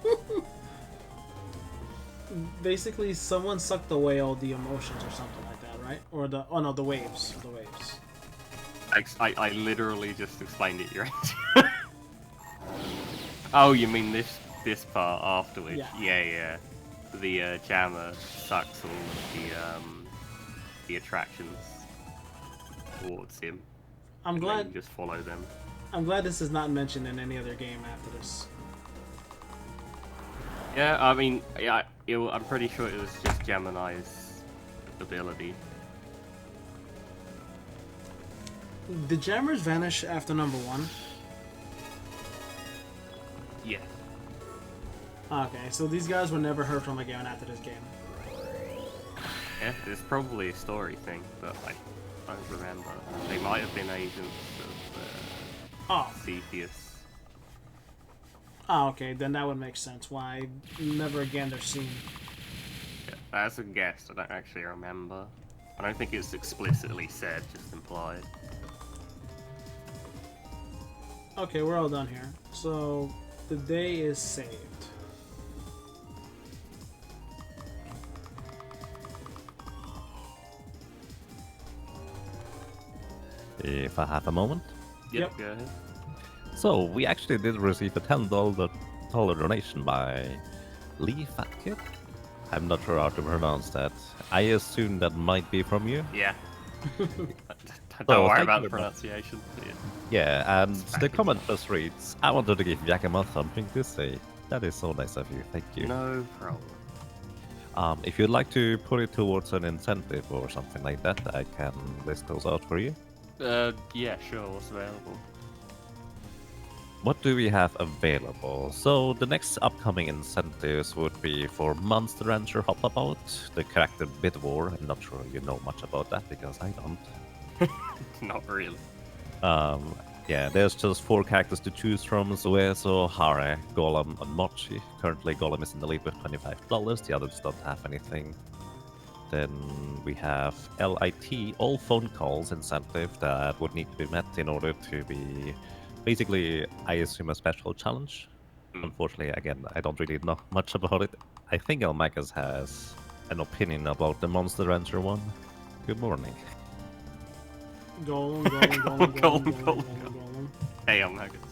Basically, someone sucked away all the emotions or something like that, right? Or the waves. The waves. I literally just explained it, you're right. Oh, you mean this part afterwards? Yeah. The jammer sucks all of the attractions towards him. I'm glad you just follow them. I'm glad this is not mentioned in any other game after this. Yeah, I mean, yeah, I'm pretty sure it was just Gemini's ability. Did jammers vanish after number 1? Yeah. Okay, so these guys were never heard from again after this game. Yeah, it's probably a story thing, but I don't remember. They might have been agents of Oh. Cepheus. Oh, okay, then that would make sense. Why never again they're seen. Yeah, as a guess, I don't actually remember. I don't think it's explicitly said, just implied. Okay, we're all done here. So the day is saved. If I have a moment. Yep. Go ahead. So we actually did receive a $10 donation by Lee Fatkid. I'm not sure how to pronounce that. I assume that might be from you. Yeah. Oh, Don't worry thank about you the very much. pronunciation. Yeah. Yeah, and It's the Fatkid. comment just reads, I wanted to give Yakima something to say. That is so nice of you, thank you. No problem. If you'd like to put it towards an incentive or something like that, I can list those out for you. Yeah, sure, what's available? What do we have available? So the next upcoming incentives would be for Monster Rancher Hopabout, the character Bit War. I'm not sure you know much about that because I don't. Not really. Yeah, there's just 4 characters to choose from: Zuezo, Hare, Golem, and Mochi. Currently, Golem is in the lead with $25. The others don't have anything. Then we have LIT, all phone calls incentive that would need to be met in order to be basically, I assume, a special challenge. Unfortunately, again, I don't really know much about it. I think Elmagus has an opinion about the Monster Rancher one. Good morning. Golem. Golem. Hey, I'm Nuggets.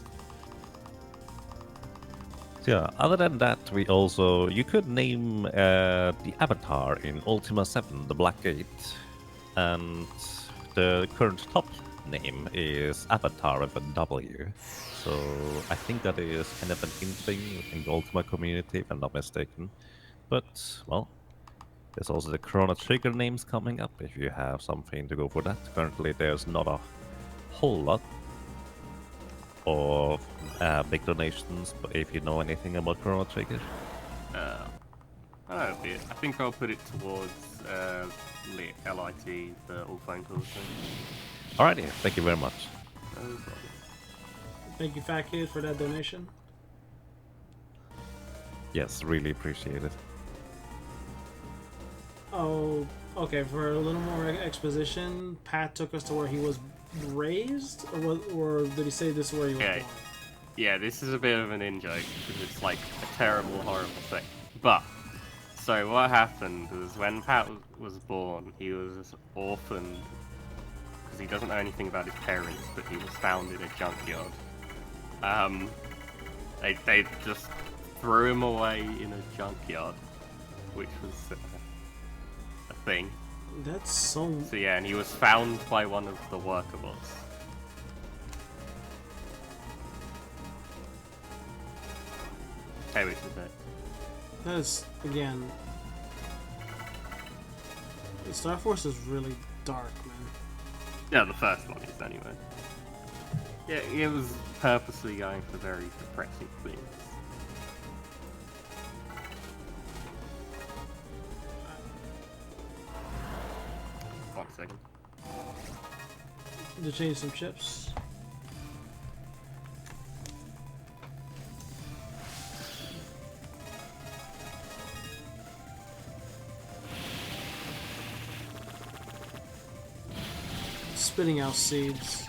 So yeah, other than that, we also, you could name the avatar in Ultima 7, the Black Gate, and the current top name is Avatar with a W. So I think that is kind of an in thing in the Ultima community, if I'm not mistaken. But, well, there's also the Chrono Trigger names coming up, if you have something to go for that. Currently, there's not a whole lot of big donations, but if you know anything about Chrono Trigger. I don't know a bit. I think I'll put it towards LIT, the all phone calls thing. Alrighty, thank you very much. No problem. Thank you, Fat Kid, for that donation. Yes, really appreciate it. Oh, okay. For a little more exposition, Pat took us to where he was raised, or did he say this is where he was Okay. born? Yeah, this is a bit of an in-joke, because it's like a terrible, horrible thing. But, so what happened was when Pat was born, he was orphaned, because he doesn't know anything about his parents, but he was found in a junkyard. They just threw him away in a junkyard, which was a thing. That's so. So yeah, and he was found by one of the worker bots. Hey, which is it? That is, again. Star Force is really dark, man. Yeah, the first one is anyway. Yeah, it was purposely going for very depressing themes. One second. To change some chips. Spitting out seeds.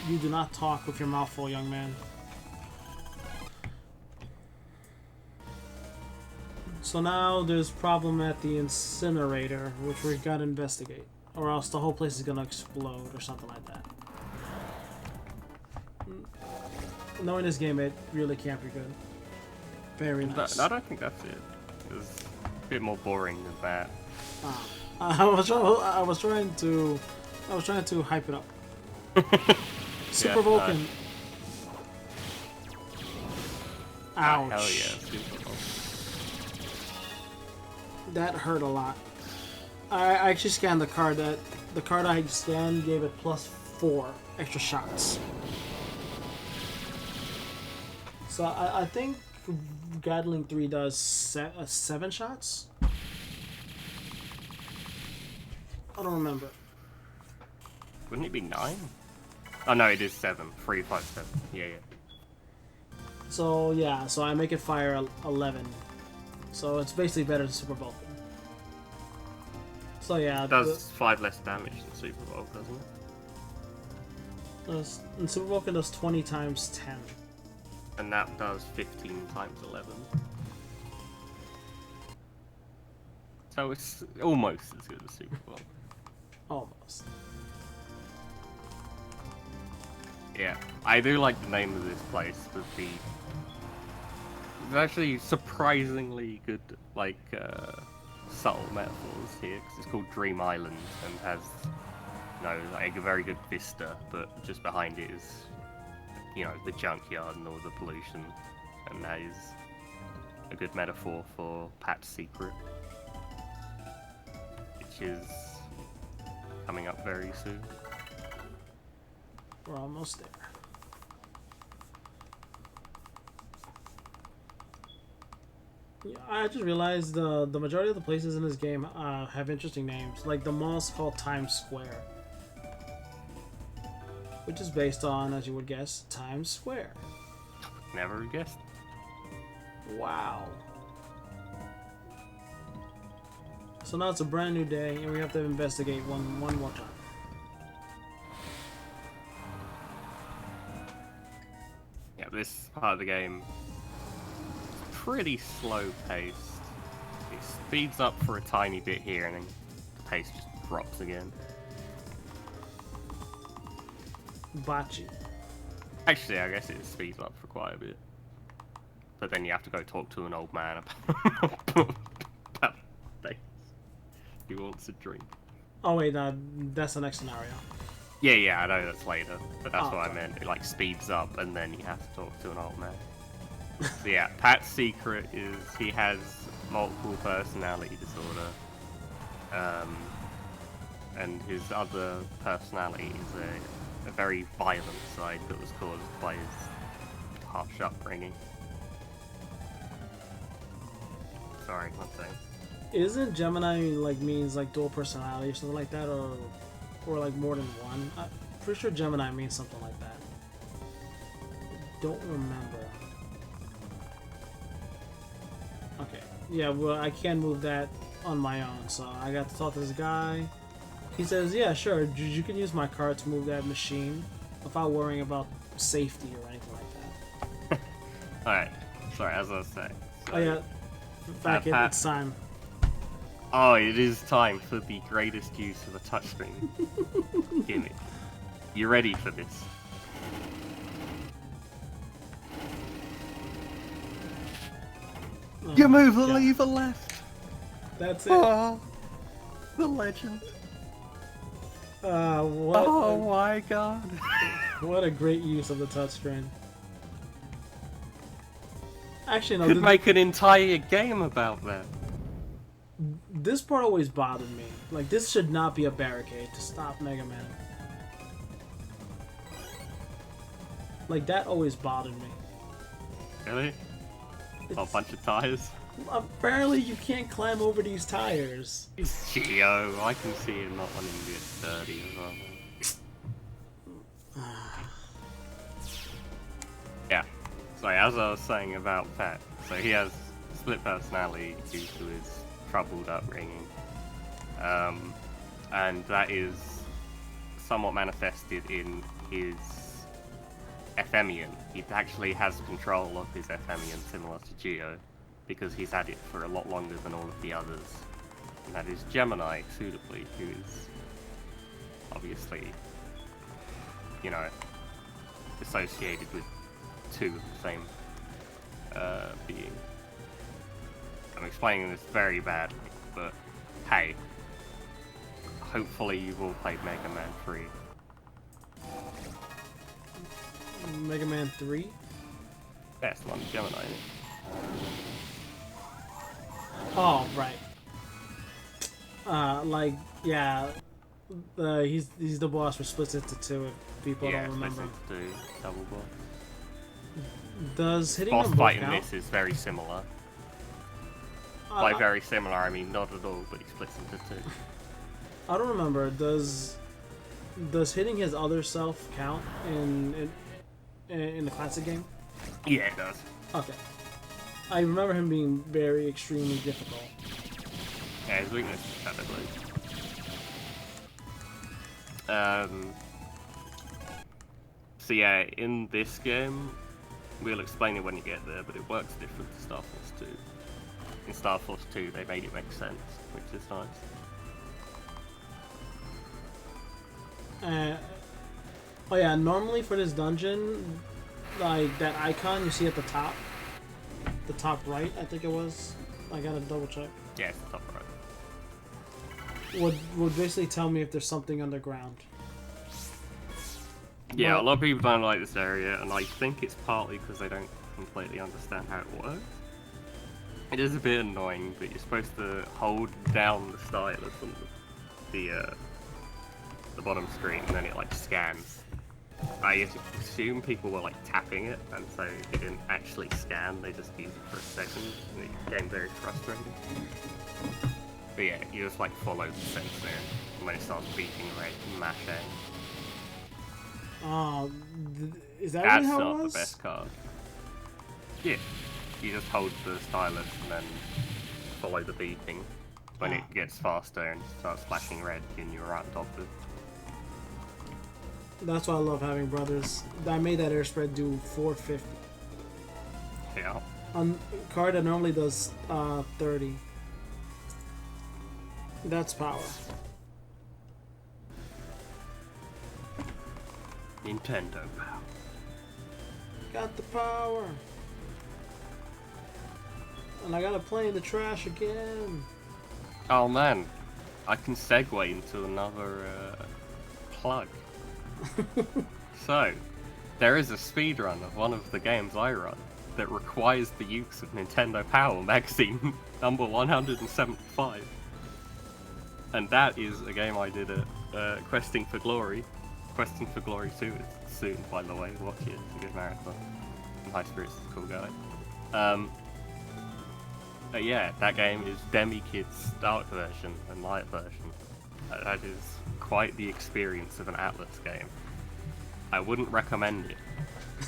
You do not talk with your mouth full, young man. So now there's problem at the incinerator, which we gotta investigate. Or else the whole place is gonna explode or something like that. Knowing this game, it really can't be good. Very nice. I don't think that's it. It was a bit more boring than that. I was trying to hype it up. Super Yeah, Vulcan. Ouch. Hell yeah, Super Bowl. That hurt a lot. I actually scanned the card. The card I scanned gave it +4 extra shots. So I think Gatling 3 does 7 shots. I don't remember. Wouldn't it be 9? Oh no, it is 7. 3, 5, 7. Yeah. So yeah, so I make it fire 11. So it's basically better than Super Vulcan. So yeah, It does 5 less damage than Super Bowl, doesn't it? and Super Vulcan does 20 times 10. And that does 15 times 11. So it's almost as good as Super Bowl. Almost. Yeah, I do like the name of this place, but there's actually surprisingly good, like, subtle metaphors here, because it's called Dream Island, and has, you know, like a very good vista, but just behind it is, you know, the junkyard and all the pollution, and that is a good metaphor for Pat's secret, which is coming up very soon. We're almost there. Yeah, I just realized the majority of the places in this game have interesting names. Like the mall's called Times Square, which is based on, as you would guess, Times Square. Never guessed. Wow. So now it's a brand new day, and we have to investigate one more time. Yeah, this part of the game is pretty slow paced. It speeds up for a tiny bit here, and then the pace just drops again. Bocce. Actually, I guess it speeds up for quite a bit. But then you have to go talk to an old man about things. He wants a drink. Oh wait, that's the next scenario. Yeah, I know that's later, but that's Oh, what I okay. meant. It like speeds up, and then you have to talk to an old man. So yeah, Pat's secret is he has multiple personality disorder, and his other personality is a very violent side that was caused by his harsh upbringing. Sorry, one thing. Isn't Gemini like means like dual personality or something like that, or like more than one? I'm pretty sure Gemini means something like that. Don't remember. Okay. Yeah, well, I can move that on my own, so I got to talk to this guy. He says, yeah, sure, you can use my car to move that machine without worrying about safety or anything like that. Alright, sorry, as I was saying. Oh yeah, back it, Pat- it's time. Oh, it is time for the greatest use of a touchscreen gimmick. You ready for this? Oh, You move the God. lever left. That's it. Oh, the legend. What? Oh my god. What a great use of the touchscreen. Actually, no. Could make an entire game about that. This part always bothered me. Like, this should not be a barricade to stop Mega Man. Like, that always bothered me. Really? A bunch of tires? Apparently, you can't climb over these tires. It's Geo. I can see him not wanting to get dirty as well. Yeah. Sorry, as I was saying about Pat, so he has split personality due to his troubled upbringing. And that is somewhat manifested in his Ephemian. He actually has control of his Ephemian similar to Geo, because he's had it for a lot longer than all of the others. And that is Gemini, suitably, who is obviously, you know, associated with two of the same being. I'm explaining this very badly, but hey, hopefully you've all played Mega Man 3. Mega Man 3? Best one, Gemini. Oh, right. Like, yeah. He's the boss for Splits into Two, if people Yeah, don't remember. listen to Double Boss. Does hitting Boss them both fight in count? this is very similar. By very similar, I mean not at all, but he splits into two. I don't remember. Does hitting his other self count in the classic game? Yeah, it does. Okay. I remember him being very extremely difficult. Yeah, his weakness is technically. So yeah, in this game, we'll explain it when you get there, but it works different to Star Force 2. In Star Force 2, they made it make sense, which is nice. Oh yeah, normally for this dungeon, like that icon you see at the top right, I think it was. I gotta double check. Yeah, it's the top right. Would basically tell me if there's something underground. Yeah, But- a lot of people don't like this area, and I think it's partly because they don't completely understand how it works. It is a bit annoying, but you're supposed to hold down the stylus on the bottom screen, and then it like scans. I assume people were like tapping it, and so it didn't actually scan. They just used it for a second, and it became very frustrating. But yeah, you just like follow the sensor, and when it starts beeping red, mash A. Is that That's really how it not was? the best card. Yeah, you just hold the stylus and then follow the beeping. When it gets faster and starts flashing red, and you're right on top of it. That's why I love having brothers. I made that airspread do 450. Yeah. On a card that normally does 30. That's power. Nintendo power. Got the power. And I gotta play in the trash again. Oh man, I can segue into another plug. So, there is a speedrun of one of the games I run that requires the use of Nintendo Power magazine number 175. And that is a game I did at Questing for Glory. Questing for Glory 2 is soon, by the way. Watch it, it's a good marathon. And High Spirits is a cool guy. But yeah, that game is Demi Kid's dark version and light version. That is quite the experience of an Atlas game. I wouldn't recommend it,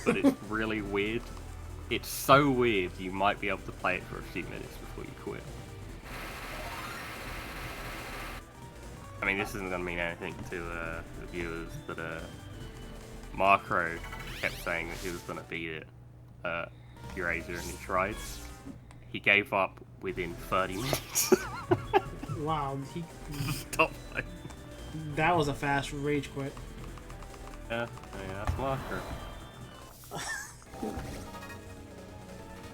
but it's really weird. It's so weird you might be able to play it for a few minutes before you quit. I mean, this isn't going to mean anything to the viewers, but Markro kept saying that he was going to beat it, Eurasia, and he tried. He gave up within 30 minutes. Wow, Stop playing. that was a fast rage quit. Yeah, that's Marker.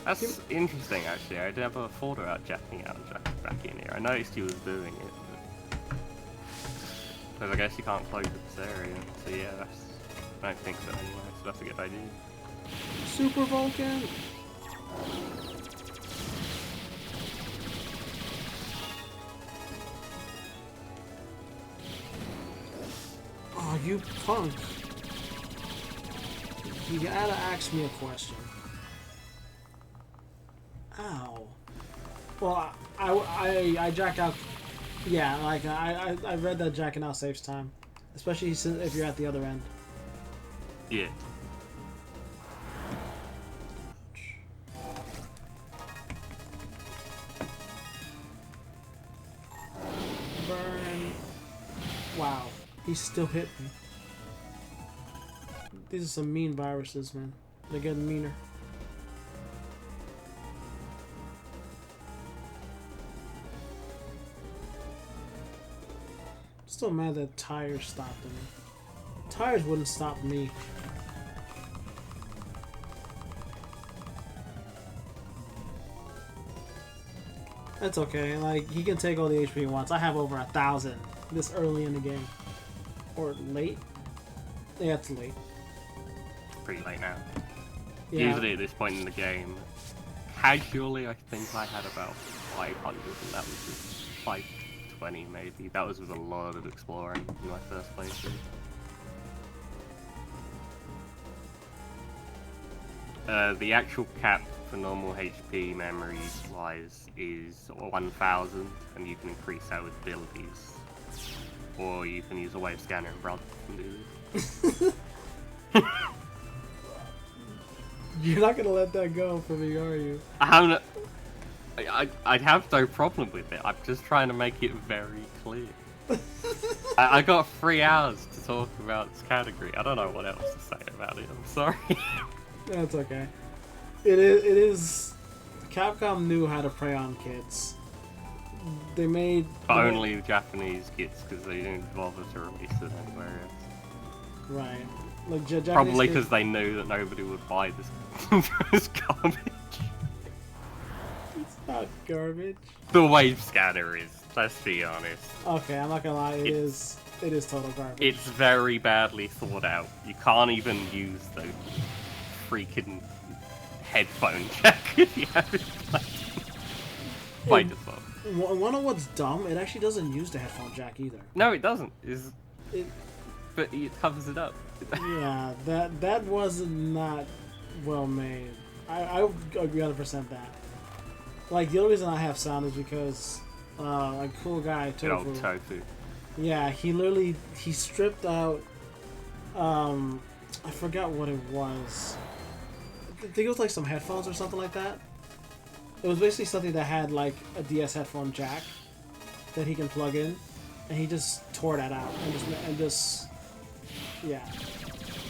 That's interesting, actually. I never thought about jacking out and jacking back in here. I noticed he was doing it, but I guess you can't close this area. So yeah, I don't think so anyway. So that's a good idea. Super Vulcan. Oh, you punk. You gotta ask me a question. Ow. Well, I jack out. Yeah, like I read that jacking out saves time, especially if you're at the other end. Yeah. Burn. Wow, he still hit me. These are some mean viruses, man. They're getting meaner. Still mad that tires stopped me. Tires wouldn't stop me. That's okay. Like, he can take all the HP he wants. I have over 1,000 this early in the game. Or late? Yeah, it's late. Pretty late now. Yeah. Usually at this point in the game, casually I think I had about 500, and that was just 520 maybe. That was with a lot of exploring in my first playthrough. The actual cap for normal HP memories wise is 1000, and you can increase that with abilities. or you can use a wave scanner and browse and do this. You're not gonna let that go for me, are you? I'd have no problem with it. I'm just trying to make it very clear. I got 3 hours to talk about this category. I don't know what else to say about it. I'm sorry. That's okay. It is. Capcom knew how to prey on kids. They made. But only Japanese kids, because they didn't bother to release it anywhere else. Right. Like Japanese Probably kids- because they knew that nobody would buy this garbage. It's not garbage. The wave scanner is, let's be honest. Okay, I'm not gonna lie. It is total garbage. It's very badly thought out. You can't even use the freaking headphone jack if you have it by default. One of what's dumb, it actually doesn't use the headphone jack either. No, it doesn't. It, But it covers it up. yeah, that was not well made. I would agree 100% that. Like, the only reason I have sound is because a cool guy, Good Tofu. old tofu. Yeah, he stripped out, I forgot what it was. I think it was like some headphones or something like that. It was basically something that had like a DS headphone jack that he can plug in, and he just tore that out and just yeah,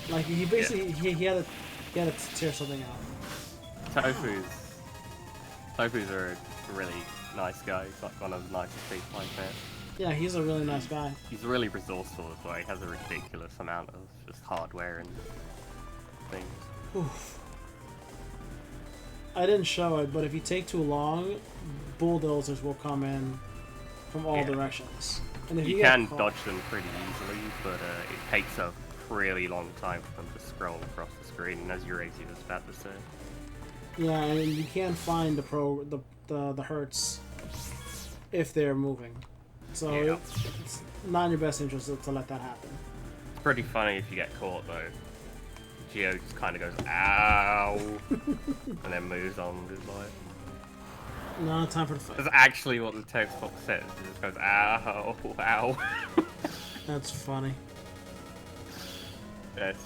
like he basically he had to tear something out. Tofu's are a really nice guy. He's like one of the nicest people I've met. Yeah, he's a really nice guy. He's really resourceful as well. He has a ridiculous amount of just hardware and things. Oof. I didn't show it, but if you take too long, bulldozers will come in from all directions. And if You get can caught- dodge them pretty easily, but it takes a really long time for them to scroll across the screen, as Eurasia was about to say. Yeah, and you can't find the hurts if they're moving. So Yeah. it's not in your best interest to let that happen. It's pretty funny if you get caught, though. Geo just kind of goes, ow, and then moves on with his life. No time for the fight. That's actually what the text box says. It just goes, ow, ow. That's funny.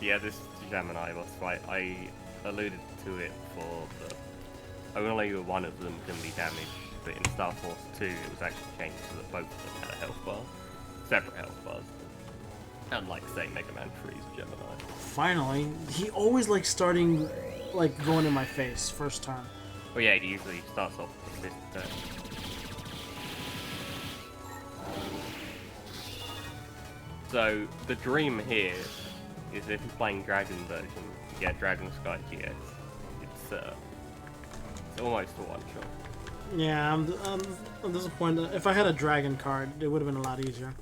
Yeah, this Gemini boss fight, I alluded to it before, but only one of them can be damaged. But in Star Force 2, it was actually changed so that both of them had a health bar. Separate health bars. Unlike, say, Mega Man 3's Gemini. Finally, he always like starting, like going in my face first turn. Well, yeah, it usually starts off with this turn. So, the dream here is if you're playing Dragon version, you get Dragon Sky GX. It's almost a one-shot. Yeah, I'm disappointed. If I had a dragon card, it would have been a lot easier.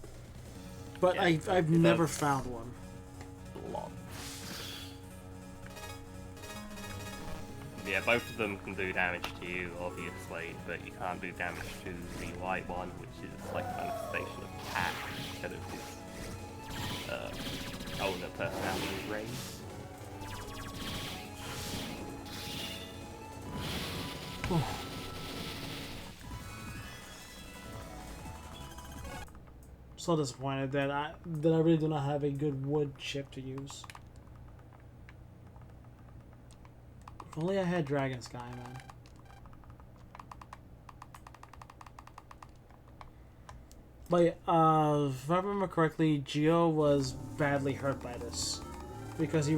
But Yeah, I've it never does. found one. A lot. Yeah, both of them can do damage to you, obviously, but you can't do damage to the white one, which is like a manifestation of Pat instead of his owner personality race. So disappointed that I really do not have a good wood chip to use. If only I had Dragon Sky, man. But if I remember correctly, Geo was badly hurt by this because he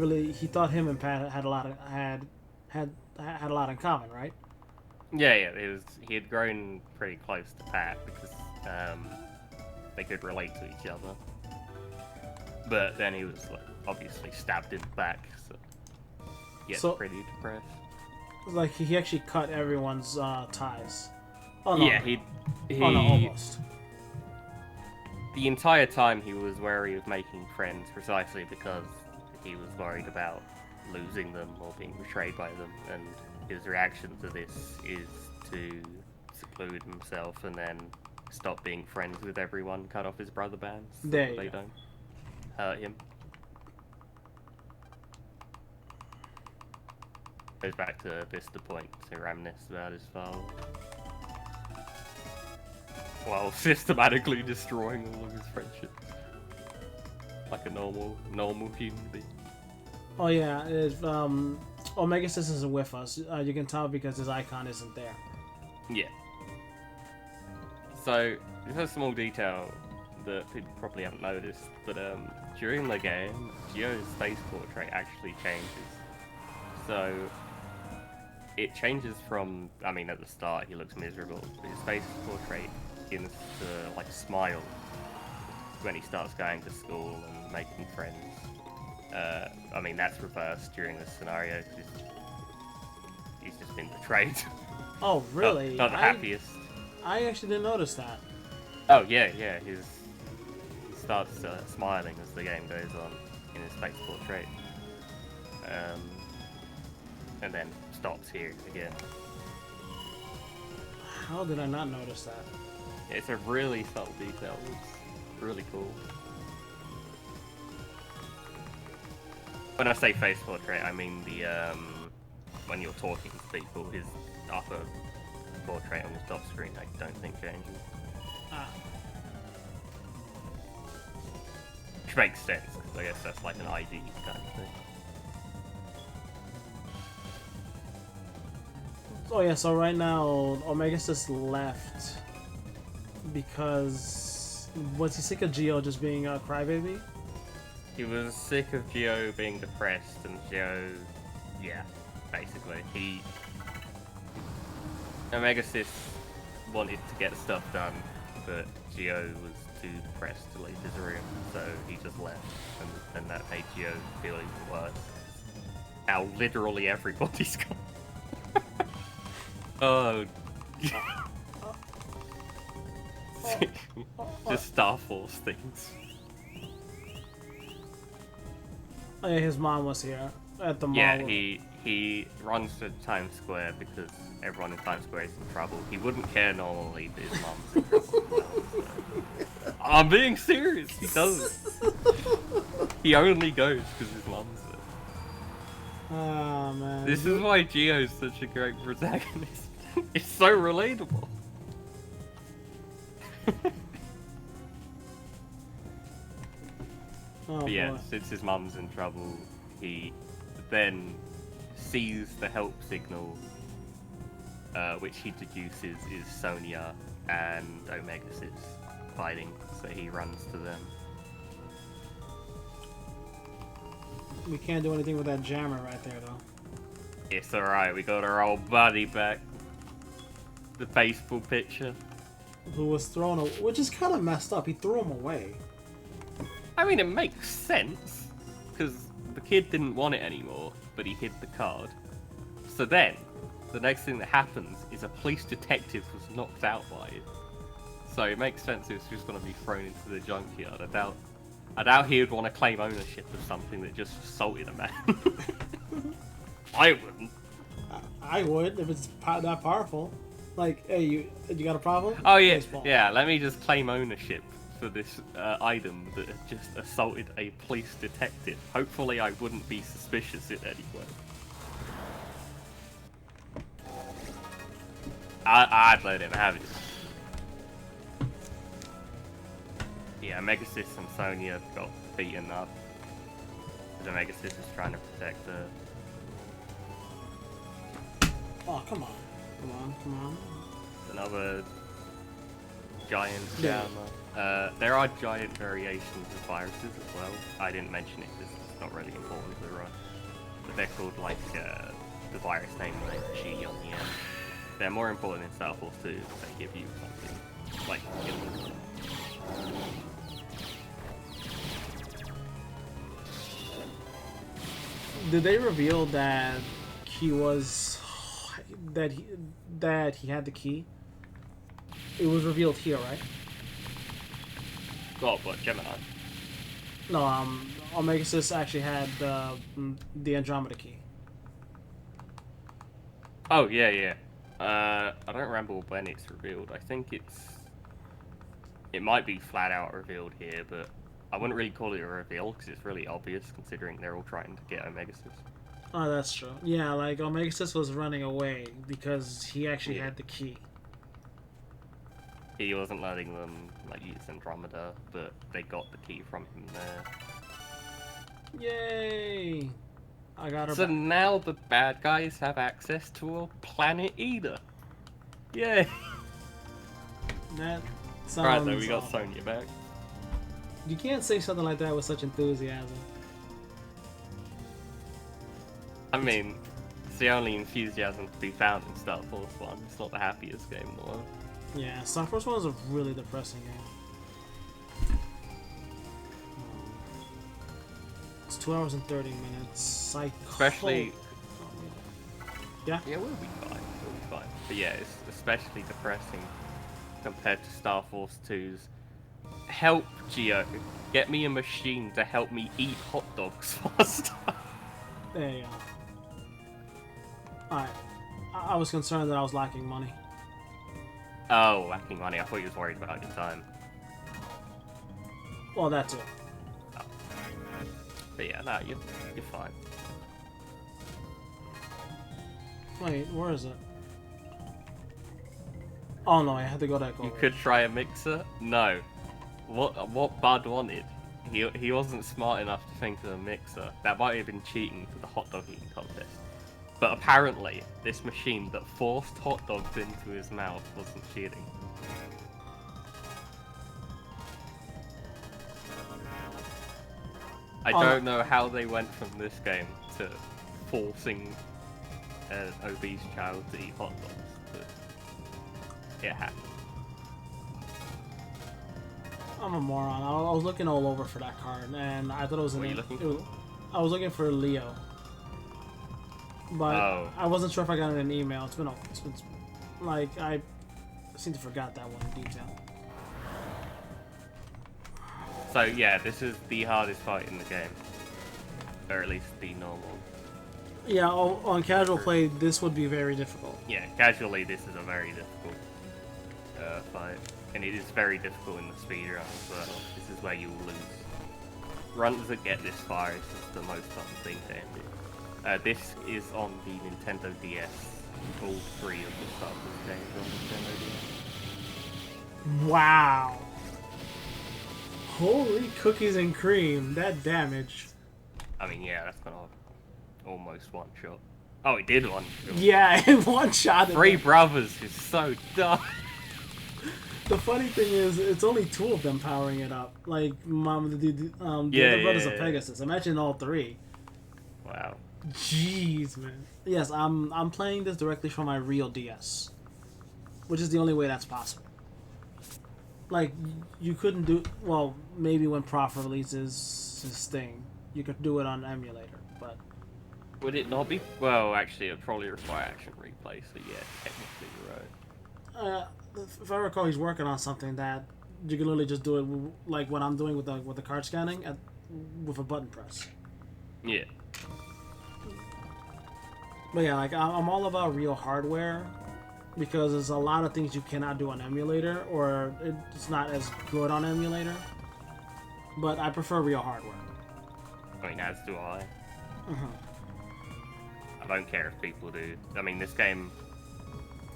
thought him and Pat had a lot in common, right? Yeah, he had grown pretty close to Pat because they could relate to each other. But then he was like obviously stabbed in the back, so he gets So- pretty depressed. Like he actually cut everyone's ties. Oh no! Yeah, he Oh no, almost. the entire time he was wary of making friends precisely because he was worried about losing them or being betrayed by them, and his reaction to this is to seclude himself and then stop being friends with everyone, cut off his brother bands so There that you they go. don't hurt him. Goes back to Vista Point to reminisce about his father. While systematically destroying all of his friendships. like a normal human being. Oh yeah, Omega Sis isn't with us. You can tell because his icon isn't there. Yeah. So, this is a small detail that people probably haven't noticed, but during the game, Geo's face portrait actually changes. So, it changes from, I mean, at the start he looks miserable, but his face portrait begins to, like, smile when he starts going to school and making friends. I mean, that's reversed during this scenario, because he's just been betrayed. Oh really? Not the happiest. I actually didn't notice that. Oh yeah, he starts smiling as the game goes on in his face portrait, and then stops here again. How did I not notice that? It's a really subtle detail. It's really cool. When I say face portrait, I mean the when you're talking to people, his upper portrait on the top screen I don't think changes. Ah. Which makes sense, because I guess that's like an ID kind of thing. Oh yeah, so right now Omega's just left because was he sick of Geo just being a crybaby? He was sick of Geo being depressed, and Geo, yeah, basically. Omegasis wanted to get stuff done, but Geo was too depressed to leave his room, so he just left, and that made Geo feel even worse. Now literally everybody's gone. Oh. Just Star Force things. Oh yeah, his mom was here at the mall. Yeah, he runs to Times Square because everyone in Times Square is in trouble. He wouldn't care normally, but his mom's in trouble. I'm being serious. He doesn't. He only goes because his mom's there. Oh man. This is why Geo's such a great protagonist. It's so relatable. Oh, But yeah, boy. since his mum's in trouble, he then sees the help signal, which he deduces is Sonya and Omegasis fighting, so he runs to them. We can't do anything with that jammer right there though. It's alright, we got our old buddy back. The baseball pitcher. Who was thrown, which is kind of messed up. He threw him away. I mean, it makes sense, because the kid didn't want it anymore, but he hid the card. So then, the next thing that happens is a police detective was knocked out by it. So it makes sense it was just going to be thrown into the junkyard. I doubt he would want to claim ownership of something that just assaulted a man. I wouldn't. I would if it's that powerful. Like, hey, you got a problem? Oh yeah, Baseball. yeah. Let me just claim ownership for this item that just assaulted a police detective. Hopefully, I wouldn't be suspicious in any way. I'd let him have it. Yeah, Megasis and Sonya got beaten up. The Megasis is trying to protect her. Oh, come on. Come on, come on. Another giant Yeah. jammer. There are giant variations of viruses as well. I didn't mention it because it's not really important to the run. But they're called like the virus name with a G on the end. They're more important in Star Force 2 because they give you something like Did they reveal that he was that he had the key? It was revealed here, right? Oh, what, Gemini? No, Omegasis actually had the Andromeda key. Oh, yeah. I don't remember when it's revealed. I think it might be flat out revealed here, but I wouldn't really call it a reveal because it's really obvious considering they're all trying to get Omegasis. Oh, that's true. Yeah, like Omegasis was running away because he actually Yeah. had the key. He wasn't letting them like use Andromeda, but they got the key from him there. Yay! I got her So back. now the bad guys have access to a planet eater. Yay! That sounds Right then, we got awful. Sonya back. You can't say something like that with such enthusiasm. I mean, it's the only enthusiasm to be found in Star Force 1. It's not the happiest game in the world. Yeah, Star Force 1 is a really depressing game. It's 2 hours and 30 minutes. Especially... Yeah? Yeah, we'll be fine. We'll be fine. But yeah, it's especially depressing compared to Star Force 2's help, Geo. Get me a machine to help me eat hot dogs faster. There you go. Alright. I was concerned that I was lacking money. Oh, lacking money. I thought you was worried about your time. Well, that too. Oh. But yeah, no, you're fine. Wait, where is it? Oh no, I had to go that You could try a mixer? No. What Bud wanted, he wasn't smart enough to think of a mixer. That might have been cheating for the hot dog eating contest. But apparently, this machine that forced hot dogs into his mouth wasn't cheating. I don't know how they went from this game to forcing an obese child to eat hot dogs, but it happened. I'm a moron. I was looking all over for that card, and I thought it was What an. are you looking for? I was looking for Leo, but I wasn't sure if I got it in an email. It's been like I seem to forgot that one in detail. So yeah, this is the hardest fight in the game, or at least the normal. Yeah, on casual play, this would be very difficult. Yeah, casually this is a very difficult fight, and it is very difficult in the speedrun as well. This is where you will lose. Runs that get this far is just the most fun thing to end it. This is on the Nintendo DS. All three of the Star Wars games on Nintendo DS. Wow. Holy cookies and cream! That damage. I mean, yeah, that's gonna almost one shot. Oh, it did one shot. Yeah, in one shot. Three brothers is so dumb. The funny thing is, it's only two of them powering it up. Like, the Yeah, other brothers yeah, of yeah. Pegasus. Imagine all three. Wow. Jeez, man. Yes, I'm playing this directly from my real DS, which is the only way that's possible. Like, you couldn't do... Well, maybe when Prof releases his thing, you could do it on emulator, but... Would it not be? Well, actually, it would probably require action replay, so yeah, technically you're right. If I recall, he's working on something that you can literally just do it like what I'm doing with the card scanning with a button press. Yeah. But yeah, like I'm all about real hardware because there's a lot of things you cannot do on emulator, or it's not as good on emulator. But I prefer real hardware. I mean, as do I. I don't care if people do. I mean, this game...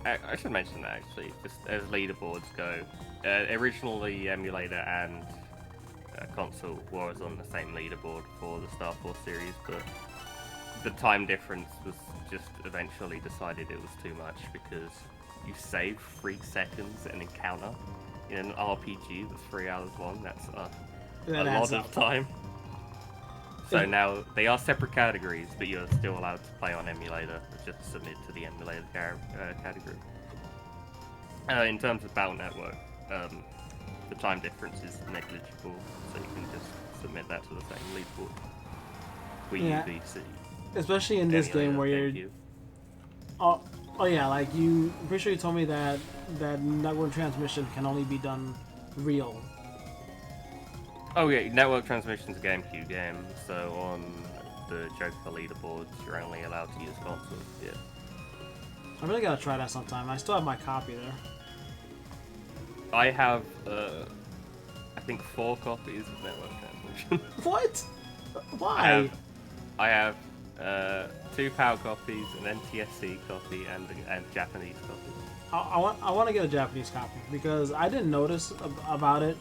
I should mention that, actually, just as leaderboards go. Originally, emulator and console was on the same leaderboard for the Star Force series, but the time difference was just eventually decided it was too much because you save 3 seconds an encounter in an RPG that's 3 hours long. That's a lot of time. So now they are separate categories, but you're still allowed to play on emulator. Just submit to the emulator category. In terms of Battle Network, the time difference is negligible, so you can just submit that to the same leaderboard. Wii U, VC. Especially in this game where you're... Oh yeah, like I'm pretty sure you told me that network transmission can only be done real. Oh yeah, network transmission's a GameCube game, so on the Joker leaderboards, you're only allowed to use console. Yeah. I really gotta try that sometime. I still have my copy there. I have, I think 4 copies of network transmission. What? Why? I have 2 PAL copies, an NTSC copy, and a Japanese copy. I want to get a Japanese copy because I didn't notice about it.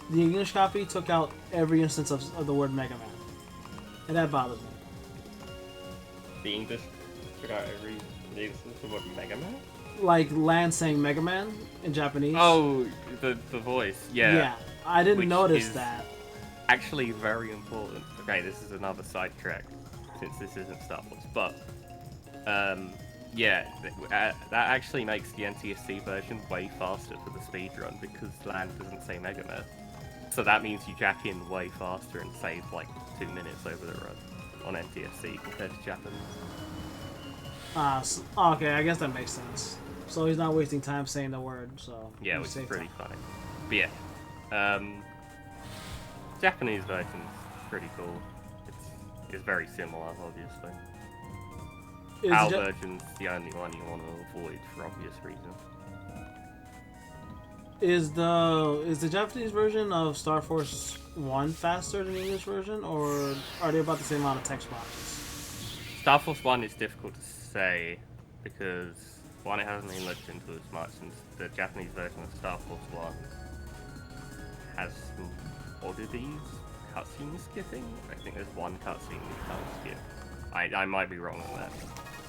The English copy took out every instance of the word Mega Man. and that bothers me. The English forgot every instance of what Mega Man? Like Lan saying Mega Man in Japanese. Oh, the voice, Yeah, I didn't Which notice is- that. Actually, very important. Okay, this is another sidetrack, since this isn't Star Wars, but yeah, that actually makes the NTSC version way faster for the speedrun because Lan doesn't say Mega Man. So that means you jack in way faster and save like 2 minutes over the run on NTSC compared to Japanese. Okay, I guess that makes sense. So he's not wasting time saying the word, so... Yeah, you which is save pretty time. funny. But yeah, Japanese version's pretty cool. It's very similar, obviously. Is PAL Ja- version's the only one you want to avoid for obvious reasons. Is the Japanese version of Star Force 1 faster than the English version, or are they about the same amount of text boxes? Star Force 1 is difficult to say because, one, it hasn't been looked into as much, and the Japanese version of Star Force 1 has some oddities, cutscene skipping. I think there's one cutscene you can't skip. I might be wrong on that.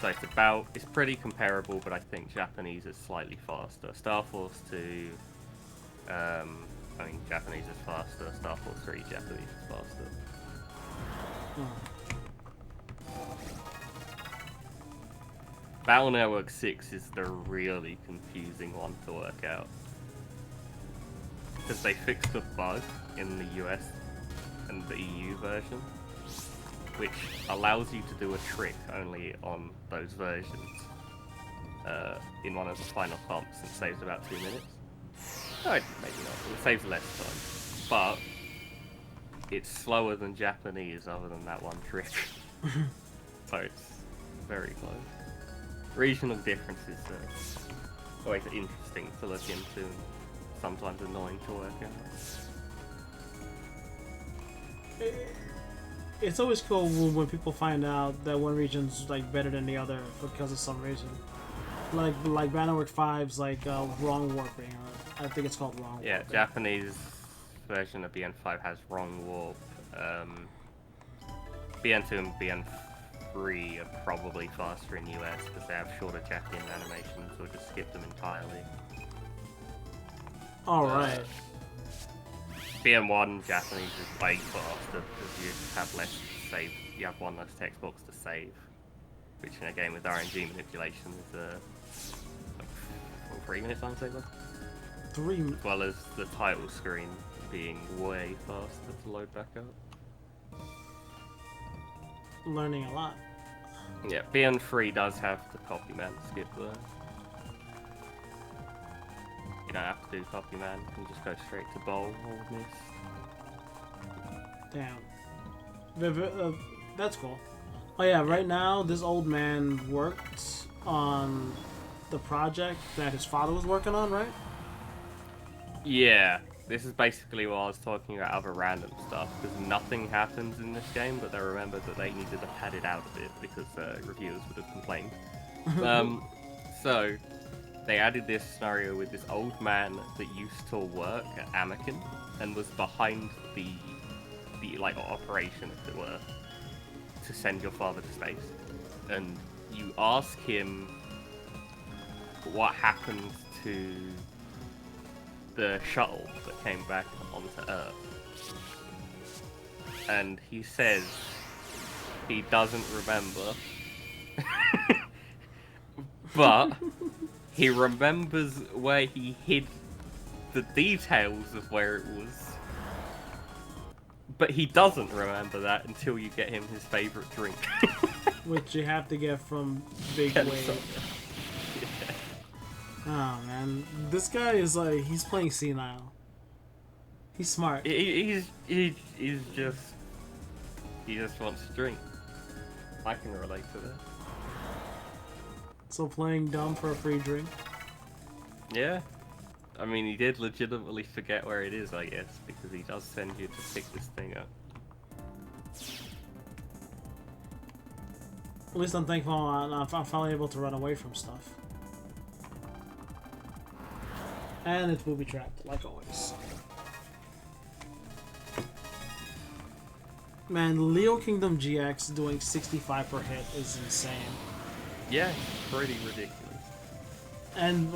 So it's pretty comparable, but I think Japanese is slightly faster. Star Force 2, I mean, Japanese is faster. Star Force 3, Japanese is faster. Battle Network 6 is the really confusing one to work out. Because they fixed a bug in the US and the EU version, which allows you to do a trick only on those versions in one of the final comps and saves about 2 minutes. No, maybe not. It saves less time. But it's slower than Japanese other than that one trick. So it's very close. Regional differences are always interesting to look into and sometimes annoying to work out. It's always cool when people find out that one region's like better than the other because of some reason. Like Ragnarok 5's like wrong warping, or I think it's called wrong Yeah, warping. Japanese version of BN5 has wrong warp. BN2 and BN3 are probably faster in US because they have shorter jack-in animations or just skip them entirely. Alright. BN1 Japanese is way faster because you have less save. You have one less text box to save, which in a game with RNG manipulation is like 3 minutes time saver. 3 As well as the title screen being way faster to load back up. learning a lot. Yeah, BN3 does have the copy man skip though. You don't have to do copy man, you can just go straight to bowl or mist. Damn. That's cool. Oh yeah, right now this old man worked on the project that his father was working on, right? Yeah, this is basically what I was talking about, other random stuff, because nothing happens in this game, but they remembered that they needed to pad it out a bit because reviewers would have complained. So they added this scenario with this old man that used to work at Anakin and was behind the like operation, if it were, to send your father to space. And you ask him what happened to the shuttle that came back onto Earth. And he says he doesn't remember. But he remembers where he hid the details of where it was. But he doesn't remember that until you get him his favorite drink. Which you have to get from Big Get Wave. some- Oh man, this guy is like, he's playing senile. He's smart. He's just, he just wants to drink. I can relate to that. So playing dumb for a free drink. Yeah. I mean, he did legitimately forget where it is, I guess, because he does send you to pick this thing up. At least I'm thankful I'm finally able to run away from stuff. And it's booby trapped, like always. Man, Leo Kingdom GX doing 65 per hit is insane. Yeah, pretty ridiculous. And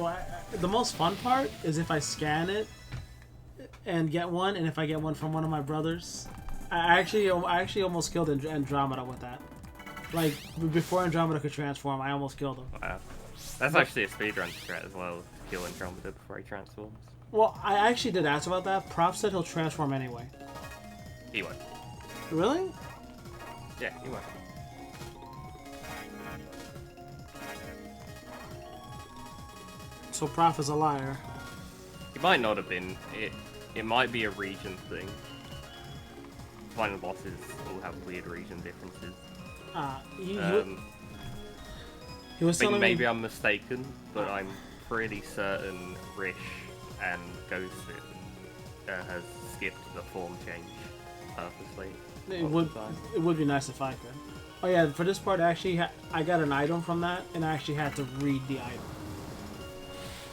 the most fun part is if I scan it and get one, and if I get one from one of my brothers. I actually almost killed Andromeda with that. Like, before Andromeda could transform, I almost killed him. Wow. That's actually a speedrun strat as well, to kill Andromeda before he transforms. Well, I actually did ask about that. Prof said he'll transform anyway. He won't. Really? Yeah, he won't. So Prof is a liar. He might not have been. It might be a region thing. Final bosses all have weird region differences. He was telling Maybe me. I'm mistaken, but I'm pretty certain Rish and Ghost has skipped the form change purposely. It would be nice if I could. Oh yeah, for this part, actually, I got an item from that, and I actually had to read the item.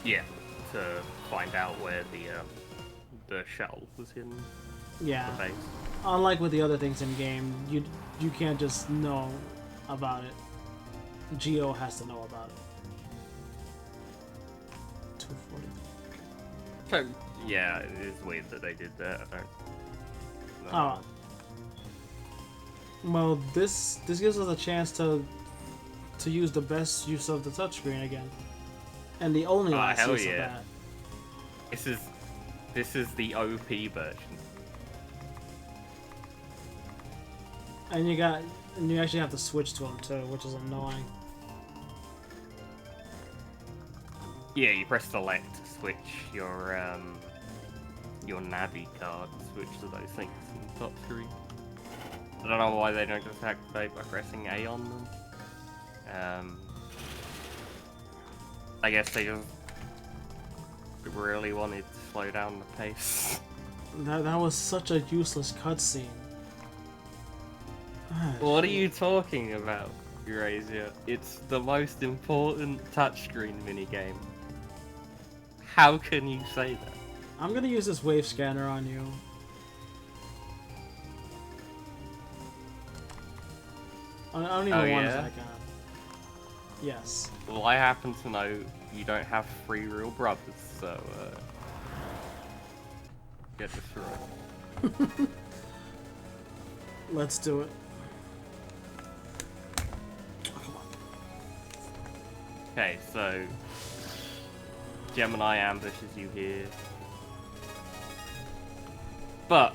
Yeah, to find out where the shell was hidden. Yeah. The base. Unlike with the other things in game, you can't just know about it. Geo has to know about it. 240. So, yeah, it is weird that they did that. I don't know. Oh. Well, this gives us a chance to use the best use of the touchscreen again, and the only last hell use of yeah. that. This is the OP version. And you actually have to switch to them too, which is annoying. Yeah, you press select to switch your Navi card, switch to those things in the top screen. I don't know why they don't just activate by pressing A on them. I guess they just really wanted to slow down the pace. That was such a useless cutscene. What are you talking about, Eurasia? It's the most important touchscreen minigame. How can you say that? I'm gonna use this wave scanner on you. I don't even want yeah? that gun. Yes. Well, I happen to know you don't have 3 real brothers, so, get destroyed. Let's do it. Okay, so Gemini ambushes you here. But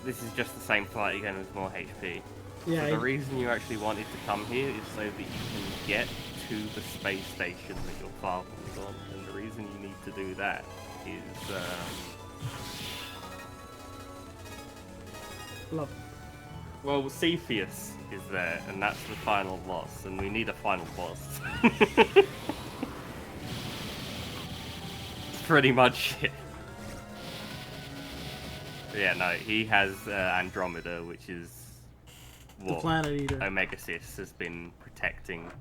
this is just the same fight again with more HP. Yeah. So the reason you actually wanted to come here is so that you can get to the space station that your father was on. And the reason you need to do that is Love. well, Cepheus is there, and that's the final boss, and we need a final boss. It's pretty much it. Yeah, no, he has Andromeda, which is The what Planet Eater. Omega Sis has been protecting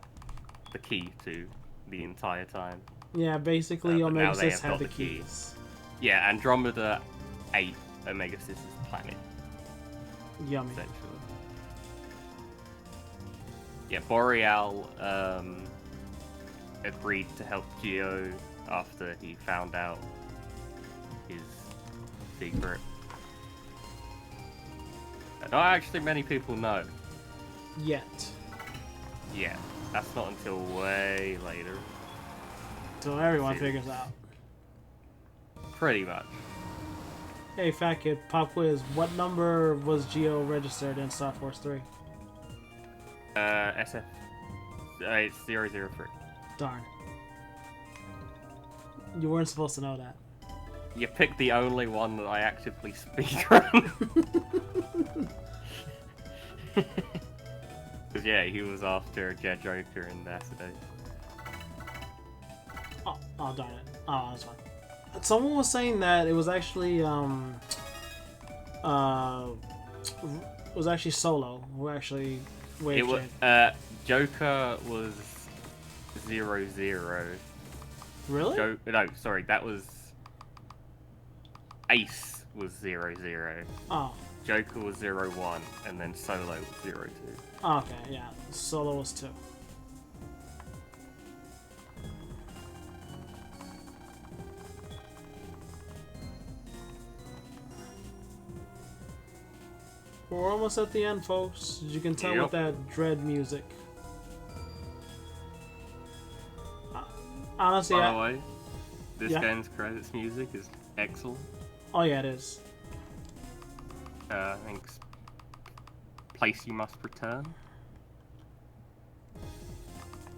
the key to the entire time. Yeah, basically but Omega now they Sis have had the got the key. keys. Yeah, Andromeda ate Omega Sis's planet, Yummy. essentially. Yeah, Boreal agreed to help Geo after he found out his secret. Not actually many people know. Yet. Yeah, that's not until way later. So everyone See. figures out. Pretty much. Hey, Fat Kid, pop quiz. What number was Geo registered in Star Force 3? SF. It's 003. Darn. You weren't supposed to know that. You picked the only one that I actively speedrun. Because yeah, he was after Jet Joker and Acid. Oh, darn it. Oh, that's fine. Someone was saying that it was actually Solo who actually waved It was in. Joker was 00. Really? No, sorry, that was Ace was 00. Oh. Joker was 0-1, and then Solo was 0-2. Okay, yeah. Solo was 2. We're almost at the end, folks. As you can tell with that dread music. Honestly, By the way, this game's credits music is excellent. Oh yeah, it is. I think Place You Must Return.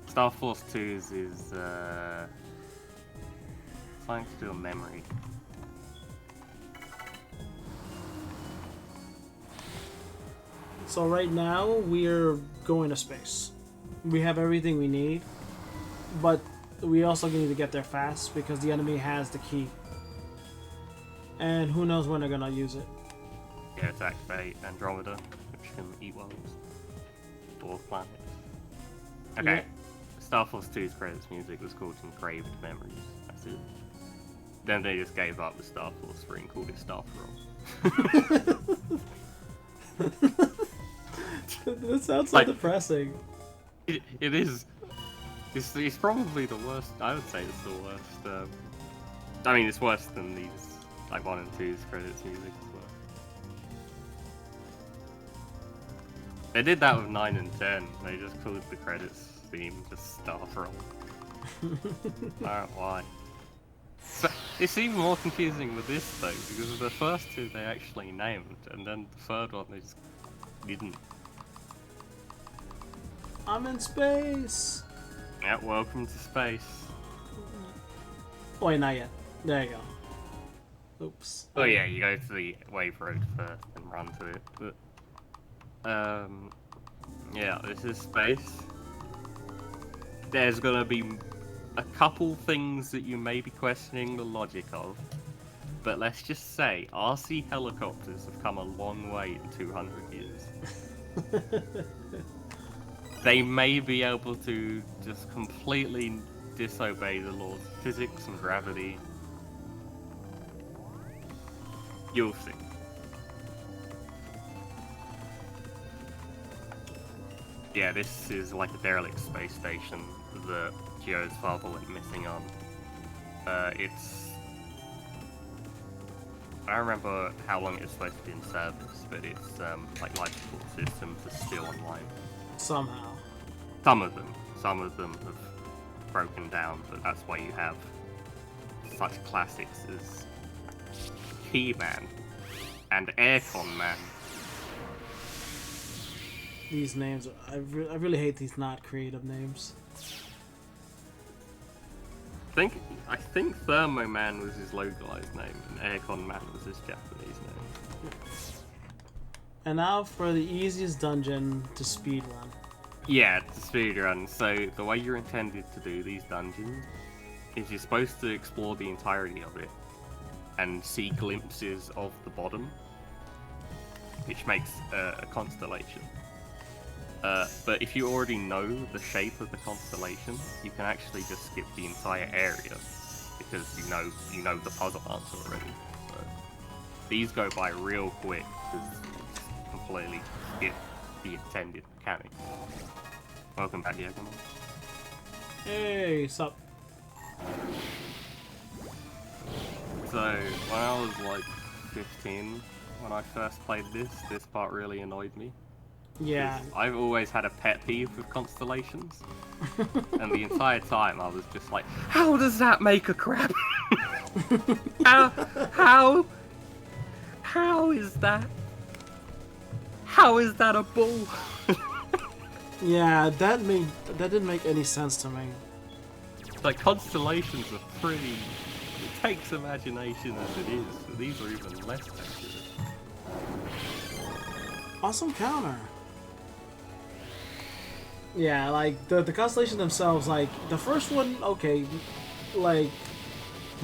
Star Force 2's is something to do with memory. So right now we're going to space. We have everything we need, but we also need to get there fast because the enemy has the key. And who knows when they're gonna use it. Yeah, to activate Andromeda, which can eat worlds. Or planets. Okay. Yeah. Star Force 2's credits music was called Engraved Memories. That's it. Then they just gave up the Star Force 3 and called it Star For All. That sounds so depressing. It is. It's probably the worst. I would say it's the worst. I mean, it's worse than these, like 1 and 2's credits music as well. They did that with 9 and 10. They just called the credits theme just Star For All. I don't know why. So, it's even more confusing with this though, because the first 2 they actually named, and then the third one they just didn't. I'm in space! Yeah, welcome to space. Oh, wait, not yet. There you go. Oops. Oh yeah, you go to the wave road first and run to it. But yeah, this is space. There's gonna be a couple things that you may be questioning the logic of, but let's just say RC helicopters have come a long way in 200 years. They may be able to just completely disobey the laws of physics and gravity. You'll see. Yeah, this is like a derelict space station that Geo's father went missing on. I don't remember how long it's supposed to be in service, but it's like life support systems are still online. Somehow. Some of them have broken down, but that's why you have such classics as Keyman and Aircon Man. These names, I really hate these not creative names. I think Thermo Man was his localized name, and Aircon Man was his Japanese name. And now for the easiest dungeon to speedrun. Yeah, it's a speedrun. So the way you're intended to do these dungeons is you're supposed to explore the entirety of it and see glimpses of the bottom, which makes a constellation. But if you already know the shape of the constellation, you can actually just skip the entire area because you know the puzzle answer already. So these go by real quick because it's completely skip the intended mechanic. Welcome back, Diego. Hey, sup? So when I was like 15, when I first played this part really annoyed me. Yeah. I've always had a pet peeve with constellations, and the entire time I was just like, how does that make a crab? how is that? How is that a bull? Yeah, that didn't make any sense to me. Like, constellations are pretty... It takes imagination as it is, but these are even less accurate. Awesome counter. Yeah, like, the constellations themselves, like, the first one, okay, like,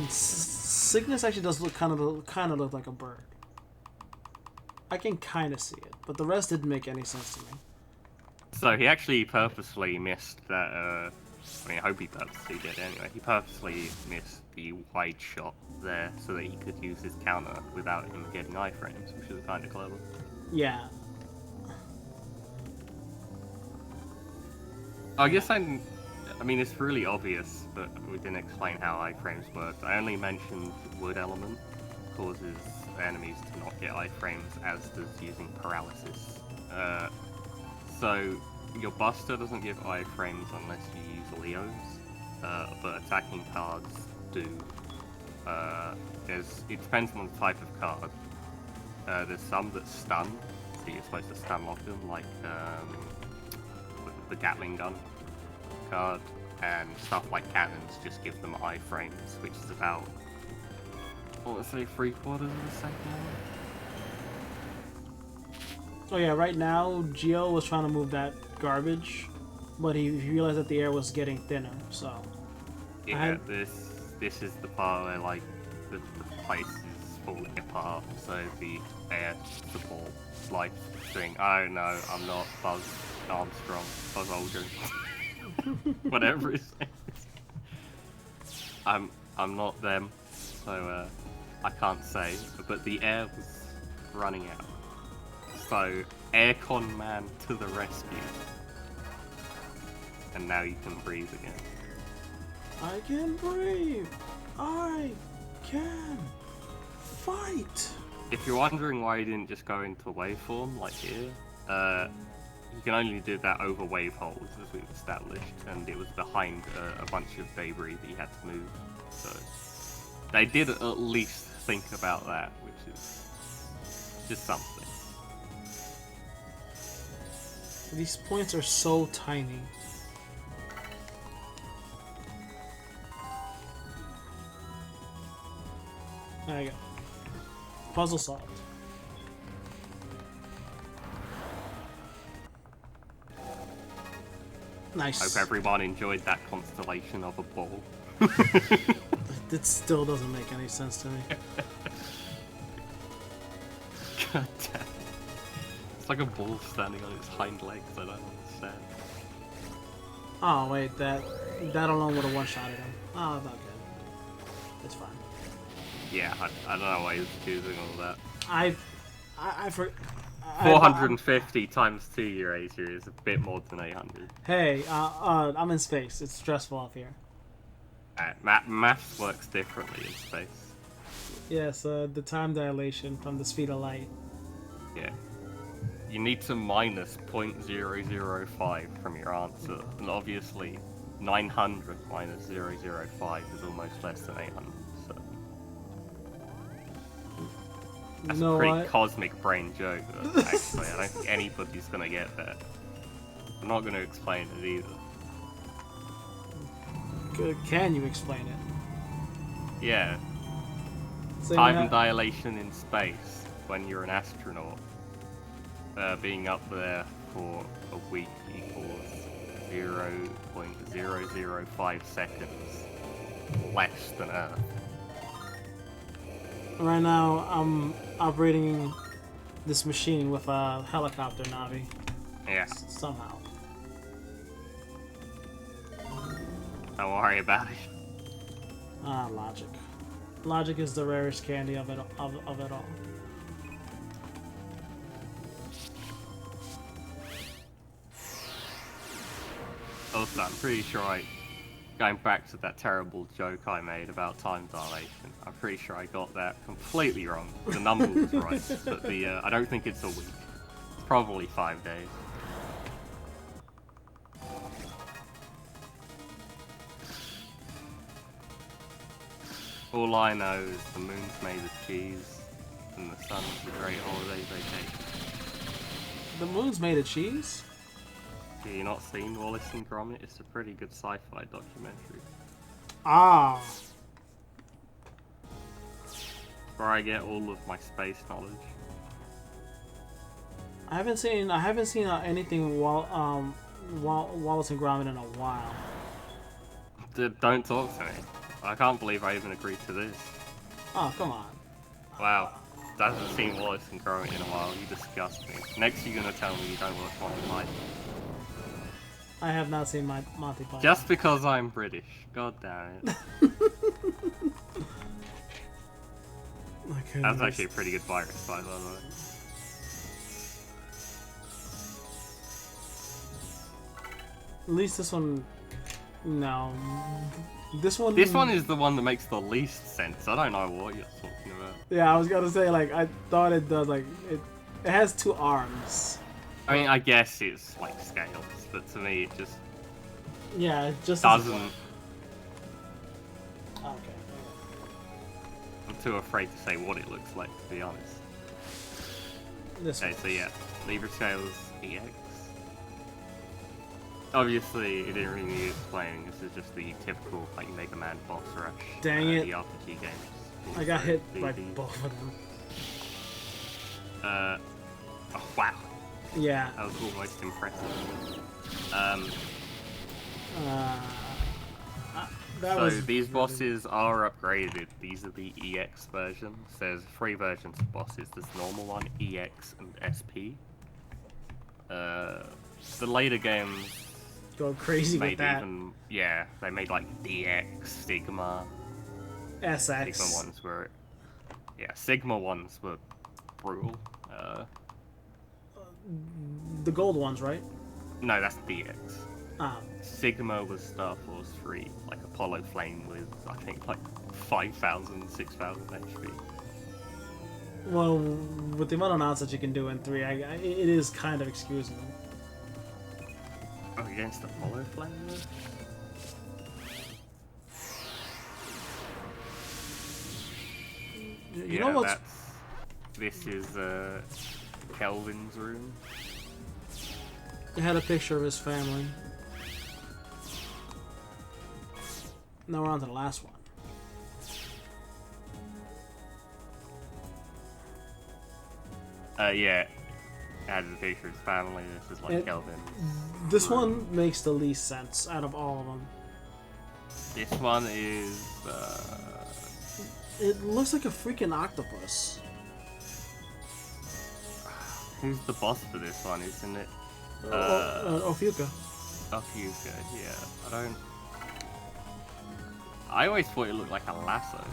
Cygnus actually does look kind of look like a bird. I can kind of see it, but the rest didn't make any sense to me. So he actually purposely missed that I mean, I hope he purposely did anyway. He purposely missed the wide shot there so that he could use his counter without him getting iframes, which is kind of clever. Yeah. I guess I mean, it's really obvious, but we didn't explain how iframes worked. I only mentioned wood element causes enemies to not get iframes, as does using paralysis. So your Buster doesn't give iframes unless you use Leos, but attacking cards do. It depends on the type of card. There's some that stun, so you're supposed to stun lock them, like the Gatling gun card, and stuff like cannons just give them iframes, which is about, let's say, 3/4 of a second. Oh yeah, right now Geo was trying to move that garbage, but he realized that the air was getting thinner, so... Yeah, this is the part where, like, the place is falling apart, so the air support, like, thing, oh no, I'm not Buzz Armstrong, Buzz Aldrin, whatever his name is. I'm not them, so I can't say, but the air was running out. So, Aircon Man to the rescue. And now you can breathe again. I can breathe! I can fight! If you're wondering why you didn't just go into waveform, like here, you can only do that over wave holes, as we've established, and it was behind a bunch of debris that you had to move. So, they did at least think about that, which is just something. These points are so tiny. There you go. Puzzle solved. Nice. Hope everyone enjoyed that constellation of a ball. It still doesn't make any sense to me. God damn. It's like a bull standing on its hind legs, I don't understand. Oh wait, that alone would have one-shotted him. Oh, not good. It's fine. Yeah, I don't know why he's choosing all that. I 450 times 2 year Asia is a bit more than 800. Hey, I'm in space. It's stressful up here. Maths works differently in space. Yes, the time dilation from the speed of light. Yeah. You need to minus 0.005 from your answer, and obviously 900 minus 0.005 is almost less than 800, so... That's a pretty cosmic brain joke, actually. I don't think anybody's gonna get that. I'm not gonna explain it either. Can you explain it? Yeah. So Time dilation in space when you're an astronaut. Being up there for a week equals 0.005 seconds less than Earth. Right now, I'm operating this machine with a helicopter Navi. Yeah. Somehow. Don't worry about it. Logic. Logic is the rarest candy of it all. Also, I'm pretty sure going back to that terrible joke I made about time dilation, I'm pretty sure I got that completely wrong. The number was right, but I don't think it's a week. It's probably 5 days. All I know is the moon's made of cheese, and the sun's the great holiday vacation. The moon's made of cheese? Have you not seen Wallace and Gromit? It's a pretty good sci-fi documentary. Ah. Where I get all of my space knowledge. I haven't seen anything Wallace and Gromit in a while. Don't talk to me. I can't believe I even agreed to this. Oh, come on. Wow. I haven't seen Wallace and Gromit in a while. You disgust me. Next you're gonna tell me you don't watch One Life. I have not seen my Monty Python. Just because I'm British. God damn it. Okay, That's actually a pretty good virus, by the way. At least this one. No. This one. This one is the one that makes the least sense. I don't know what you're talking about. Yeah, I was gonna say, like, I thought it does, like, it has 2 arms. I mean, I guess it's like scales, but to me it just Yeah, it just doesn't. Okay. I'm too afraid to say what it looks like, to be honest. This Okay, one. so yeah, Libra scales EX. Obviously, it didn't really need explaining. This is just the typical like Mega Man boss rush. Dang it. The RPG games. I got hit by The- both of them. Oh wow, Yeah. that was almost impressive. That So was these bosses are upgraded. These are the EX versions. There's 3 versions of bosses. There's the normal one, EX, and SP. The later games go crazy with made that. even they made like DX, Sigma. SX. Sigma ones were Sigma ones were brutal. The gold ones, right? No, that's DX. Ah. Sigma was Star Force 3, like Apollo Flame with I think like 5,000, 6,000 HP. Well, with the amount of nonsense you can do in 3, it is kind of excusable. Oh, against Apollo Flame? You know what's... This is Kelvin's room. He had a picture of his family. Now we're on to the last one. Yeah. Added a picture of his family. This is like Kelvin's. This one makes the least sense out of all of them. This one is. It looks like a freaking octopus. Who's the boss for this one, isn't it? Ophiuka. Ophiuka, yeah. I don't. I always thought it looked like a lasso.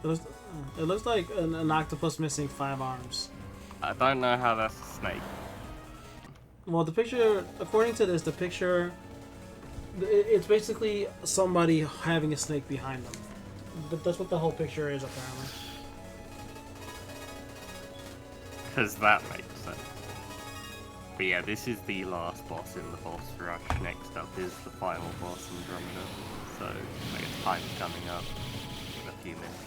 It looks like an octopus missing 5 arms. I don't know how that's a snake. Well, the picture, according to this, the picture, it's basically somebody having a snake behind them. That's what the whole picture is, apparently. Because that makes sense. But yeah, this is the last boss in the boss rush. Next up is the final boss, Andromeda. So, I guess time's coming up in a few minutes.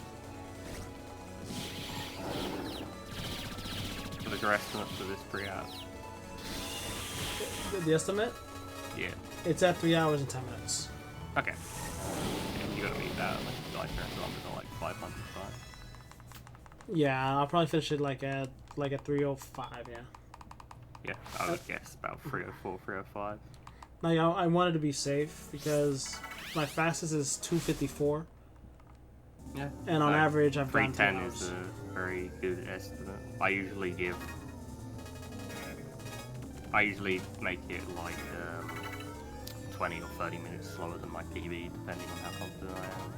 For the estimate for this pre-out. The estimate? Yeah. It's at 3 hours and 10 minutes. Okay. Yeah, you gotta beat that like Andromeda like 500 times. Yeah, I'll probably finish it like at 3:05. Yeah. Yeah, I would guess about 304, 305. Now, I wanted to be safe because my fastest is 2:54, Yeah. and on average I've gone 2 310 hours. is a very good estimate. I usually make it like 20 or 30 minutes slower than my PB, depending on how confident I am.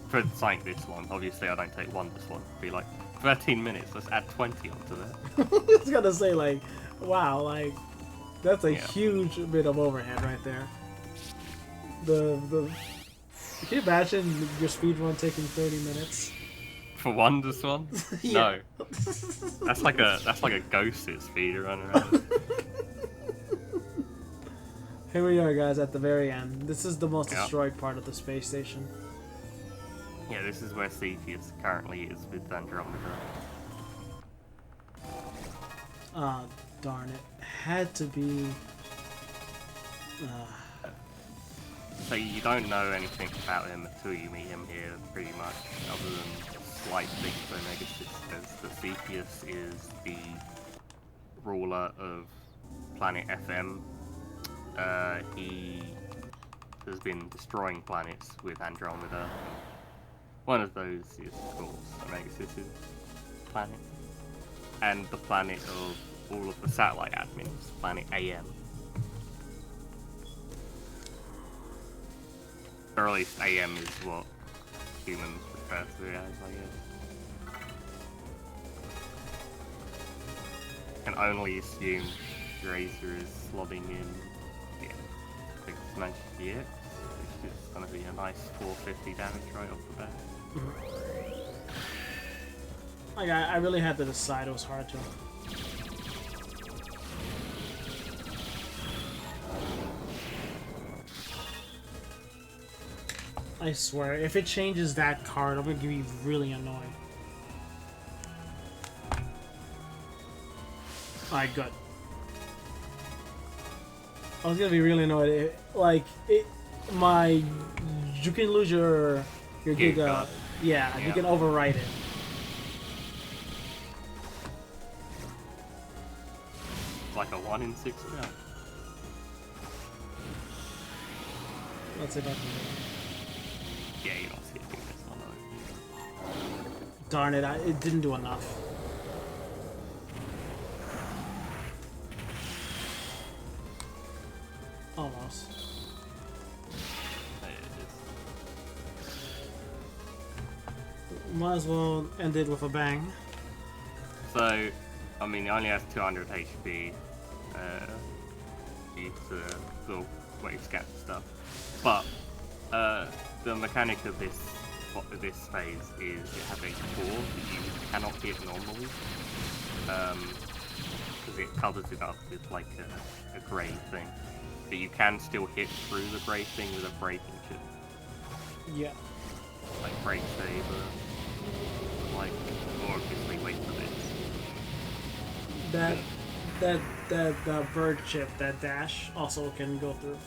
For something this long, obviously I don't take one this one. It'd be like 13 minutes, let's add 20 onto that. I was gonna say, like, wow, like, that's a Yeah. huge bit of overhead right there. Can you imagine your speedrun taking 30 minutes? For one this one? Yeah. No. That's like a ghost speed running around. Here we are, guys, at the very end. This is the most Yeah. destroyed part of the space station. Yeah, this is where Cepheus currently is with Andromeda. Ah, darn it. Had to be... So you don't know anything about him until you meet him here, pretty much, other than slight things Omega says that Cepheus is the ruler of planet FM. He has been destroying planets with Andromeda. One of those is, of course, Omega planet. And the planet of all of the satellite admins, planet AM. Or at least AM is what humans refer to it as, I guess. Can only assume Razor is slotting in, yeah, I think it's Magic EX, which is going to be a nice 450 damage right off the bat. Like, I really had to decide. It was hard to. I swear, if it changes that card, I'm gonna be really annoyed. Alright, good. I was gonna be really annoyed. You can lose your Giga. Yeah, you can overwrite it. It's like a 1 in 6 now. Let's see if I can do Yeah, you don't see anything that's not on. it. Darn it, it didn't do enough. Almost. Might as well end it with a bang. So, I mean, it only has 200 HP due to the wave scat stuff. But the mechanic of this phase is it has a core that you cannot hit normally. Because it covers it up with like a grey thing. But you can still hit through the grey thing with a breaking chip. Yeah. Like break saber. Like, or obviously wait for this. That bird chip, that dash, also can go through.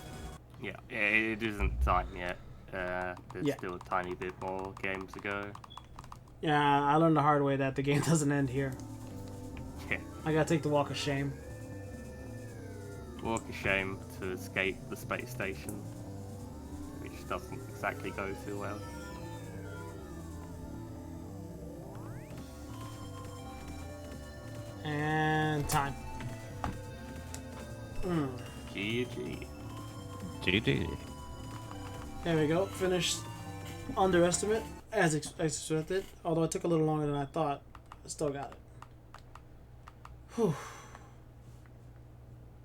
Yeah, it isn't time yet. There's still a tiny bit more game to go. Yeah, I learned the hard way that the game doesn't end here. Yeah. I gotta take the walk of shame. Walk of shame to escape the space station, which doesn't exactly go too well. And time. GG. GG. There we go. Finished underestimate as expected. Although it took a little longer than I thought, I still got it. Whew.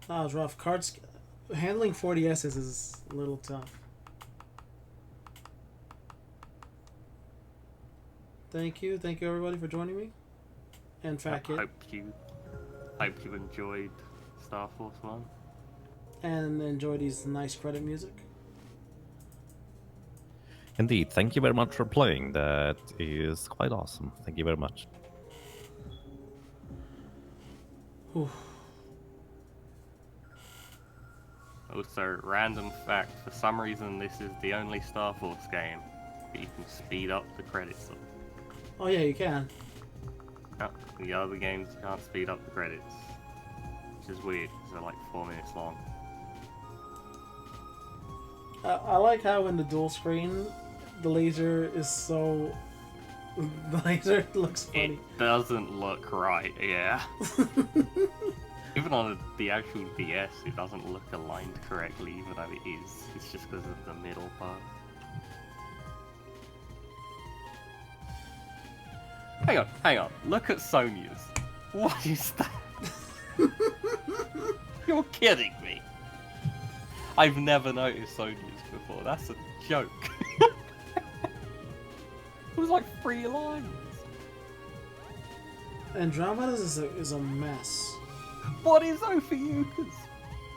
That was rough. Cards handling 40Ss is a little tough. Thank you everybody for joining me. And Fat Kid. Hope you enjoyed Star Force 1. And enjoy these nice credit music. Indeed, thank you very much for playing. That is quite awesome. Thank you very much. Whew. Also, random fact, for some reason this is the only Star Force game that you can speed up the credits on. Oh yeah, you can. No, the other games you can't speed up the credits. Which is weird, because they're like 4 minutes long. I like how in the dual screen, the laser is so... The laser looks funny. It doesn't look right, yeah. Even on the actual DS, it doesn't look aligned correctly, even though it is. It's just because of the middle part. Hang on. Look at Sonya's. What is that? You're kidding me. I've never noticed Sonya's before. That's a joke. It was like 3 lines. Andromeda is a mess. What is Ophiuchus?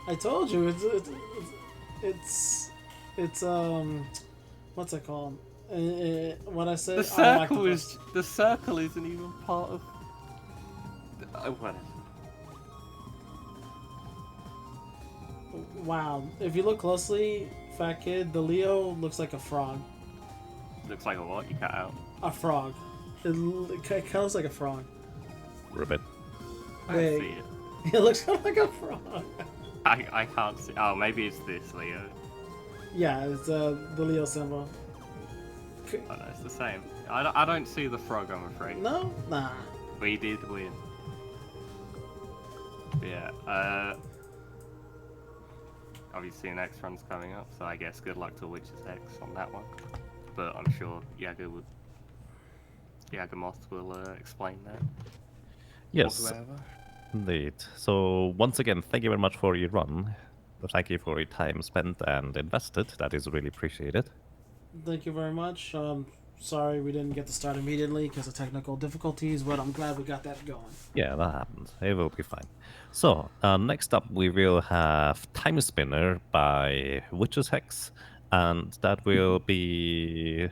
I told you it's what's it called? What I said. The circle isn't even part of. Whatever. Wow, if you look closely, Fat Kid, the Leo looks like a frog. Looks like a what? You cut out. A frog. It kind of looks like a frog. Ribbit. I Wait. see it. It looks kind of like a frog. I can't see. Oh, maybe it's this, Leo. Yeah, it's the Leo symbol. Oh no, it's the same. I don't see the frog, I'm afraid. No? Nah. We did win. But yeah, obviously an X run's coming up, so I guess good luck to Witch's X on that one. But I'm sure Yagamoth will explain that. Yes, Or whoever. indeed. So once again, thank you very much for your run. Thank you for your time spent and invested. That is really appreciated. Thank you very much. Sorry we didn't get to start immediately because of technical difficulties, but I'm glad we got that going. Yeah, that happens. It will be fine. So, next up, we will have Time Spinner by Witch's Hex, and that will be.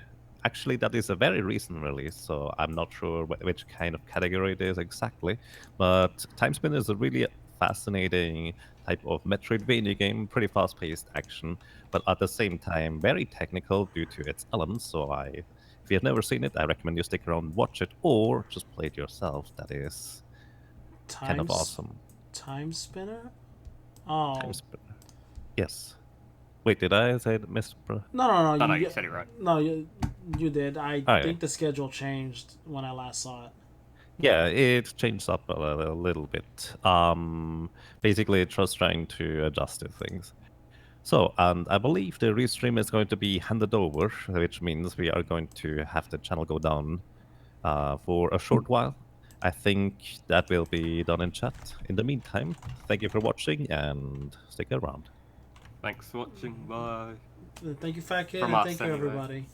Actually, that is a very recent release, so I'm not sure which kind of category it is exactly. But Time Spinner is a really fascinating type of Metroidvania game, pretty fast paced action, but at the same time, very technical due to its elements. So, if you've never seen it, I recommend you stick around, watch it, or just play it yourself. That is kind of awesome. Time Spinner? Time Oh. Spinner. Yes. Wait, did I say it, Mr. No, No, you said it right. No, you did. I Oh, think the schedule changed when I last saw it. Yeah, it changed up a little bit. Basically, just trying to adjust the things. So, and I believe the restream is going to be handed over, which means we are going to have the channel go down for a short while. I think that will be done in chat. In the meantime, thank you for watching and stick around. Thanks for watching. Bye. Thank you, Fat Kid, From and us, thank you, anyway. everybody.